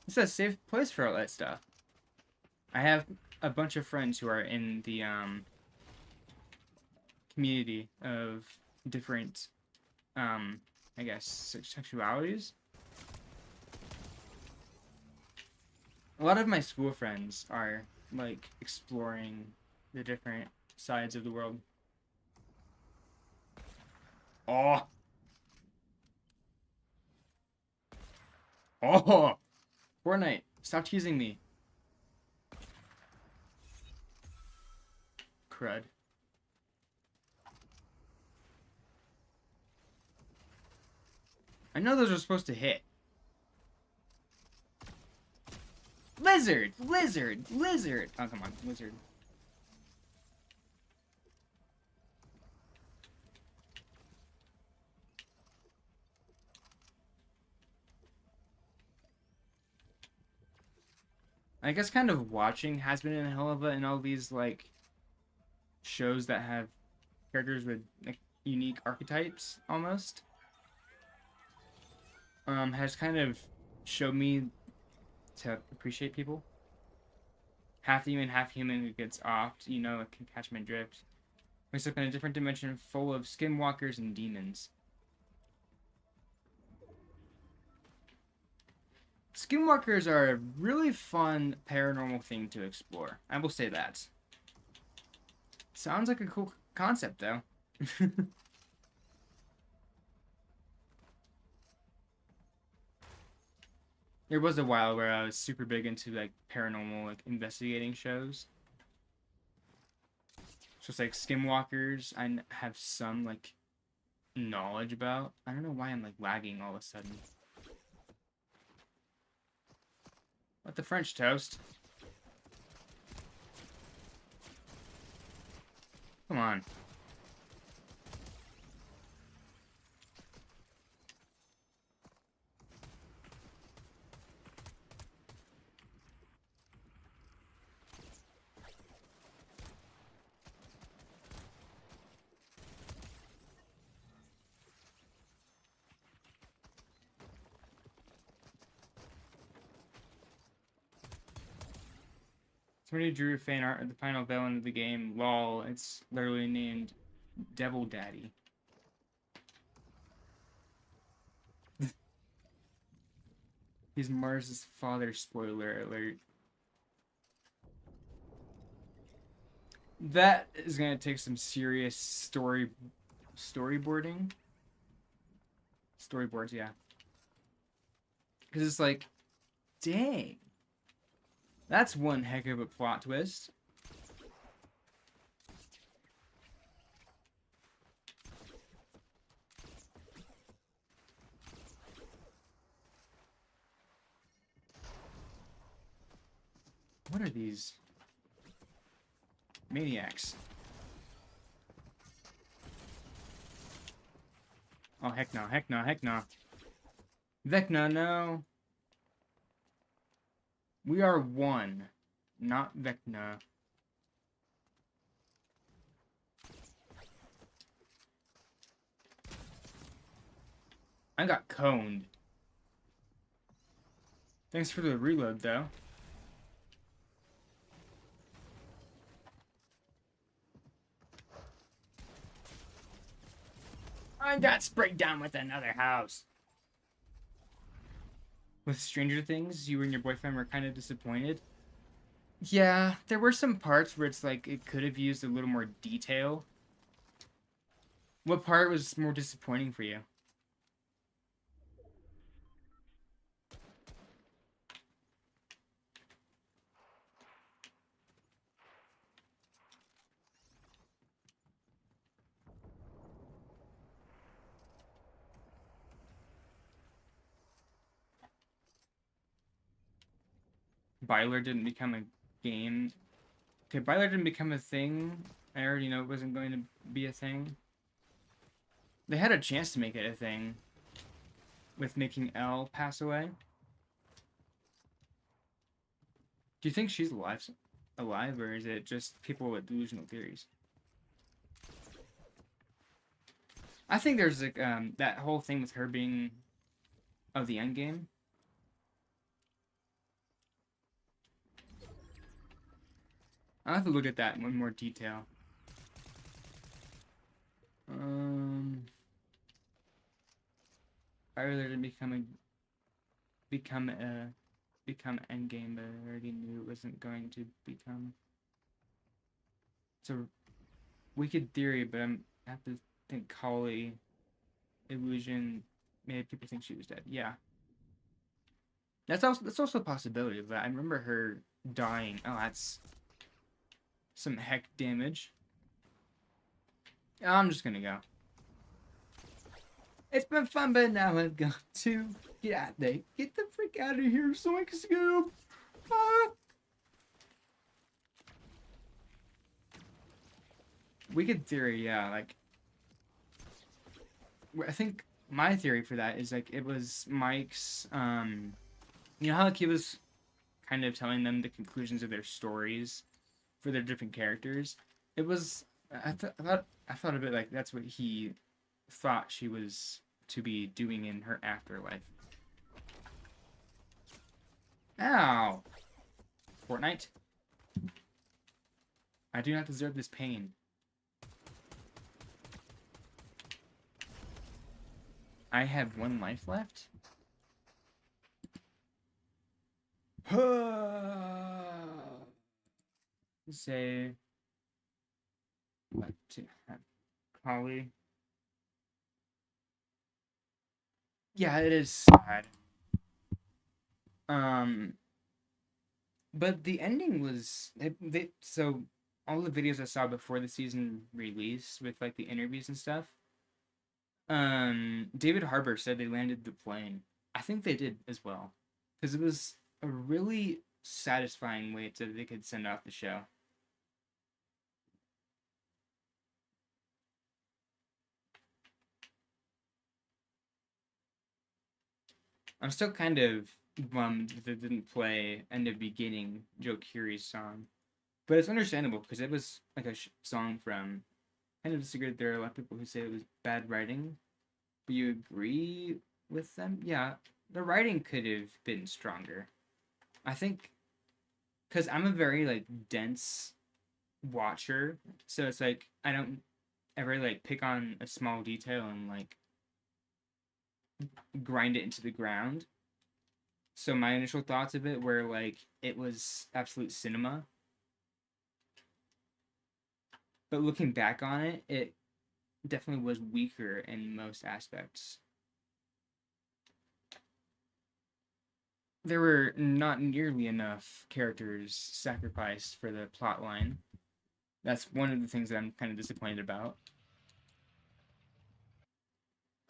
It's a safe place for all that stuff. I have a bunch of friends who are in the community of different I guess sexualities. A lot of my school friends are like exploring the different sides of the world. Oh. Oh. Fortnite, stop teasing me. Crud. I know those are supposed to hit. Lizard! Lizard! Lizard! Oh, come on. Lizard. I guess kind of watching has been in hell of a in all these, like, shows that have characters with, like, unique archetypes, almost. Has kind of showed me to appreciate people. Half human who gets offed, you know, can catch my drift. We're stuck in a different dimension full of skinwalkers and demons. Skinwalkers are a really fun paranormal thing to explore. I will say that. Sounds like a cool concept, though. There was a while where I was super big into, like, paranormal, like, investigating shows. So it's like Skinwalkers, I have some, like, knowledge about. I don't know why I'm, like, lagging all of a sudden. What the French toast? Come on. Somebody drew fan art of the final villain of the game. Lol, it's literally named Devil Daddy. He's Mars's father, spoiler alert. That is gonna take some serious storyboarding. Storyboards, yeah. Because it's like, dang. That's one heck of a plot twist. What are these maniacs? Oh, heck no, heck no, heck no. Vecna, no. We are one, not Vecna. I got coned. Thanks for the reload, though. I got sprayed down with another house. With Stranger Things, you and your boyfriend were kind of disappointed. Yeah, there were some parts where it's like it could have used a little more detail. What part was more disappointing for you? Byler didn't become a game. Okay, Byler didn't become a thing. I already know it wasn't going to be a thing. They had a chance to make it a thing with making Elle pass away. Do you think she's alive, or is it just people with delusional theories? I think there's like that whole thing with her being of the end game. I'll have to look at that in more detail. I really didn't become endgame, but I already knew it wasn't going to become. It's a wicked theory, but I have to think Kali illusion made people think she was dead. Yeah, that's also a possibility. But I remember her dying. Oh, that's some heck damage. I'm just gonna go. It's been fun, but now I'm going to get out there. Get the frick out of here, Soink Scoop! Ah! Wicked theory, yeah, like... I think my theory for that is, like, it was Mike's, you know how, like, he was kind of telling them the conclusions of their stories for their different characters? It was... I thought of it like that's what he thought she was to be doing in her afterlife. Ow! Fortnite? I do not deserve this pain. I have 1 life left? Say... What to have? Holly? Yeah, it is sad. But the ending was so all the videos I saw before the season release with like the interviews and stuff. David Harbour said they landed the plane. I think they did as well, because it was a really satisfying way that they could send off the show. I'm still kind of bummed that they didn't play End of Beginning, Joe Curie's song. But it's understandable, because it was like a song from... I kind of disagree that there are a lot of people who say it was bad writing. But you agree with them? Yeah, the writing could have been stronger. I think... Because I'm a very, like, dense watcher. So it's like, I don't ever, like, pick on a small detail and, like, grind it into the ground. So my initial thoughts of it were like it was absolute cinema. But looking back on it, it definitely was weaker in most aspects. There were not nearly enough characters sacrificed for the plot line. That's one of the things that I'm kind of disappointed about.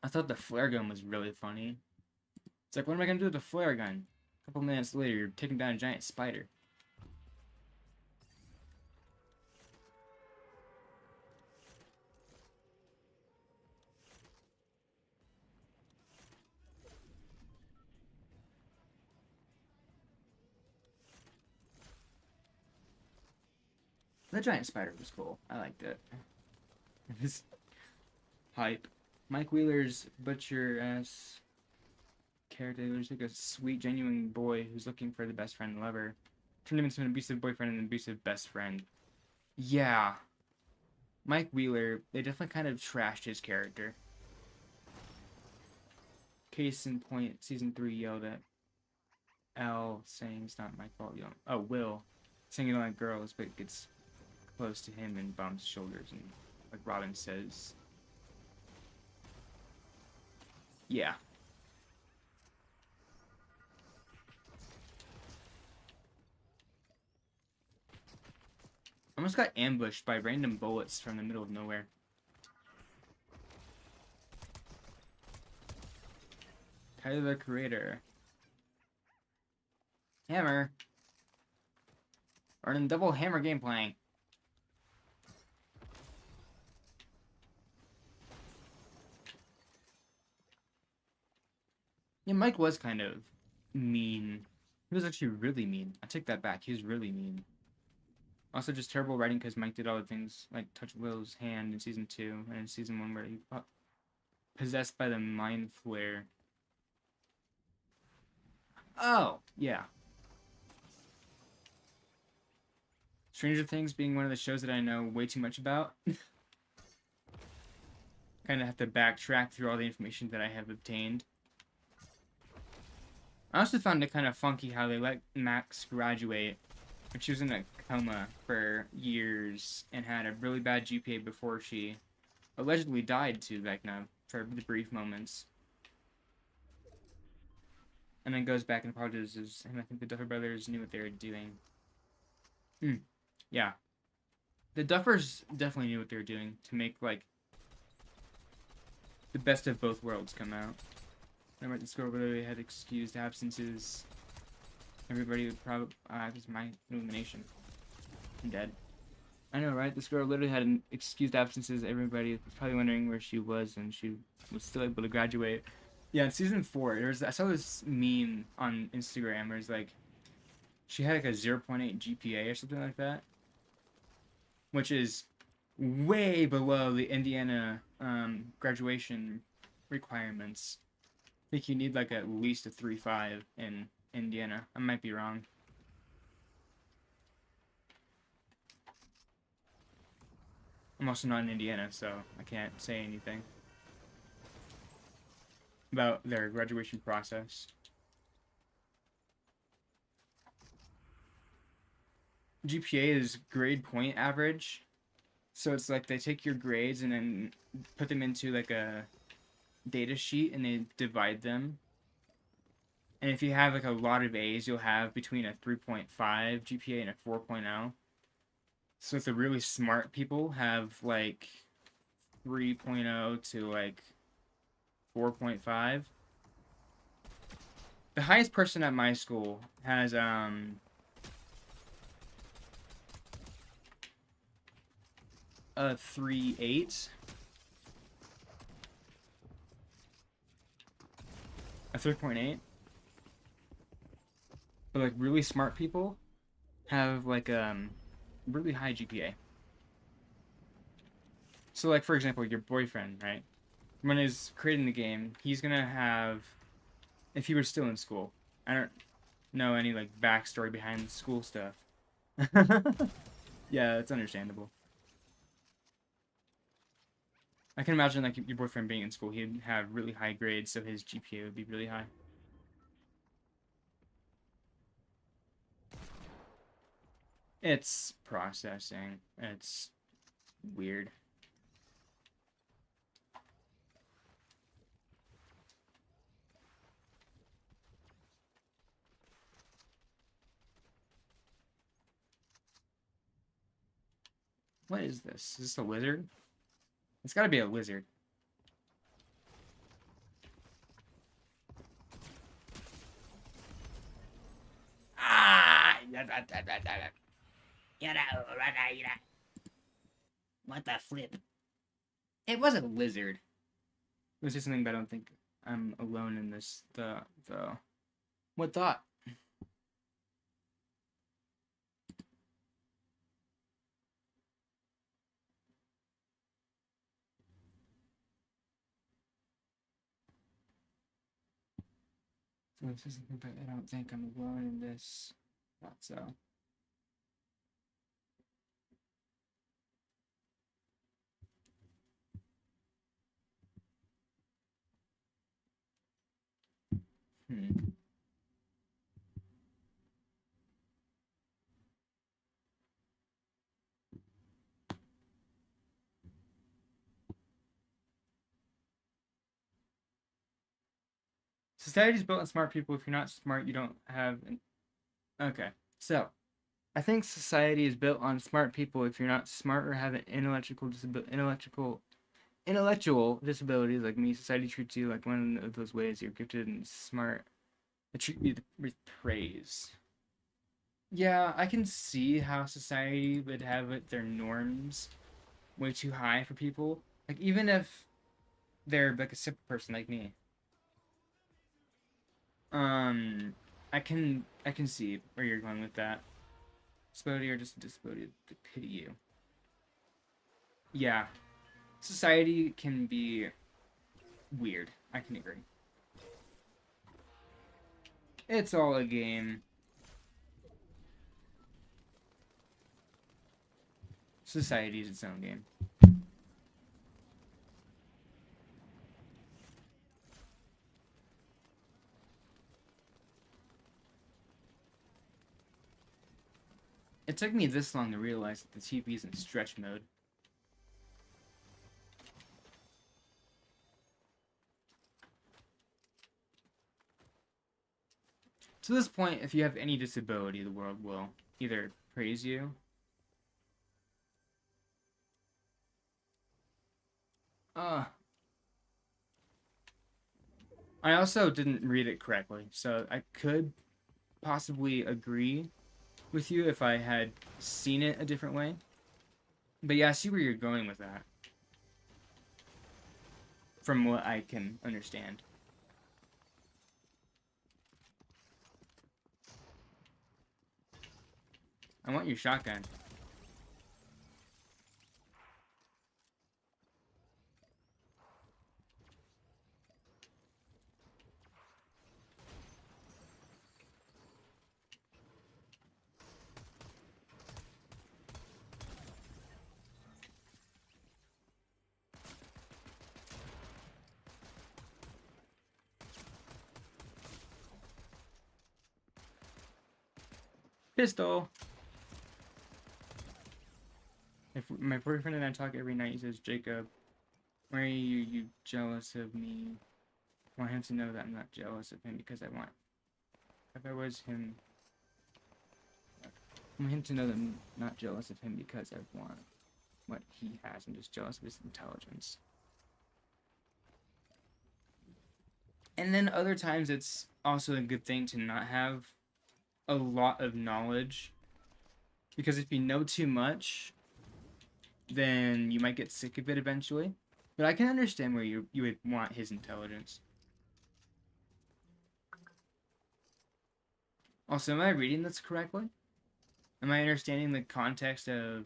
I thought the flare gun was really funny. It's like, what am I going to do with the flare gun? A couple minutes later, you're taking down a giant spider. The giant spider was cool. I liked it. It was hype. Mike Wheeler's butcher-ass character was like a sweet, genuine boy who's looking for the best friend and lover. Turned him into an abusive boyfriend and an abusive best friend. Yeah. Mike Wheeler, they definitely kind of trashed his character. Case in point, season 3 yelled at Elle saying it's not my fault. You don't... Oh, Will saying you don't like girls, but gets close to him and bumps shoulders, and like Robin says, yeah. Almost got ambushed by random bullets from the middle of nowhere. Tyler the Creator. Hammer. Or in double hammer gameplay. Yeah, Mike was kind of mean. He was actually really mean. I take that back. He was really mean. Also, just terrible writing because Mike did all the things like touch Will's hand in season 2 and in season 1 where he got possessed by the mind flare. Oh, yeah. Stranger Things being one of the shows that I know way too much about. Kind of have to backtrack through all the information that I have obtained. I also found it kind of funky how they let Max graduate. And she was in a coma for years and had a really bad GPA before she allegedly died too, like now, for the brief moments. And then goes back and apologizes, and I think the Duffer Brothers knew what they were doing. Yeah. The Duffers definitely knew what they were doing to make, like, the best of both worlds come out. I read the score where they had excused absences. Everybody would probably... this is my illumination. I'm dead. I know, right? This girl literally had an excused absences. Everybody was probably wondering where she was, and she was still able to graduate. Yeah, in season 4, I saw this meme on Instagram where it's like, she had like a 0.8 GPA or something like that, which is way below the Indiana graduation requirements. I think you need like at least a 3.5 in Indiana. I might be wrong. I'm also not in Indiana, so I can't say anything about their graduation process. GPA is grade point average. So it's like they take your grades and then put them into like a data sheet and they divide them. And if you have like a lot of A's, you'll have between a 3.5 GPA and a 4.0. So if the really smart people have like 3.0 to like 4.5. The highest person at my school has a 3.8. A 3.8. But like really smart people have like really high GPA. So like for example, your boyfriend, right? When he's creating the game, he's gonna have, if he were still in school, I don't know any like backstory behind the school stuff. Yeah, it's understandable. I can imagine like your boyfriend being in school, he'd have really high grades, so his GPA would be really high. It's processing. It's weird. What is this? Is this a lizard? It's gotta be a lizard. Ah! What the flip? It was a lizard. It was just something, but I don't think I'm alone in this. What thought? So this isn't, but I don't think I'm alone in this. Thought so. Society's built on smart people. If you're not smart, you don't have... Okay, so... I think society is built on smart people. If you're not smart or have an intellectual disabilities like me, society treats you like one of those ways. You're gifted and smart. They treat you with praise. Yeah, I can see how society would have their norms way too high for people. Like, even if they're like a simple person like me. Um, I can see where you're going with that. Disability or just a disability to pity you. Yeah, society can be weird. I can agree. It's all a game. Society is its own game. It took me this long to realize that the TV is in stretch mode. To this point, if you have any disability, the world will either praise you. I also didn't read it correctly, so I could possibly agree with you if I had seen it a different way. But yeah, I see where you're going with that. From what I can understand. I want your shotgun. Pistol! If my boyfriend and I talk every night, he says, Jacob, why are you jealous of me? I want him to know that I'm not jealous of him because I want... If I was him... I want him to know that I'm not jealous of him because I want what he has. I'm just jealous of his intelligence. And then other times it's also a good thing to not have a lot of knowledge. Because if you know too much, then you might get sick of it eventually. But I can understand where you would want his intelligence. Also, am I reading this correctly? Am I understanding the context of,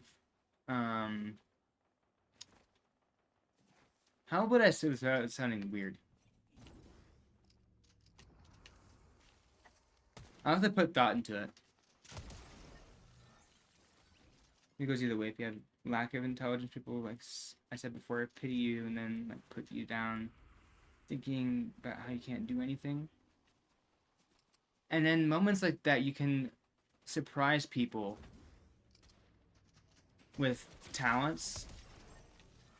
how would I say this without it sounding weird? I'll have to put thought into it. It goes either way. If you have lack of intelligence, people, like I said before, pity you and then like put you down, thinking about how you can't do anything. And then moments like that, you can surprise people with talents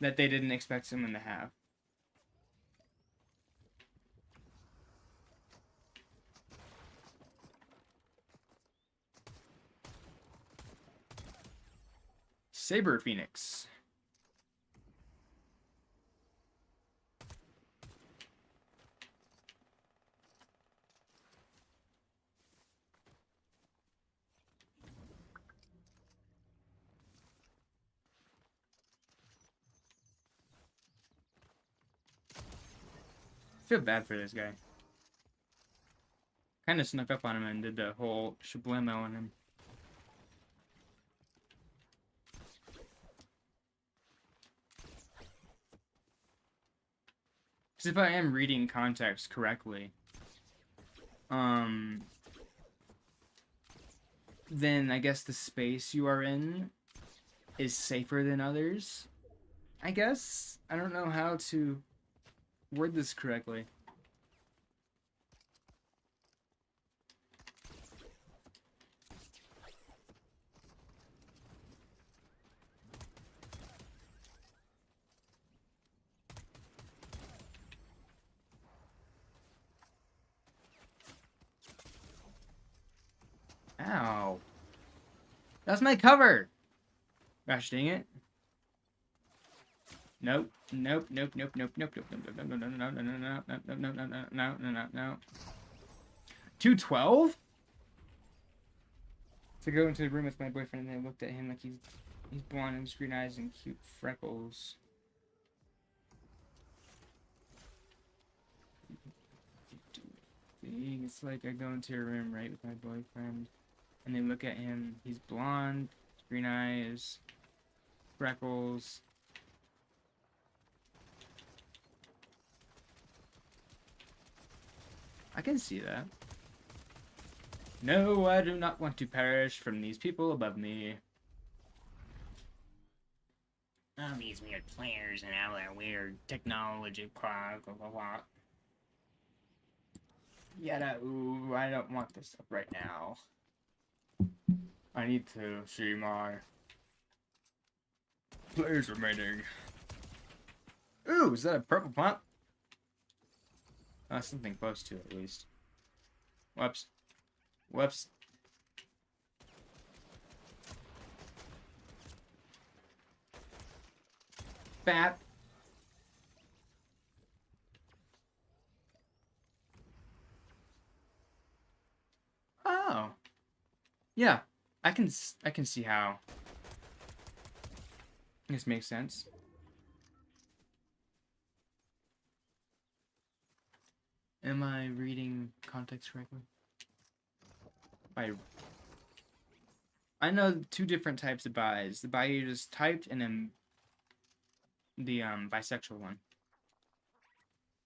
that they didn't expect someone to have. Saber Phoenix. I feel bad for this guy. Kind of snuck up on him and did the whole shablamo on him. Because if I am reading context correctly, then I guess the space you are in is safer than others. I guess? I don't know how to word this correctly. Ow. That's my cover! Gosh dang it. Nope. Nope. Nope. Nope. Nope. Nope. Nope. Nope. No. No. No. No. No. No. No. No. No. No. No. No. No. No. 212? to go into the room with my boyfriend, and I looked at him like he's blonde and green eyes and cute freckles. It's like I go into a room, right, with my boyfriend, and they look at him. He's blonde, green eyes, freckles. I can see that. No, I do not want to perish from these people above me. All these weird players and all that weird technology, blah, blah, blah, blah. Yeah, ooh, I don't want this up right now. I need to see my players remaining. Ooh, is that a purple plant? Something close to it, at least. Whoops. Whoops. Bat. Oh. Yeah. I can see how this makes sense. Am I reading context correctly? I know two different types of buys. The buy you just typed, and then the bisexual one.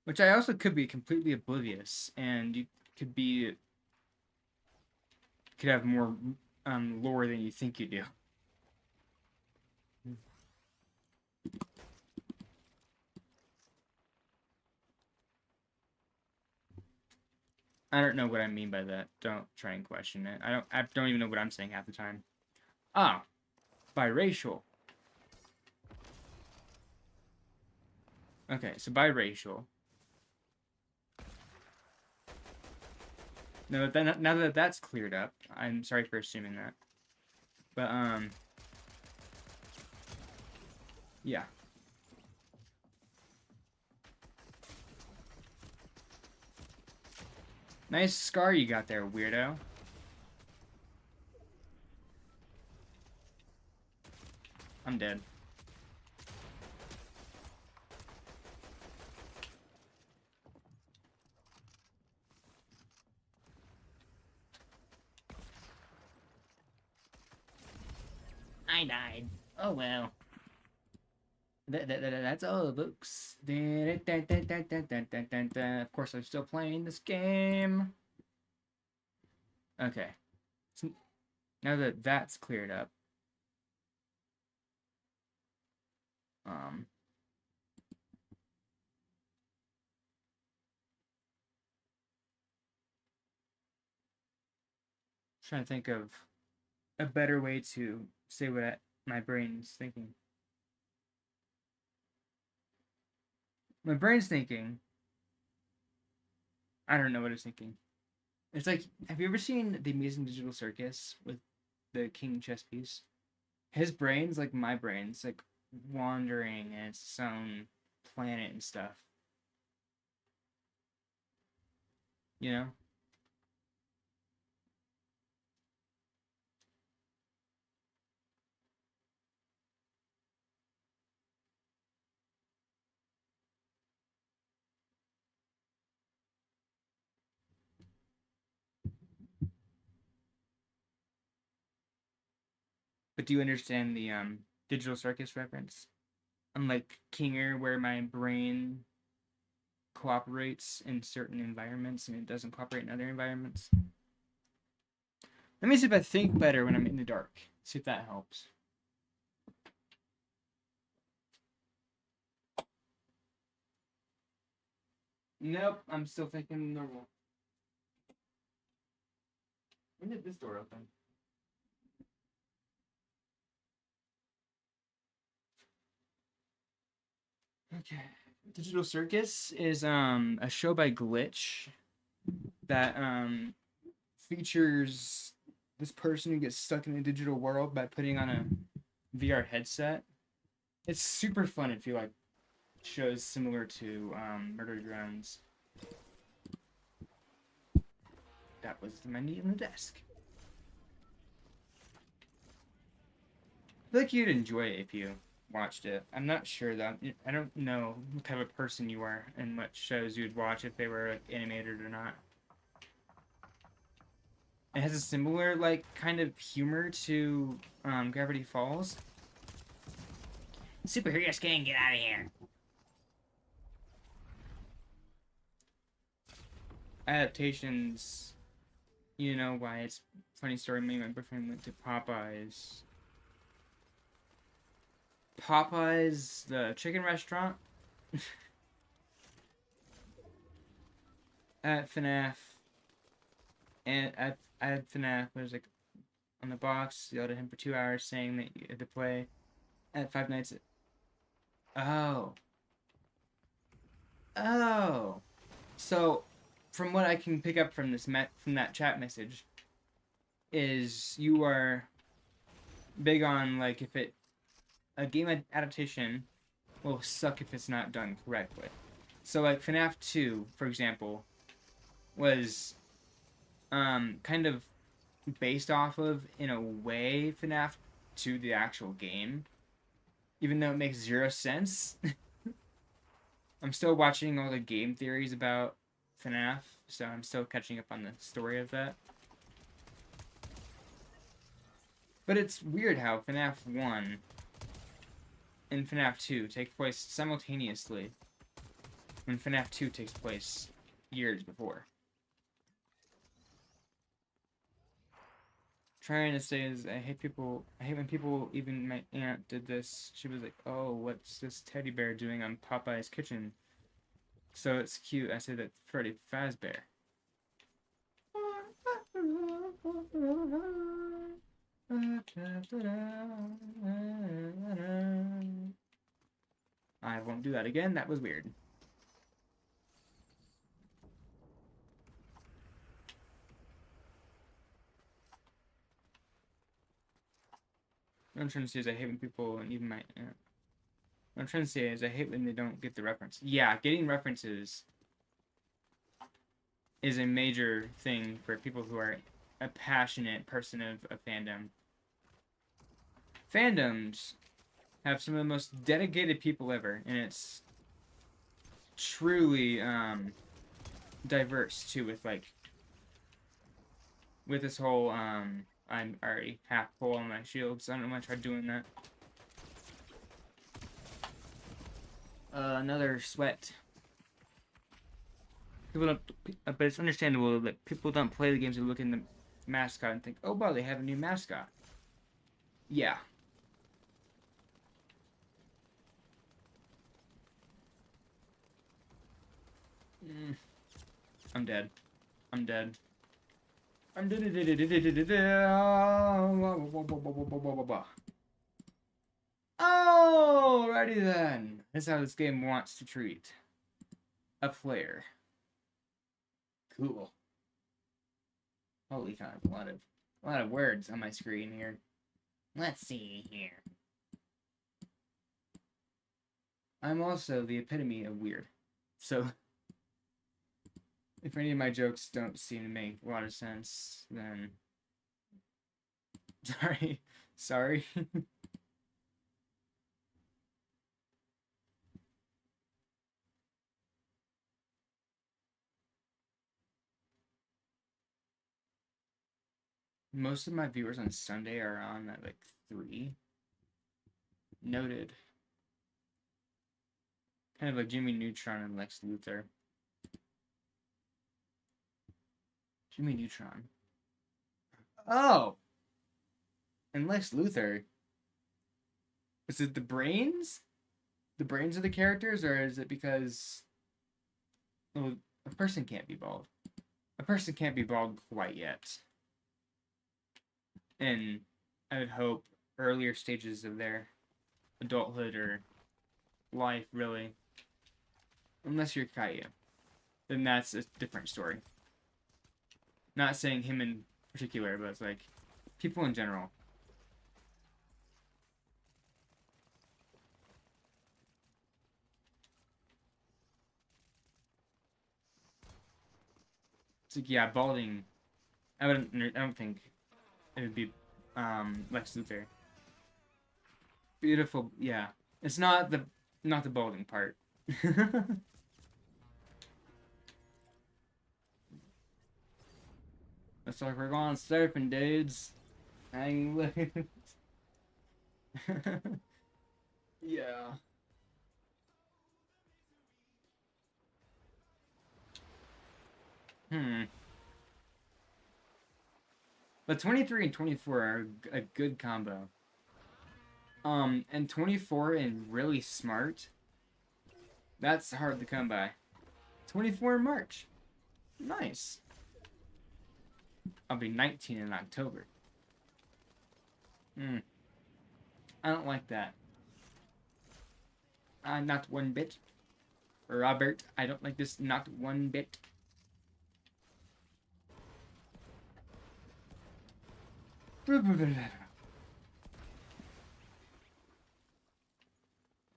Which I also could be completely oblivious, and you could have more lore than you think you do. I don't know what I mean by that. Don't try and question it. I don't even know what I'm saying half the time. Ah, biracial. Okay, so biracial. Now that that's cleared up, I'm sorry for assuming that. But yeah. Nice scar you got there, weirdo. I'm dead. I died. Oh well. That's all, folks. Of course, I'm still playing this game. Okay. So now that that's cleared up, trying to think of a better way to say what my brain's thinking. My brain's thinking. I don't know what it's thinking. It's like, have you ever seen The Amazing Digital Circus with the king chess piece? His brain's like my brain's like wandering in its own planet and stuff. You know? But do you understand the Digital Circus reference? Unlike Kinger, where my brain cooperates in certain environments and it doesn't cooperate in other environments. Let me see if I think better when I'm in the dark. See if that helps. Nope, I'm still thinking normal. When did this door open? Okay. Digital Circus is a show by Glitch that features this person who gets stuck in a digital world by putting on a VR headset. It's super fun if you like shows similar to Murder Drones. That was my knee on the desk. feel like you'd enjoy it if you watched it. I'm not sure though. I don't know what type of person you are and what shows you'd watch if they were like animated or not. It has a similar like kind of humor to Gravity Falls. Superhero scan, get out of here. Adaptations, you know why it's funny story. Me and my boyfriend went to Popeyes. Popeyes, the chicken restaurant at FNAF, and at FNAF there's like on the box yelled at him for 2 hours saying that you had to play at Five Nights at... Oh. So, from what I can pick up from this from that chat message, is you are big on like if a game adaptation will suck if it's not done correctly. So like FNAF 2, for example, was kind of based off of, in a way, FNAF 2 the actual game, even though it makes zero sense. I'm still watching all the game theories about FNAF, so I'm still catching up on the story of that. But it's weird how FNAF 1 and FNAF 2 take place simultaneously when FNAF 2 takes place years before. Trying to say is I hate when people, even my aunt did this. She was like, oh, what's this teddy bear doing on Popeye's kitchen? So it's cute. I said that's Freddy Fazbear. I won't do that again. That was weird. What I'm trying to say is I hate when people, and even my aunt. What I'm trying to say is I hate when they don't get the reference. Yeah, getting references is a major thing for people who are a passionate person of a fandom. Fandoms have some of the most dedicated people ever, and it's truly diverse too. With this whole I'm already half full on my shields. So I don't want to try doing that. Another sweat. People don't, but it's understandable that people don't play the games and look in the mascot and think, oh wow, they have a new mascot. Yeah. I'm dead. I'm dead. I'm dead. Alrighty then. This is how this game wants to treat a player. Cool. Holy cow, a lot of words on my screen here. Let's see here. I'm also the epitome of weird. So if any of my jokes don't seem to make a lot of sense, then sorry. Most of my viewers on Sunday are on at like 3. Noted. Kind of like Jimmy Neutron and Lex Luthor. Jimmy Neutron. Oh! And Lex Luthor. Is it the brains? The brains of the characters? Or is it because... well, a person can't be bald. A person can't be bald quite yet. And I would hope earlier stages of their adulthood or life, really. Unless you're Caillou. Then that's a different story. Not saying him in particular, but it's like people in general. It's like, yeah, balding. I don't think it would be Lex Luthor. Beautiful, yeah. It's not the balding part. Looks like we're going surfing, dudes. Hang loose. Yeah. But 23 and 24 are a good combo. And 24 and really smart. That's hard to come by. 24 in March. Nice. I'll be 19 in October. I don't like that. Not one bit. Robert, I don't like this not one bit.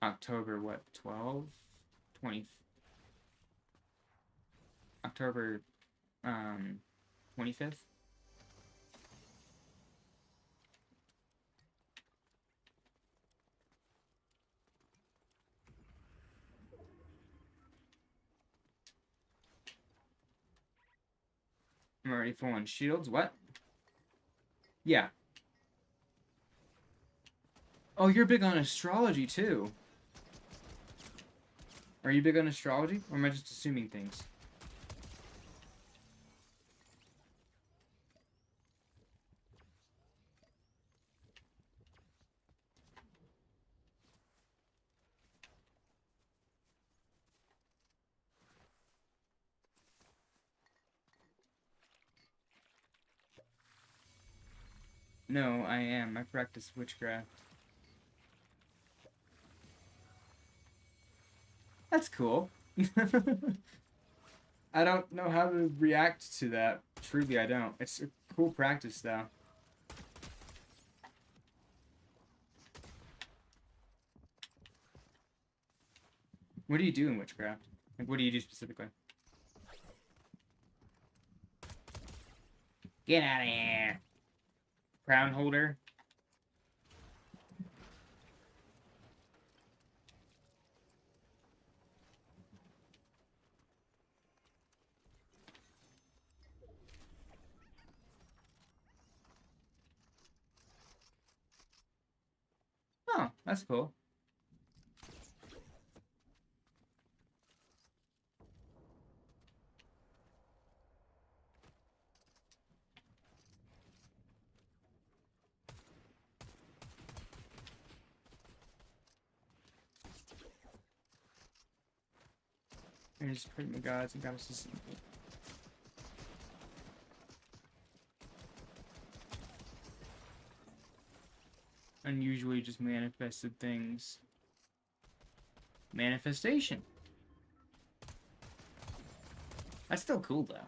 October, what, 12? 20. October, 25th? I'm already full on shields. What? Yeah. Oh, you're big on astrology, too. Are you big on astrology? Or am I just assuming things? No, I am. I practice witchcraft. That's cool. I don't know how to react to that. Truly, I don't. It's a cool practice, though. What do you do in witchcraft? Like, what do you do specifically? Get out of here! Crown holder? Oh, that's cool. I just pray my gods and goddesses. Unusually just manifested things. Manifestation. That's still cool, though.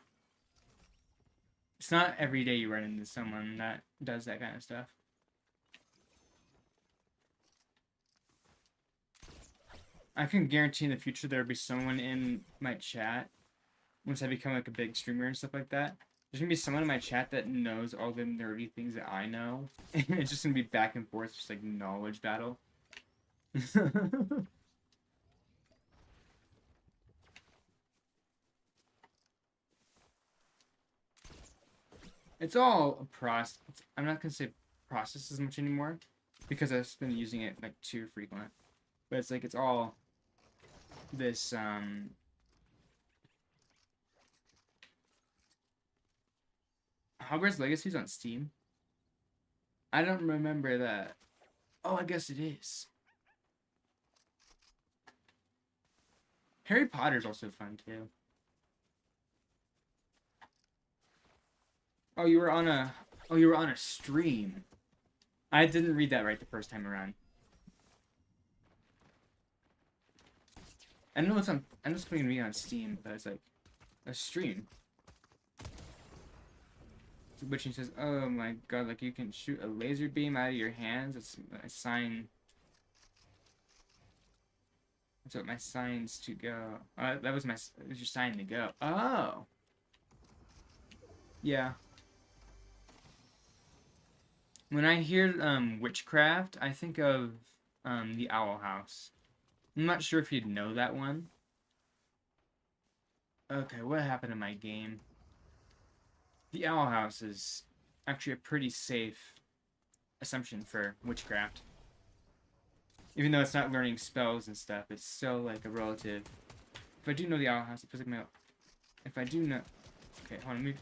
It's not every day you run into someone that does that kind of stuff. I can guarantee in the future there'll be someone in my chat, once I become like a big streamer and stuff like that, there's gonna be someone in my chat that knows all the nerdy things that I know. And it's just gonna be back and forth, just like knowledge battle. It's all a process. I'm not gonna say process as much anymore because I've been using it like too frequent. But it's like it's all this Hogwarts Legacy's on Steam. I don't remember that. Oh, I guess it is. Harry Potter's also fun too. Oh, you were on a stream. I didn't read that right the first time around. I know it's on. I know it's going to be on Steam, but it's like a stream. Which he says, "Oh my god! Like you can shoot a laser beam out of your hands. It's a sign. That's what my signs to go. That was your sign to go. Oh, yeah. When I hear witchcraft, I think of the Owl House. I'm not sure if you'd know that one. Okay, what happened in my game? The Owl House is actually a pretty safe assumption for witchcraft. Even though it's not learning spells and stuff, it's still like a relative. If I do know the Owl House, it feels like my... If I do know... Okay, hold on,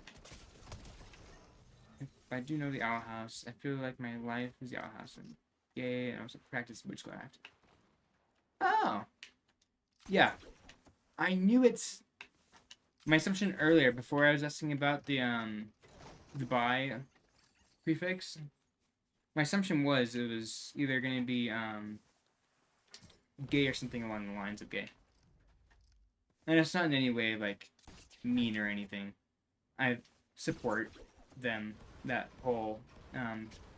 If I do know the Owl House, I feel like my life is the Owl House. And yay, and I also practice witchcraft. Oh! Yeah. I knew it's... My assumption earlier, before I was asking about the bi prefix, my assumption was it was either going to be, gay or something along the lines of gay. And it's not in any way, like, mean or anything. I support them, that whole,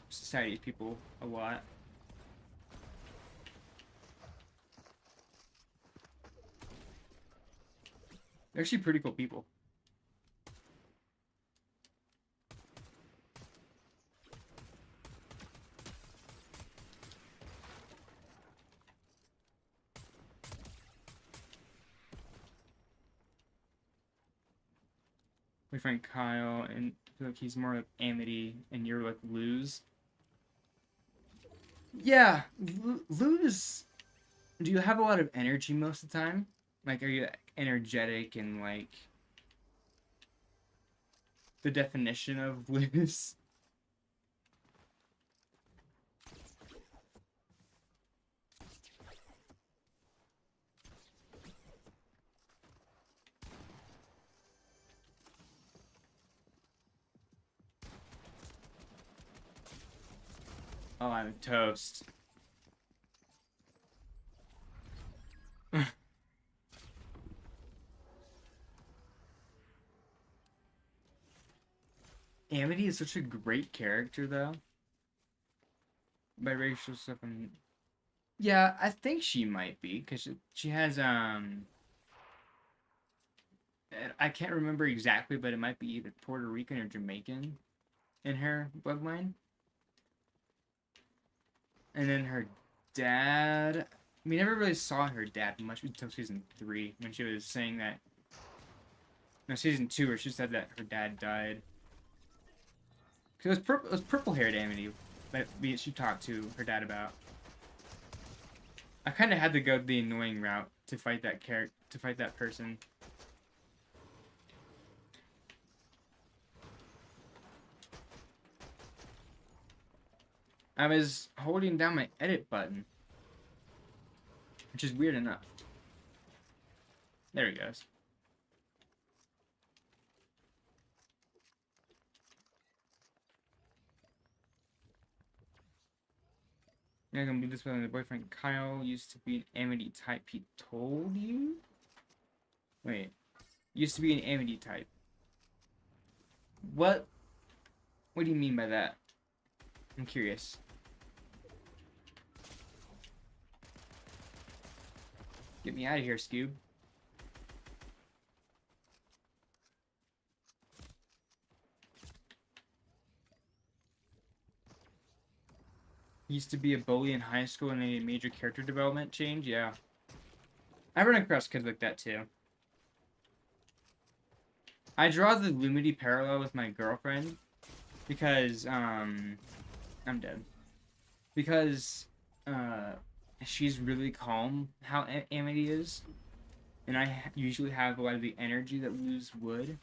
society of people a lot. They're actually pretty cool people. My friend Kyle, and I feel like he's more like Amity, and you're like Luz. Yeah, Luz. Do you have a lot of energy most of the time? Like, are you energetic and like the definition of Luz? Oh, I'm toast. Amity is such a great character, though. Biracial stuff, and yeah, I think she might be because she has I can't remember exactly, but it might be either Puerto Rican or Jamaican in her bloodline. And then her dad, we never really saw her dad much until season 3 when she was saying that. No, season 2 where she said that her dad died. Cause it was purple-haired Amity that she talked to her dad about. I kind of had to go the annoying route to fight that person. I was holding down my edit button, which is weird enough. There he goes. You're not gonna believe this, but my boyfriend Kyle used to be an Amity type. He told you? Wait. Used to be an Amity type. What? What do you mean by that? I'm curious. Get me out of here, Scoob. Used to be a bully in high school and a major character development change? Yeah. I run across kids like that too. I draw the Lumity parallel with my girlfriend because, I'm dead. Because, she's really calm, how Amity is. And I usually have a lot of the energy that Luz would.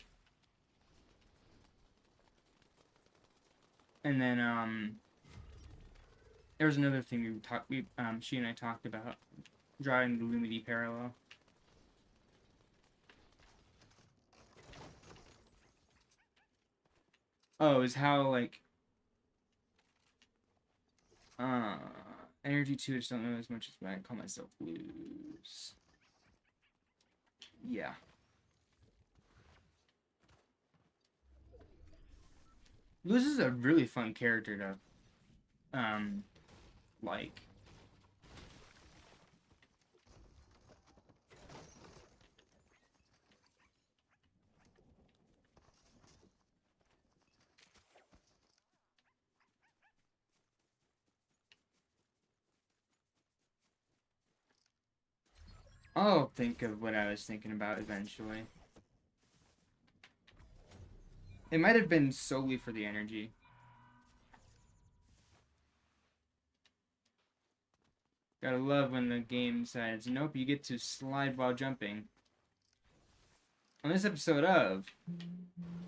And then, there was another thing she and I talked about, drawing the Lumity parallel. Oh, is how, like, energy 2, I just don't know as much as when I call myself Luz. Yeah. Luz is a really fun character to, like. I'll think of what I was thinking about eventually. It might have been solely for the energy. Gotta love when the game says, nope, you get to slide while jumping. On this episode of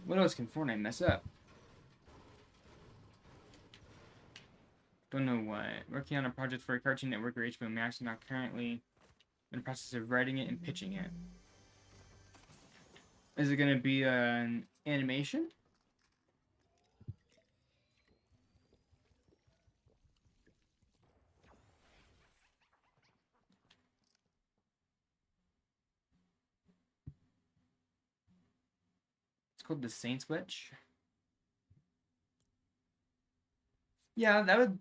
What Else Can Fortnite Mess Up? Don't know what. Working on a project for a Cartoon Network or HBO Max, and now currently in the process of writing it and pitching it. Is it gonna be an animation? It's called The Saints Witch. Yeah, that would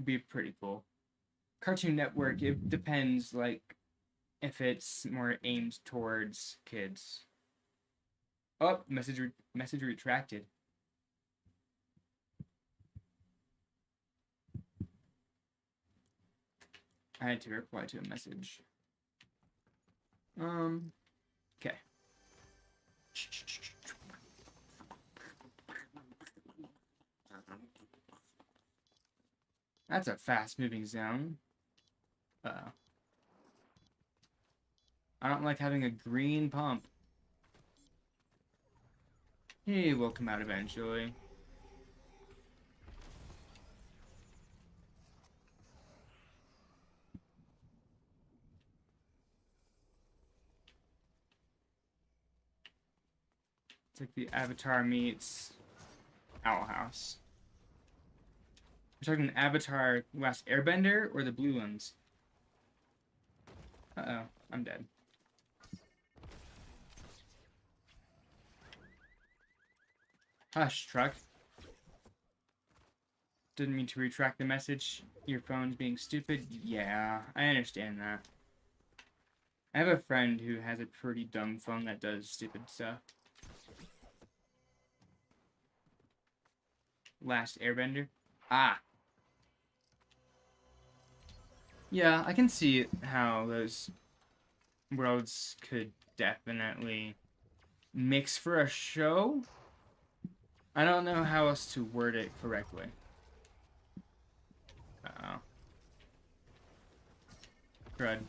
be pretty cool. Cartoon Network, it depends, like, if it's more aimed towards kids. Oh, message retracted. I had to reply to a message. Okay. That's a fast-moving zone. Uh-oh. I don't like having a green pump. He will come out eventually. It's like the Avatar meets Owl House. You're talking Avatar Last Airbender or the blue ones? Uh-oh, I'm dead. Hush, truck. Didn't mean to retract the message. Your phone's being stupid. Yeah, I understand that. I have a friend who has a pretty dumb phone that does stupid stuff. Last Airbender? Ah. Yeah, I can see how those worlds could definitely mix for a show. I don't know how else to word it correctly. Uh-oh. Crud.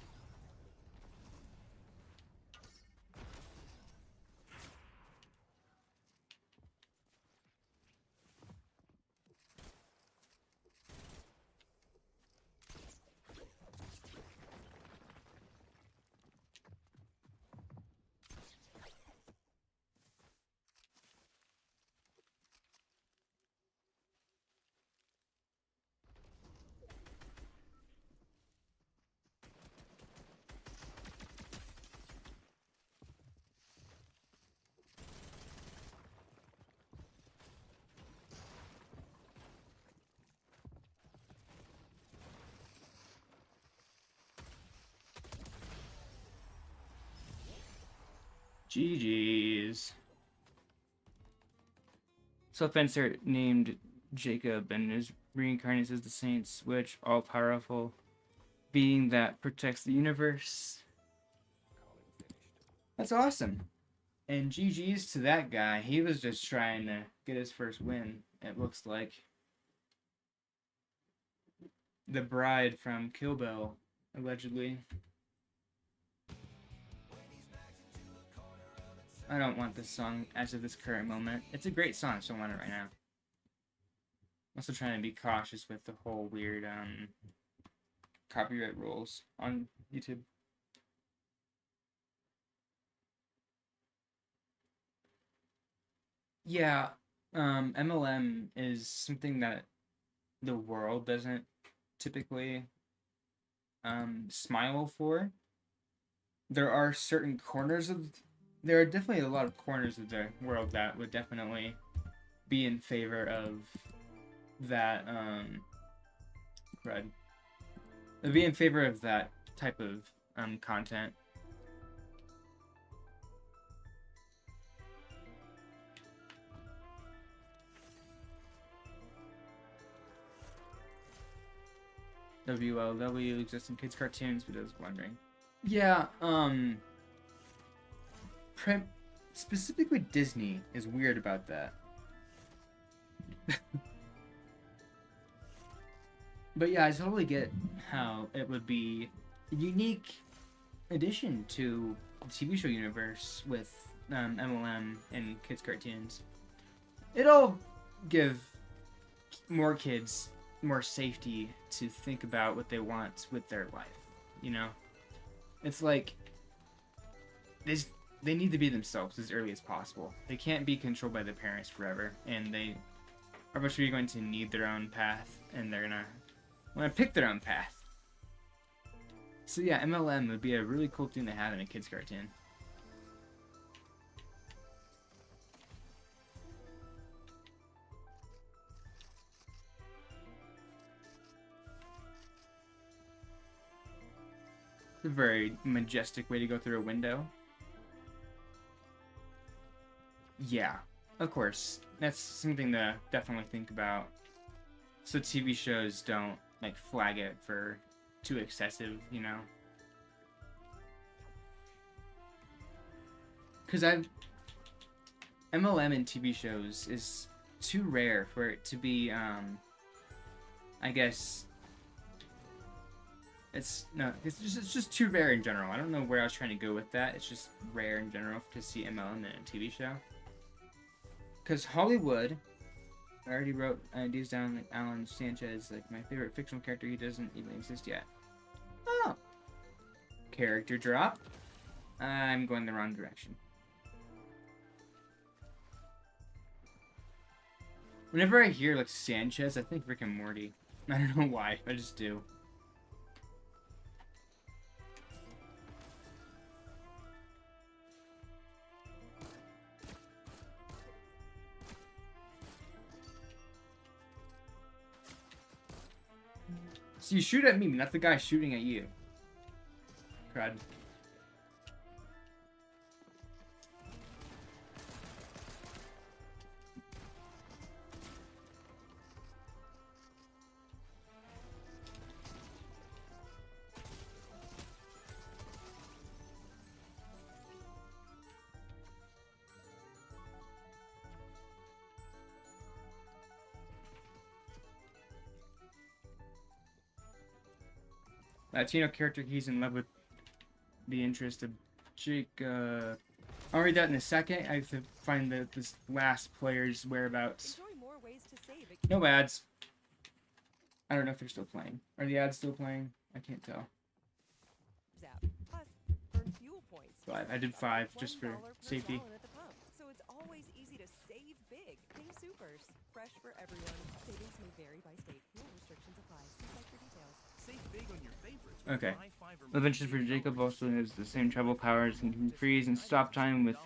GG's. So Fencer named Jacob and is reincarnated as the Saints, which all-powerful being that protects the universe. That's awesome. And GG's to that guy. He was just trying to get his first win, it looks like. The bride from Kill Bill, allegedly. I don't want this song as of this current moment. It's a great song, I just don't want it right now. I'm also trying to be cautious with the whole weird copyright rules on YouTube. Yeah, MLM is something that the world doesn't typically smile for. There are definitely a lot of corners of the world that would definitely be in favor of that be in favor of that type of content. WLW exists in kids' cartoons, but I was wondering. Yeah, specifically Disney is weird about that. But yeah, I totally get how it would be a unique addition to the TV show universe with MLM and kids cartoons. It'll give more kids more safety to think about what they want with their life. You know, it's like they need to be themselves as early as possible. They can't be controlled by their parents forever, and they are eventually going to need their own path, and they're gonna want to pick their own path. So yeah, MLM would be a really cool thing to have in a kids cartoon. It's a very majestic way to go through a window. Yeah, of course. That's something to definitely think about. So TV shows don't like flag it for too excessive, you know? Because MLM in TV shows is too rare for it to be, I guess... It's just too rare in general. I don't know where I was trying to go with that. It's just rare in general to see MLM in a TV show. Because Hollywood, I already wrote ideas down, like Alan Sanchez, like my favorite fictional character, he doesn't even exist yet. Oh! Character drop. I'm going the wrong direction. Whenever I hear, like, Sanchez, I think Rick and Morty. I don't know why, I just do. So you shoot at me, not the guy shooting at you. Crud. Latino character he's in love with the interest of Jake. I'll read that in a second. I have to find this last player's whereabouts. Enjoy more ways to save at No ads. I don't know if they're still playing. Are the ads still playing? I can't tell. Zap. Plus, earn fuel points. to 5. I save did up to 5 just $1 for per safety. gallon at the pump. So it's always easy to save big. King Supers. Fresh for everyone. Savings may vary by state. Fuel restrictions apply. See site for details. Save big on your favorites. with Okay. buy 5 or more Adventures for Jacob also has the same travel powers and can freeze and stop time with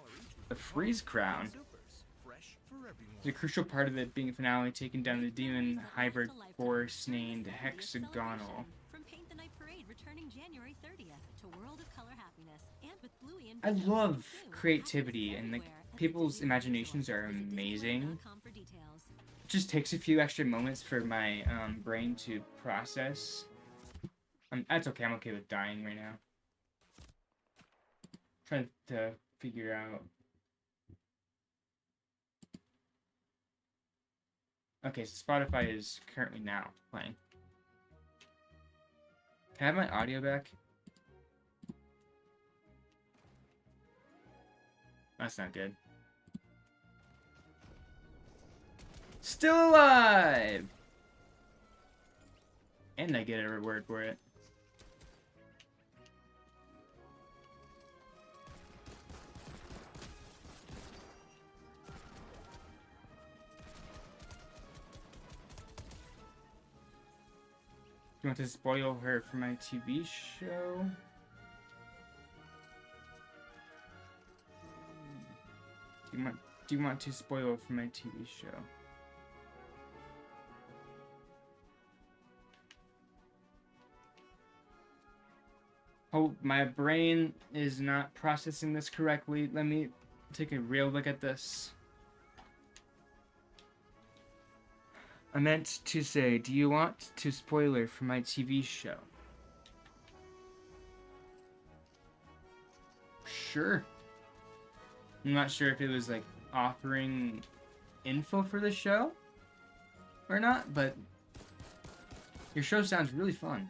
a freeze crown. Supers. Fresh for everyone. It's a crucial part of it being a finale, taking down the demon hybrid force named Hexagonal. From Paint the Night Parade returning January 30th to World of Color Happiness and with Bluey and I Bingo love soon. creativity and like Everywhere at people's Disney imaginations are Visit amazing. Disneyland.com for details. It just takes a few extra moments for my brain to process. That's okay. I'm okay with dying right now. Trying to figure out. Okay, so Spotify is currently now playing. Can I have my audio back? That's not good. Still alive! And I get a reward for it. You want to spoil her for my TV show? Do you want to spoil for my TV show? Oh, my brain is not processing this correctly. Let me take a real look at this. I meant to say, do you want to spoiler for my TV show? sure. I'm not sure if it was like offering info for the show or not, but your show sounds really fun.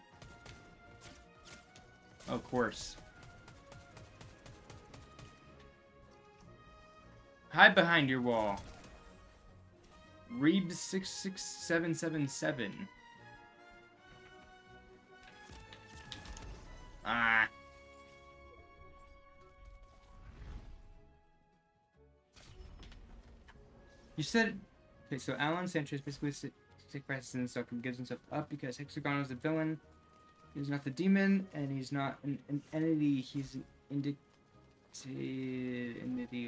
Of course. Hide behind your wall. Reeb 66777. Ah. You said, okay, so Alan Sanchez basically take prices and stuff and gives himself up because Hexagon is the villain. He's not the demon, and he's not an entity. He's an entity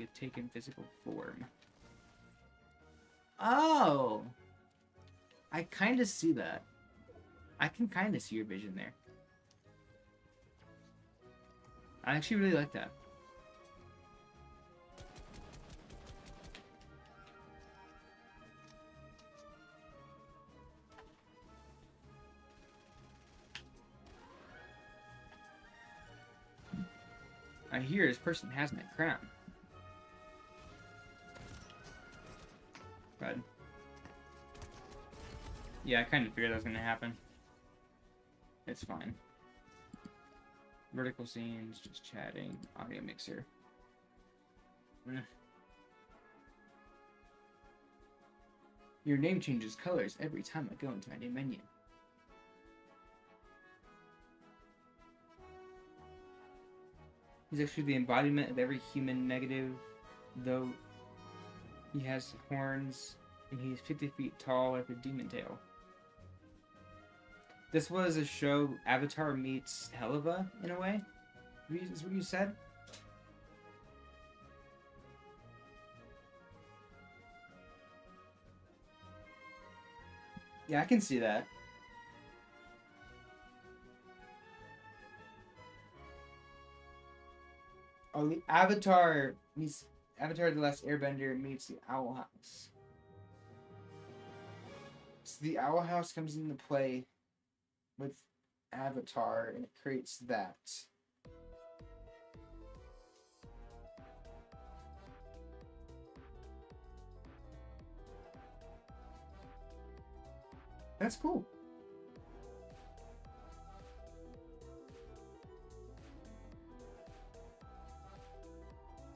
with taken physical form. Oh! I kind of see that. I can kind of see your vision there. I actually really like that. I hear this person has my crown. Good. Yeah, I kind of figured that was going to happen. It's fine. Vertical scenes, just chatting, audio mixer. Your name changes colors every time I go into my new menu. He's actually the embodiment of every human negative, though he has horns and he's 50 feet tall with a demon tail. This was a show Avatar meets Helva, in a way? Is what you said? Yeah, I can see that. Oh, the Avatar meets Avatar: The Last Airbender meets the Owl House. So the Owl House comes into play with Avatar, and it creates that. That's cool.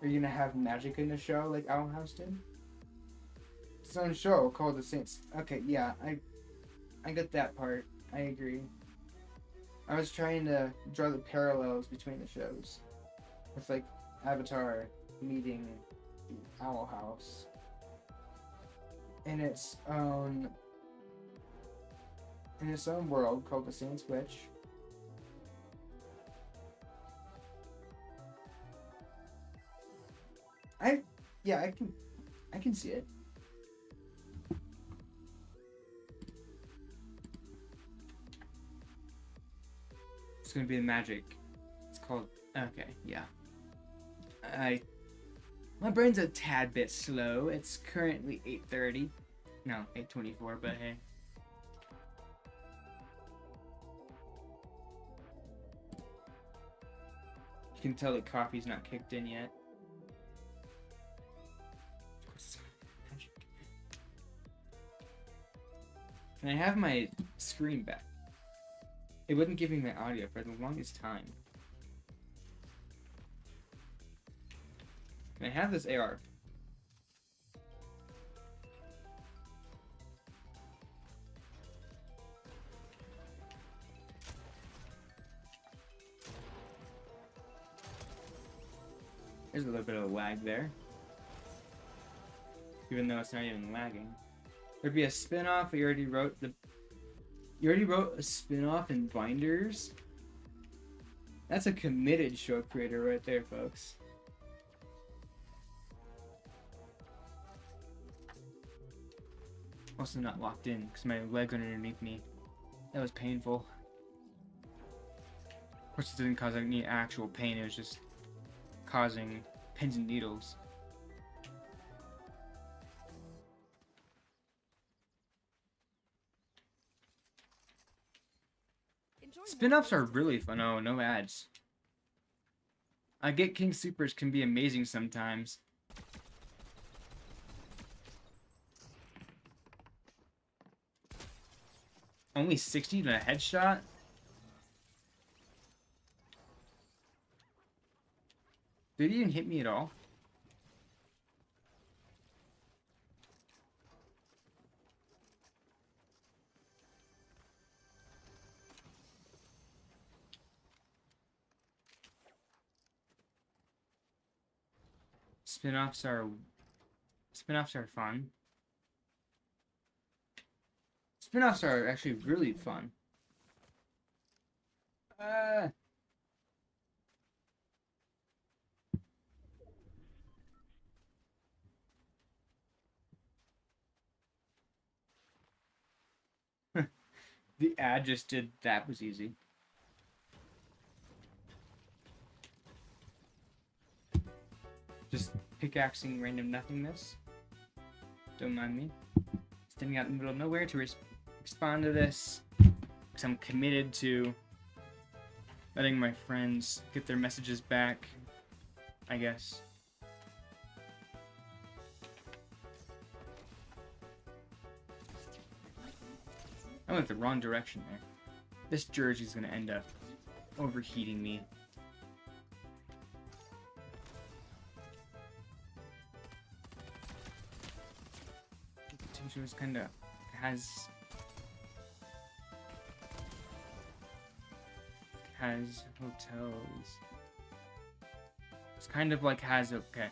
Are you gonna have magic in the show like Owl House did? It's its own show called The Saints. Okay, yeah, I get that part. I agree. I was trying to draw the parallels between the shows. With like Avatar meeting the Owl House in its own world called the Saints Witch. I can see it. It's gonna be the magic. It's called. Okay, yeah. My brain's a tad bit slow. It's currently 8:30. No, 8:24. But hey. You can tell the coffee's not kicked in yet. Can I have my screen back? It wouldn't give me my audio for the longest time. Can I have this AR? There's a little bit of lag there. Even though it's not even lagging. There'd be a spin-off. You already wrote a spin-off in Binders? That's a committed show creator right there, folks. Also not locked in because my leg went underneath me. That was painful. Of course, it didn't cause any actual pain. It was just causing pins and needles. Spin-offs are really fun. Oh, no ads. I get King Supers can be amazing sometimes. Only 60 to a headshot? Did he even hit me at all? Spin-offs are fun. Spin-offs are actually really fun. The ad just did that was easy. Just pickaxing random nothingness. Don't mind me. Standing out in the middle of nowhere to respond to this. Because I'm committed to letting my friends get their messages back, I guess. I went the wrong direction there. This jersey's gonna end up overheating me. T-shirts kind of has hotels. It's kind of like has okay.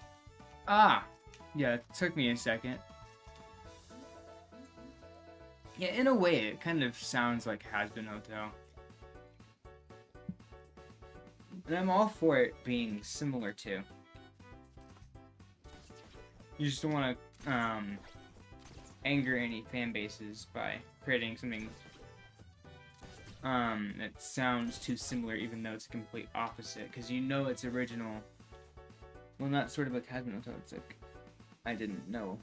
Ah, yeah. It took me a second. Yeah, in a way, it kind of sounds like Has-Been Hotel. And I'm all for it being similar to. You just don't want to anger any fan bases by creating something that sounds too similar, even though it's a complete opposite, because you know it's original. Well, not sort of like Has-Been Hotel. It's like I didn't know.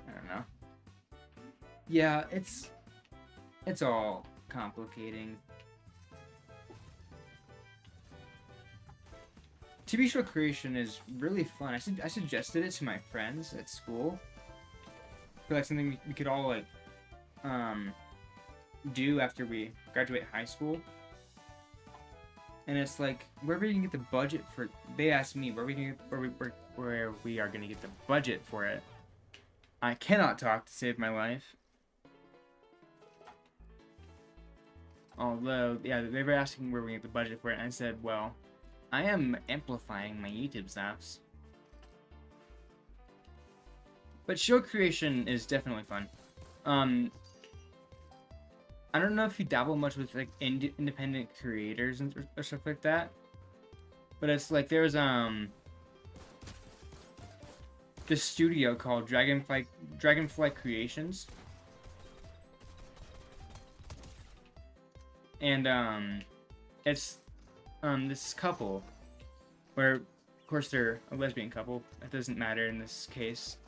I don't know. Yeah, it's all complicating. TV show creation is really fun. I suggested it to my friends at school. I feel like something we could all like do after we graduate high school. And it's like, where are we gonna get the budget for? They asked me where we are gonna get the budget for it. I cannot talk to save my life. Although, yeah, they were asking where we get the budget for it, and I said, well, I am amplifying my YouTube snaps. But show creation is definitely fun. I don't know if you dabble much with like independent creators and or stuff like that, but it's like there's this studio called Dragonfly Creations. And it's this couple where, of course, they're a lesbian couple. It doesn't matter in this case,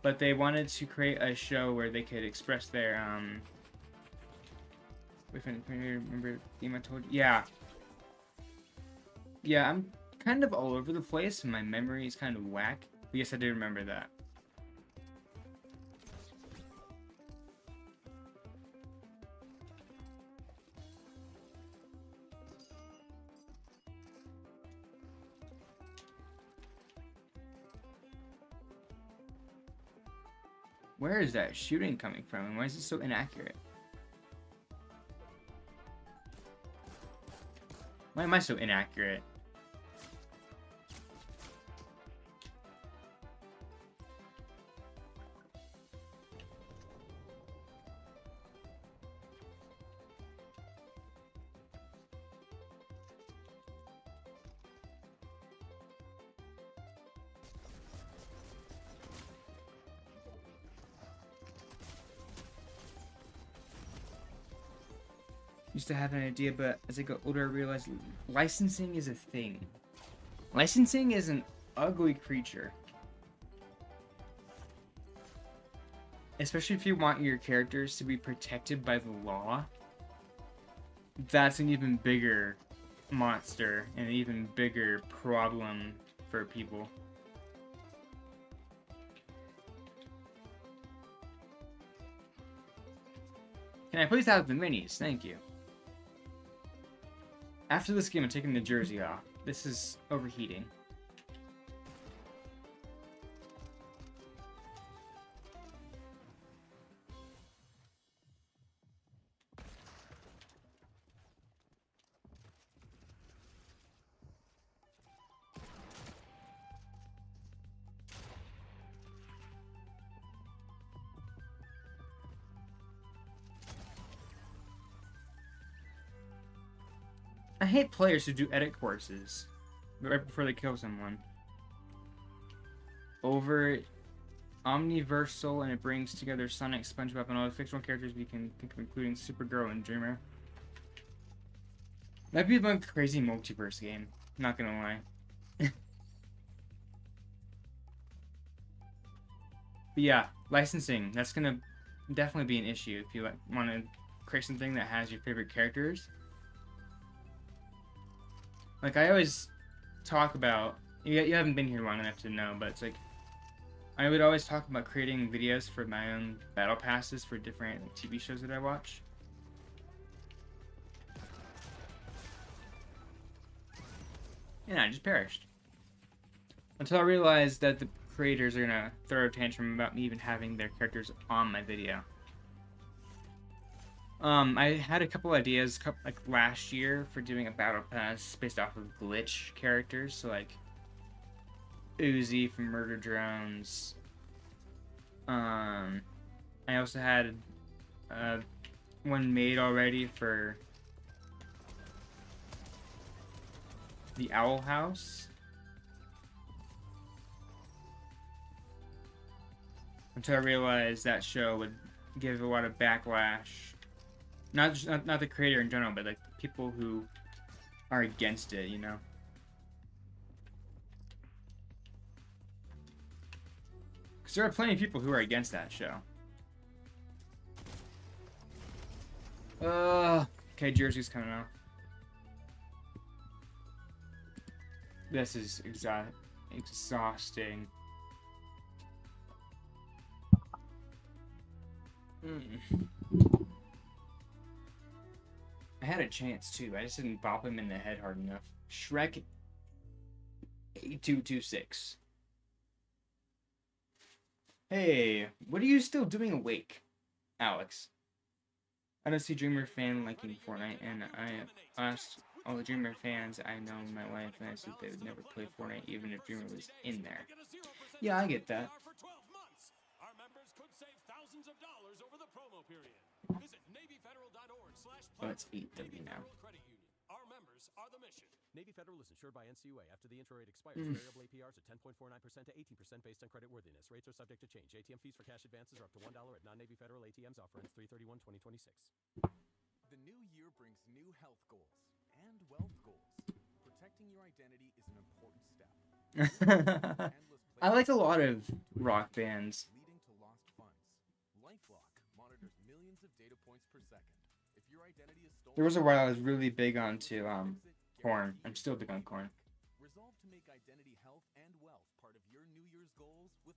but they wanted to create a show where they could express their if I remember the theme I told you. Yeah, I'm kind of all over the place and my memory is kind of whack, but yes, I do remember that. Where is that shooting coming from, and why is it so inaccurate? Why am I so inaccurate? Used to have an idea, but as I got older, I realized licensing is a thing. Licensing is an ugly creature. Especially if you want your characters to be protected by the law. That's an even bigger monster and an even bigger problem for people. Can I please have the minis? Thank you. After this game, I'm taking the jersey off. This is overheating. I hate players who do edit courses right before they kill someone. Over omniversal, and it brings together Sonic, SpongeBob, and all the fictional characters we can think of, including Supergirl and Dreamer. That'd be a crazy multiverse game. Not gonna lie. But yeah, licensing. That's gonna definitely be an issue if you want to create something that has your favorite characters. Like, I always talk about, you haven't been here long enough to know, but it's like, I would always talk about creating videos for my own battle passes for different TV shows that I watch. And I just perished. Until I realized that the creators are gonna throw a tantrum about me even having their characters on my video. I had a couple ideas like last year for doing a battle pass based off of glitch characters, so like Uzi from Murder Drones. I also had one made already for the Owl House. Until I realized that show would give a lot of backlash. Not the creator in general, but like the people who are against it, you know. Because there are plenty of people who are against that show. Okay, jersey's coming off. This is exhausting. I had a chance too. I just didn't bop him in the head hard enough. Shrek 8226. Hey, what are you still doing awake, Alex? I don't see Dreamer fan liking Fortnite, and I asked all the Dreamer fans I know in my life, and I said they would never play Fortnite even if Dreamer was in there. Yeah, I get that. Our members could save thousands of dollars over the promo period. Visit NavyFederal.org/plan. Let's eat them now. Credit Union. Our members are the mission. Navy Federal is insured by NCUA. After the intro rate expires, variable APRs are 10.49% to 18% based on credit worthiness. Rates are subject to change. ATM fees for cash advances are up to $1 at non-Navy Federal ATMs. Offer ends 3/31/2026. The new year brings new health goals and wealth goals. Protecting your identity is an important step. I like a lot of rock bands. Leading to lost funds. LifeLock monitors millions of data points per second. If your identity is stolen, There was a while I was really big onto Korn. I'm still big on Korn. resolve to make identity health and wealth part of your New Year's goals with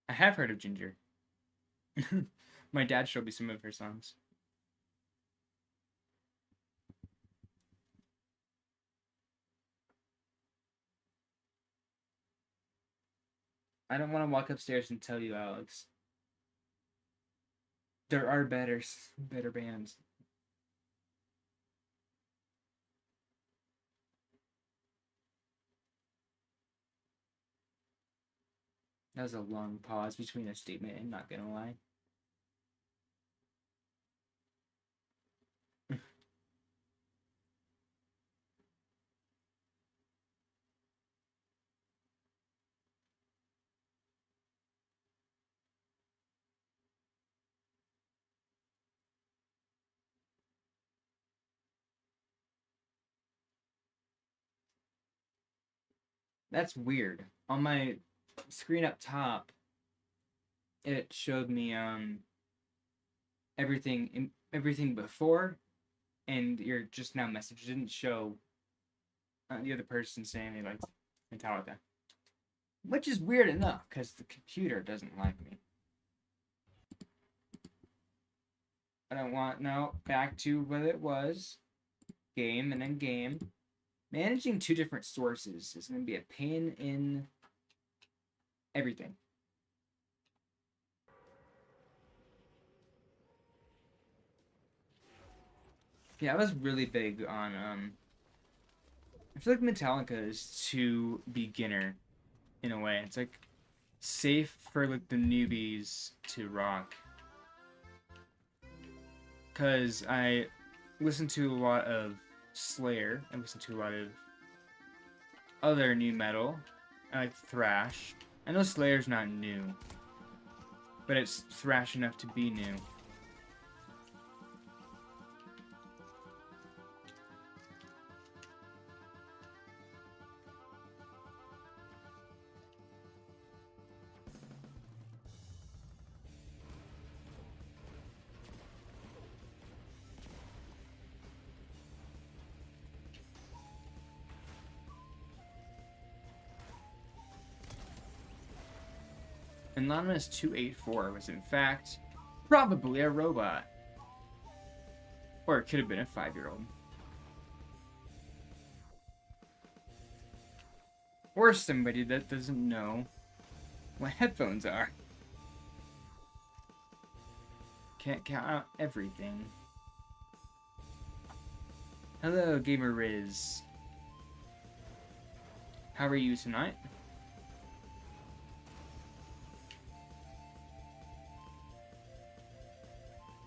I have heard of Ginger. My dad showed me some of her songs. I don't want to walk upstairs and tell you, Alex. There are better bands. That was a long pause between a statement and not gonna lie. That's weird. On my screen up top, it showed me everything before, and your just now message didn't show the other person saying they liked Metallica, which is weird enough because the computer doesn't like me. I don't want no back to what it was, game and then game. Managing two different sources is going to be a pain in everything. Yeah, I was really big on I feel like Metallica is too beginner in a way. It's like safe for like the newbies to rock. Cause I listen to a lot of Slayer. I listen to a lot of other new metal. I like thrash. I know Slayer's not new, but it's thrash enough to be new. Anonymous 284 was in fact probably a robot. Or it could have been a 5-year-old. Or somebody that doesn't know what headphones are. Can't count out everything. Hello, Gamer Riz. How are you tonight?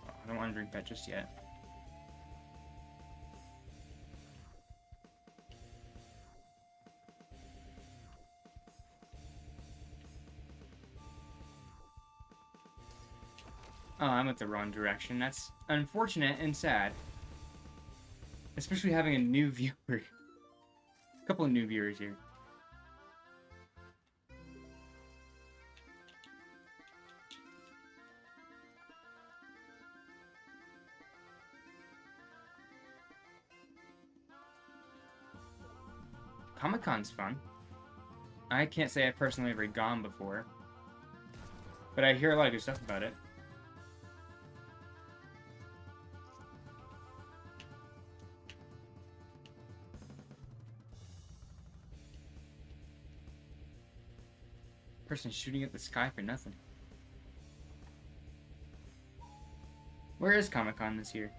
I don't want to drink that just yet. Oh, I went the wrong direction. That's unfortunate and sad. Especially having a new viewer. A couple of new viewers here. Comic-Con's fun. I can't say I've personally ever gone before, but I hear a lot of good stuff about it. Person shooting at the sky for nothing. Where is Comic-Con this year?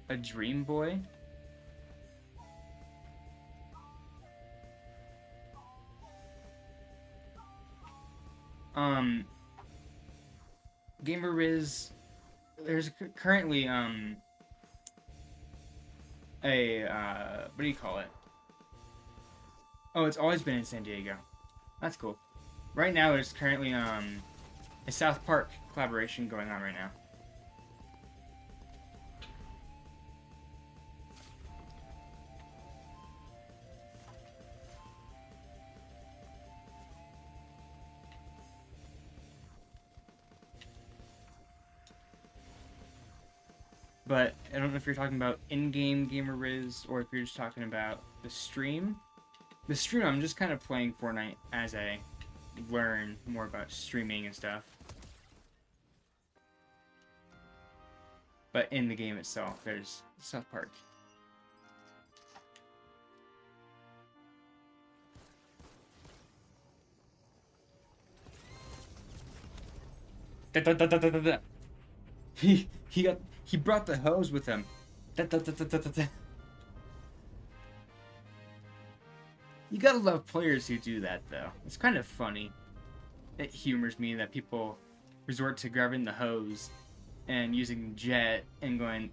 A Dream Boy? Gamer Riz, there's currently, what do you call it? Oh, it's always been in San Diego. That's cool. Right now, there's currently, a South Park collaboration going on right now. But I don't know if you're talking about in-game Gamer Riz or if you're just talking about the stream. The stream, I'm just kind of playing Fortnite as I learn more about streaming and stuff. But in the game itself, there's South Park. Da, da, da, da, da, da. He brought the hose with him. Da, da, da, da, da, da. You gotta love players who do that, though. It's kind of funny. It humors me that people resort to grabbing the hose and using jet and going.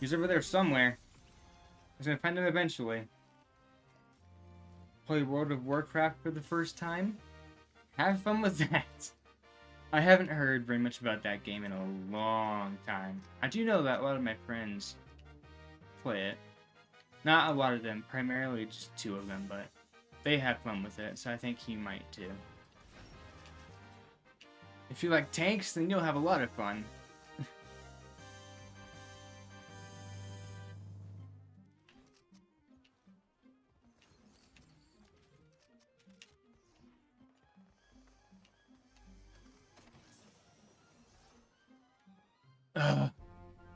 He's over there somewhere. I was gonna find him eventually. Play World of Warcraft for the first time? Have fun with that. I haven't heard very much about that game in a long time. I do know that a lot of my friends play it. Not a lot of them, primarily just 2 of them, but they have fun with it, so I think he might too. If you like tanks, then you'll have a lot of fun.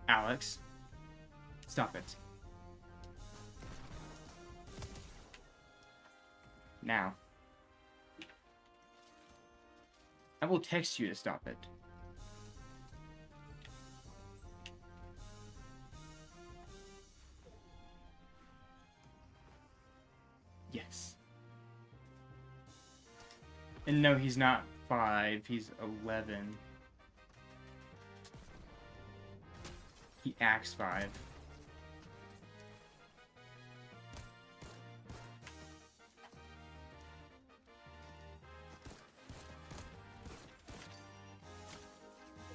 Alex, stop it. Now. I will text you to stop it. Yes. And no, he's not 5, he's 11. He acts 5.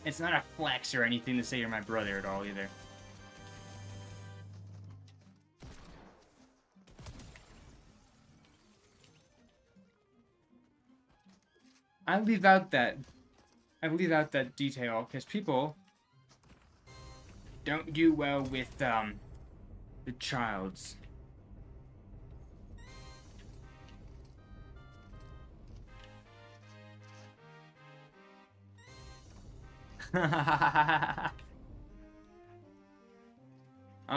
It's not a flex or anything to say you're my brother at all, either. I leave out that detail because people don't do well with the childs. I'll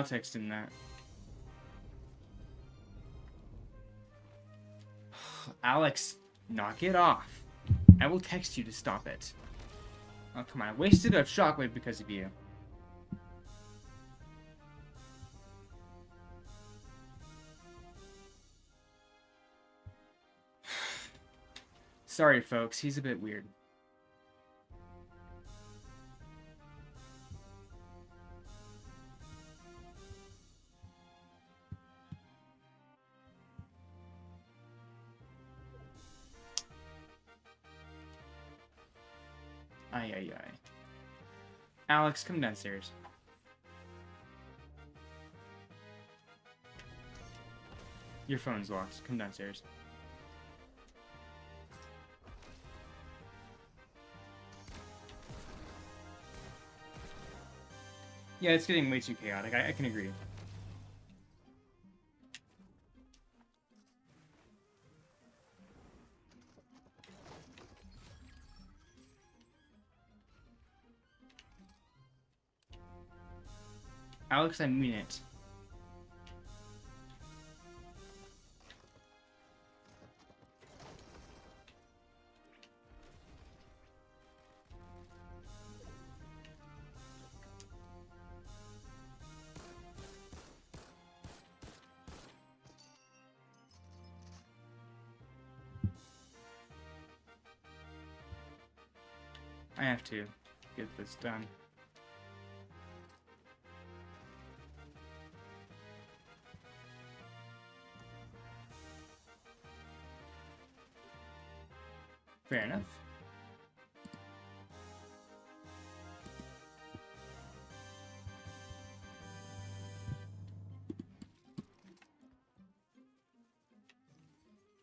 text him that. Alex, knock it off. I will text you to stop it. Oh, come on. I wasted a shockwave because of you. Sorry, folks. He's a bit weird. Ay, ay, ay. Alex, come downstairs. Your phone's locked. Come downstairs. Yeah, it's getting way too chaotic. I can agree. Alex, I mean it. I have to get this done. Fair enough.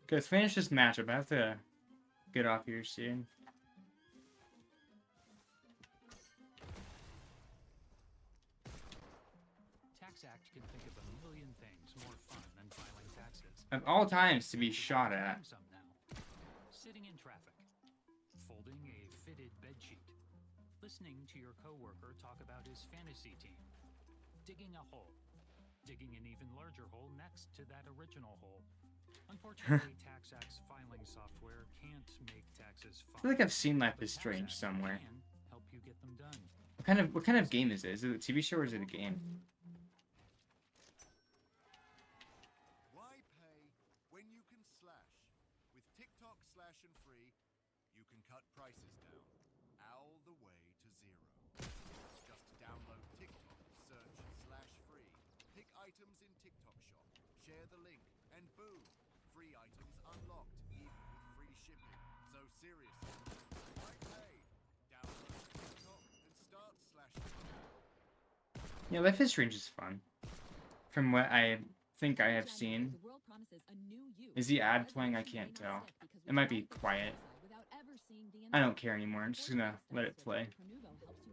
Okay, let's finish this matchup. I have to get off here soon. Tax Act can think of a million things more fun than filing taxes. Of all times to be shot at. Some now. Sitting in traffic, folding a fitted bedsheet, listening to your coworker talk about his fantasy team, digging a hole, digging an even larger hole next to that original hole. Unfortunately, Tax Act's filing software can't make taxes fun. I feel like I've seen Life is Strange somewhere. Can help you get them done. What kind of game is it? Is it a TV show or is it a game? Why pay when you can slash? With TikTok Slash and Free, you can cut prices down all the way to 0. Just download TikTok, search items in TikTok Shop. Share the link, and boom, free items unlocked, even with free shipping. So seriously, why pay? Download TikTok and start slashing. Yeah, Life is Strange is fun. From what I think I have seen. Is the ad playing? I can't tell. It might be quiet. I don't care anymore. I'm just gonna let it play.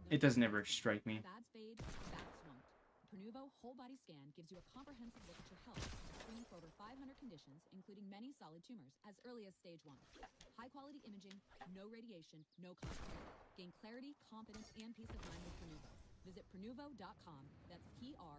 It doesn't ever strike me. Prenuvo whole body scan gives you a comprehensive look at your health, screening for over 500 conditions, including many solid tumors, as early as stage 1. High-quality imaging, no radiation, no consequences. Gain clarity, confidence, and peace of mind with Prenuvo. Visit Prenuvo.com. That's Prenuvo.com.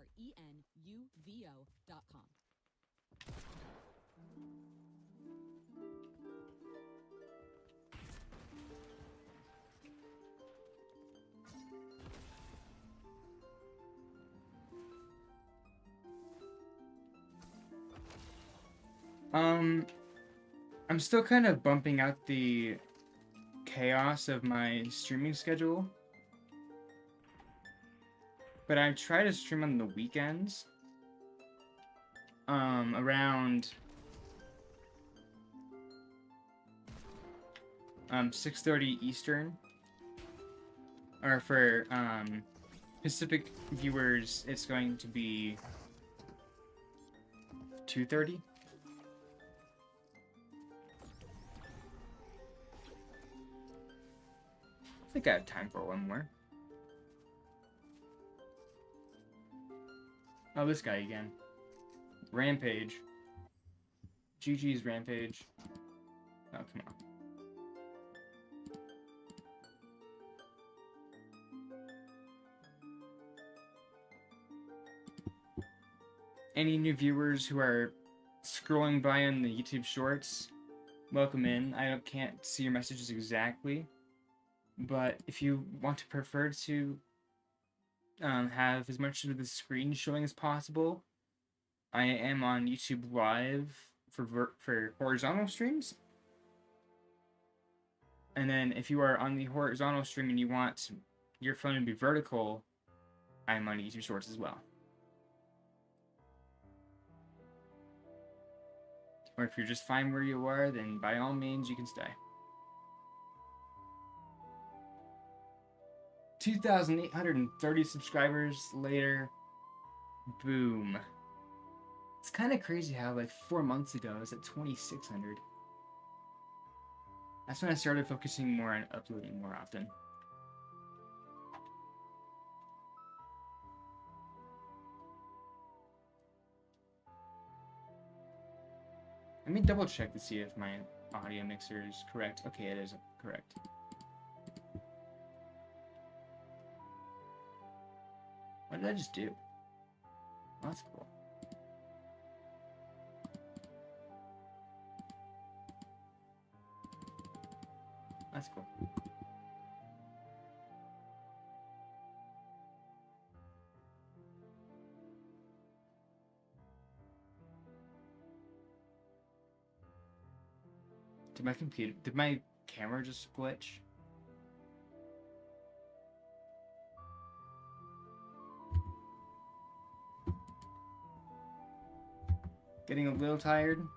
I'm still kind of bumping out the chaos of my streaming schedule. But I try to stream on the weekends. Around 6:30 Eastern. Or for Pacific viewers, it's going to be 2:30. I think I have time for one more. Oh, this guy again. Rampage. GG's Rampage. Oh, come on. Any new viewers who are scrolling by on the YouTube Shorts, welcome in. I can't see your messages exactly, but if you want to prefer to have as much of the screen showing as possible, I am on YouTube Live for horizontal streams. And then if you are on the horizontal stream and you want your phone to be vertical, I'm on YouTube Shorts as well. Or if you're just fine where you are, then by all means you can stay. 2,830 subscribers later. Boom. It's kind of crazy how like 4 months ago I was at 2,600. That's when I started focusing more on uploading more often. Let me double check to see if my audio mixer is correct. Okay, it is correct. What did I just do? Oh, that's cool. That's cool. Did my camera just glitch? Getting a little tired?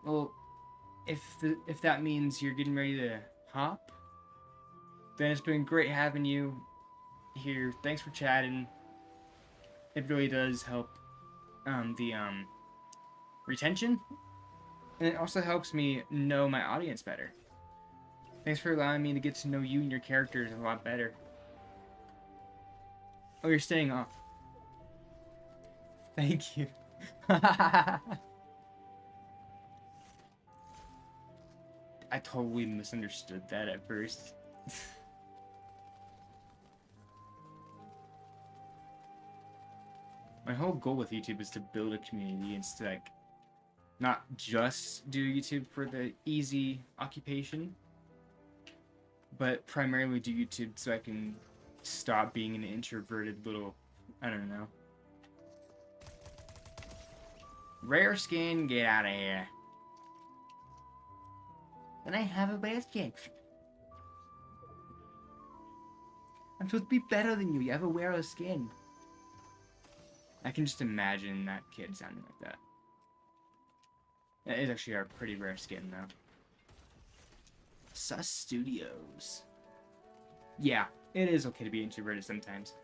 Well, if that means you're getting ready to hop, then it's been great having you here. Thanks for chatting. It really does help the retention, and it also helps me know my audience better. Thanks for allowing me to get to know you and your characters a lot better. Oh, you're staying off. Thank you. I totally misunderstood that at first. My whole goal with YouTube is to build a community and to like not just do YouTube for the easy occupation, but primarily do YouTube so I can stop being an introverted little, I don't know. Rare skin, get out of here. Then I have a rare skin. I'm supposed to be better than you. You have a rare skin. I can just imagine that kid sounding like that. That is actually a pretty rare skin, though. Sus Studios. Yeah, it is okay to be introverted sometimes.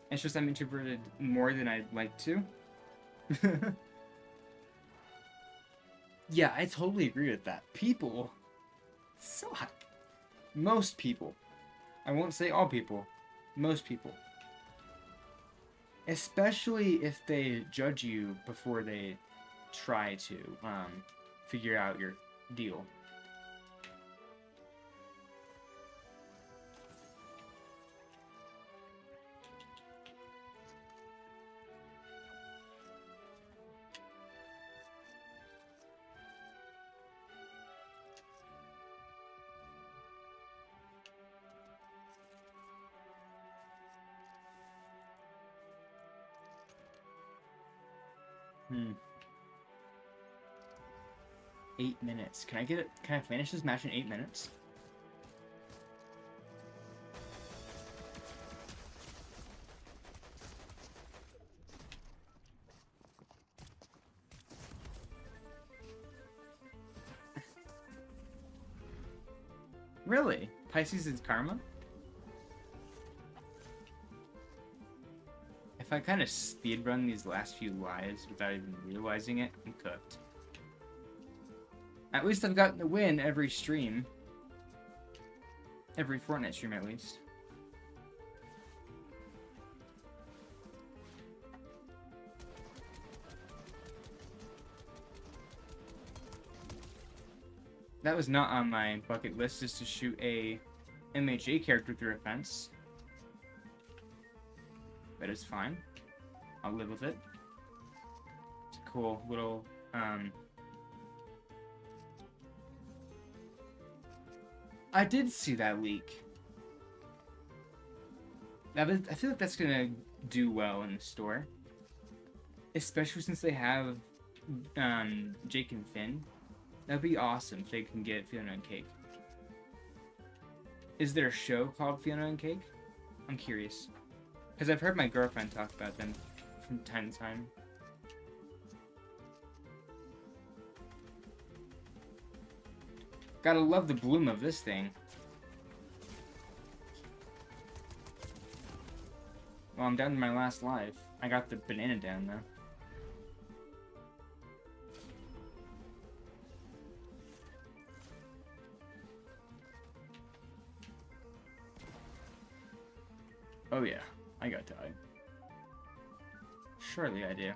It's just I'm introverted more than I'd like to. Yeah, I totally agree with that. People suck. Most people. I won't say all people. Most people. Especially if they judge you before they try to figure out your deal. Hmm. 8 minutes. Can I get it? Can I finish this match in 8 minutes? Really? Pisces is karma? If I kind of speedrun these last few lives without even realizing it, I'm cooked. At least I've gotten the win every stream. Every Fortnite stream, at least. That was not on my bucket list, is to shoot a MHA character through a fence. But it's fine. I'll live with it. It's a cool little, I did see that leak. I feel like that's gonna do well in the store. Especially since they have, Jake and Finn. That'd be awesome if they can get Fiona and Cake. Is there a show called Fiona and Cake? I'm curious. Because I've heard my girlfriend talk about them from time to time. Gotta love the bloom of this thing. Well, I'm down to my last life. I got the banana down, though. Oh yeah, I got tied. Surely I do.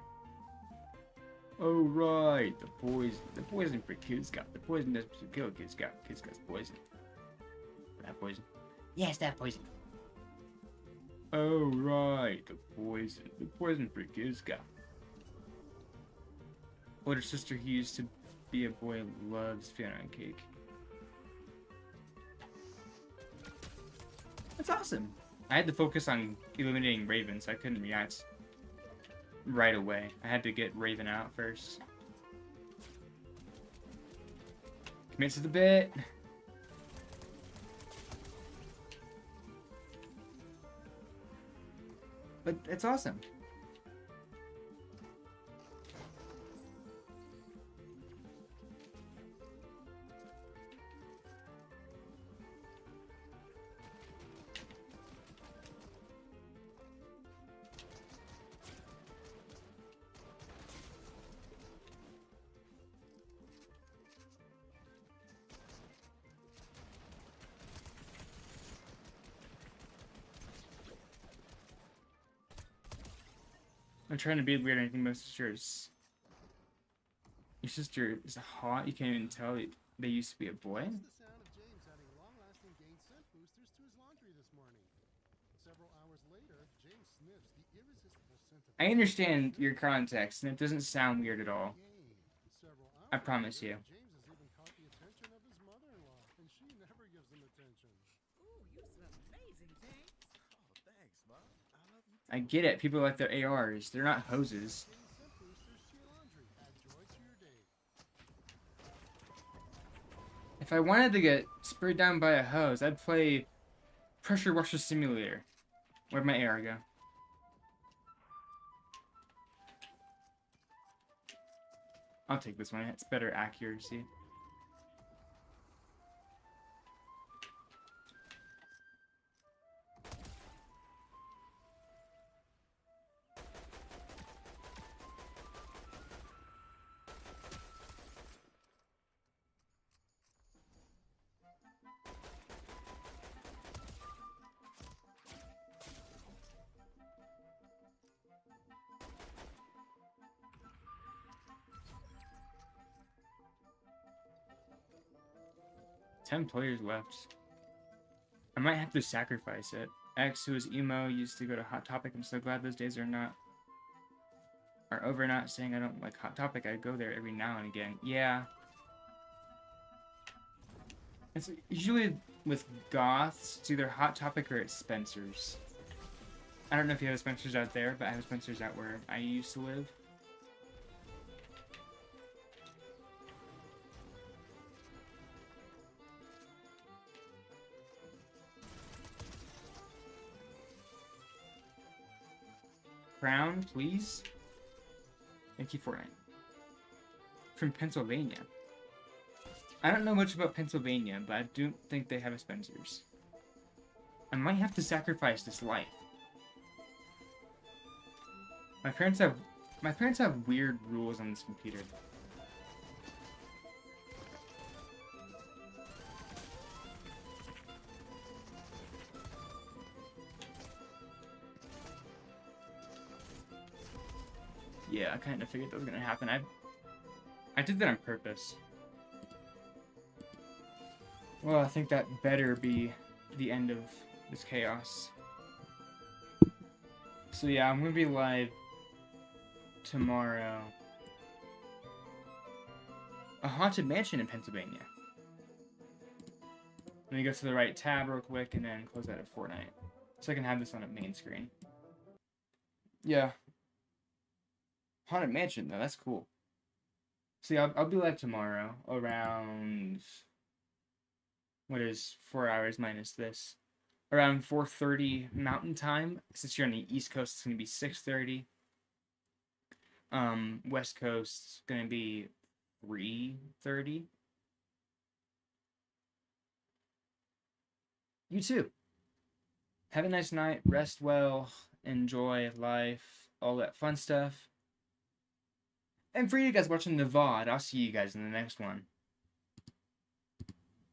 Oh right, the poison for Kuzka. The poison does kill Kuzka. Kuzka's poison. That poison? Yes, that poison. Oh right, the poison for Kuzka. Older sister who used to be a boy loves Fiona and Cake. That's awesome. I had to focus on eliminating Raven, so I couldn't react right away. I had to get Raven out first. Commit to the bit. But it's awesome. I'm trying to be weird. I think my sister's. Your sister is hot. You can't even tell they used to be a boy. The sound of James adding long-lasting gain scent boosters to his laundry this morning. Several hours later, James sniffs the irresistible scent of I understand your context, and it doesn't sound weird at all. I promise you. James has even caught the attention of his mother-in-law, and she never gives him attention. Ooh, you smell amazing, James. Oh, thanks, Mom. I love you. I get it. People like their ARs. They're not hoses. If I wanted to get sprayed down by a hose, I'd play Pressure Washer Simulator. Where'd my AR go? I'll take this one. It's better accuracy. Ten players left. I might have to sacrifice it. X, who is emo, used to go to Hot Topic. I'm so glad those days are over. Not saying I don't like Hot Topic. I go there every now and again. Yeah. It's usually with goths, it's either Hot Topic or it's Spencer's. I don't know if you have Spencer's out there, but I have Spencer's out where I used to live. Crown, please. Thank you, Fortnite. From Pennsylvania. I don't know much about Pennsylvania, but I don't think they have a Spencer's. I might have to sacrifice this life. My parents have weird rules on this computer. Yeah, I kind of figured that was gonna happen. I did that on purpose. Well, I think that better be the end of this chaos. So yeah, I'm gonna be live tomorrow. A haunted mansion in Pennsylvania. Let me go to the right tab real quick and then close out of Fortnite. So I can have this on a main screen. Yeah. Haunted mansion though, that's cool. See, I'll be live tomorrow around, what is 4 hours minus this? Around 4:30 Mountain Time. Since you're on the East Coast, it's gonna be 6:30. West Coast gonna be 3:30. You too. Have a nice night. Rest well. Enjoy life. All that fun stuff. And for you guys watching the VOD, I'll see you guys in the next one.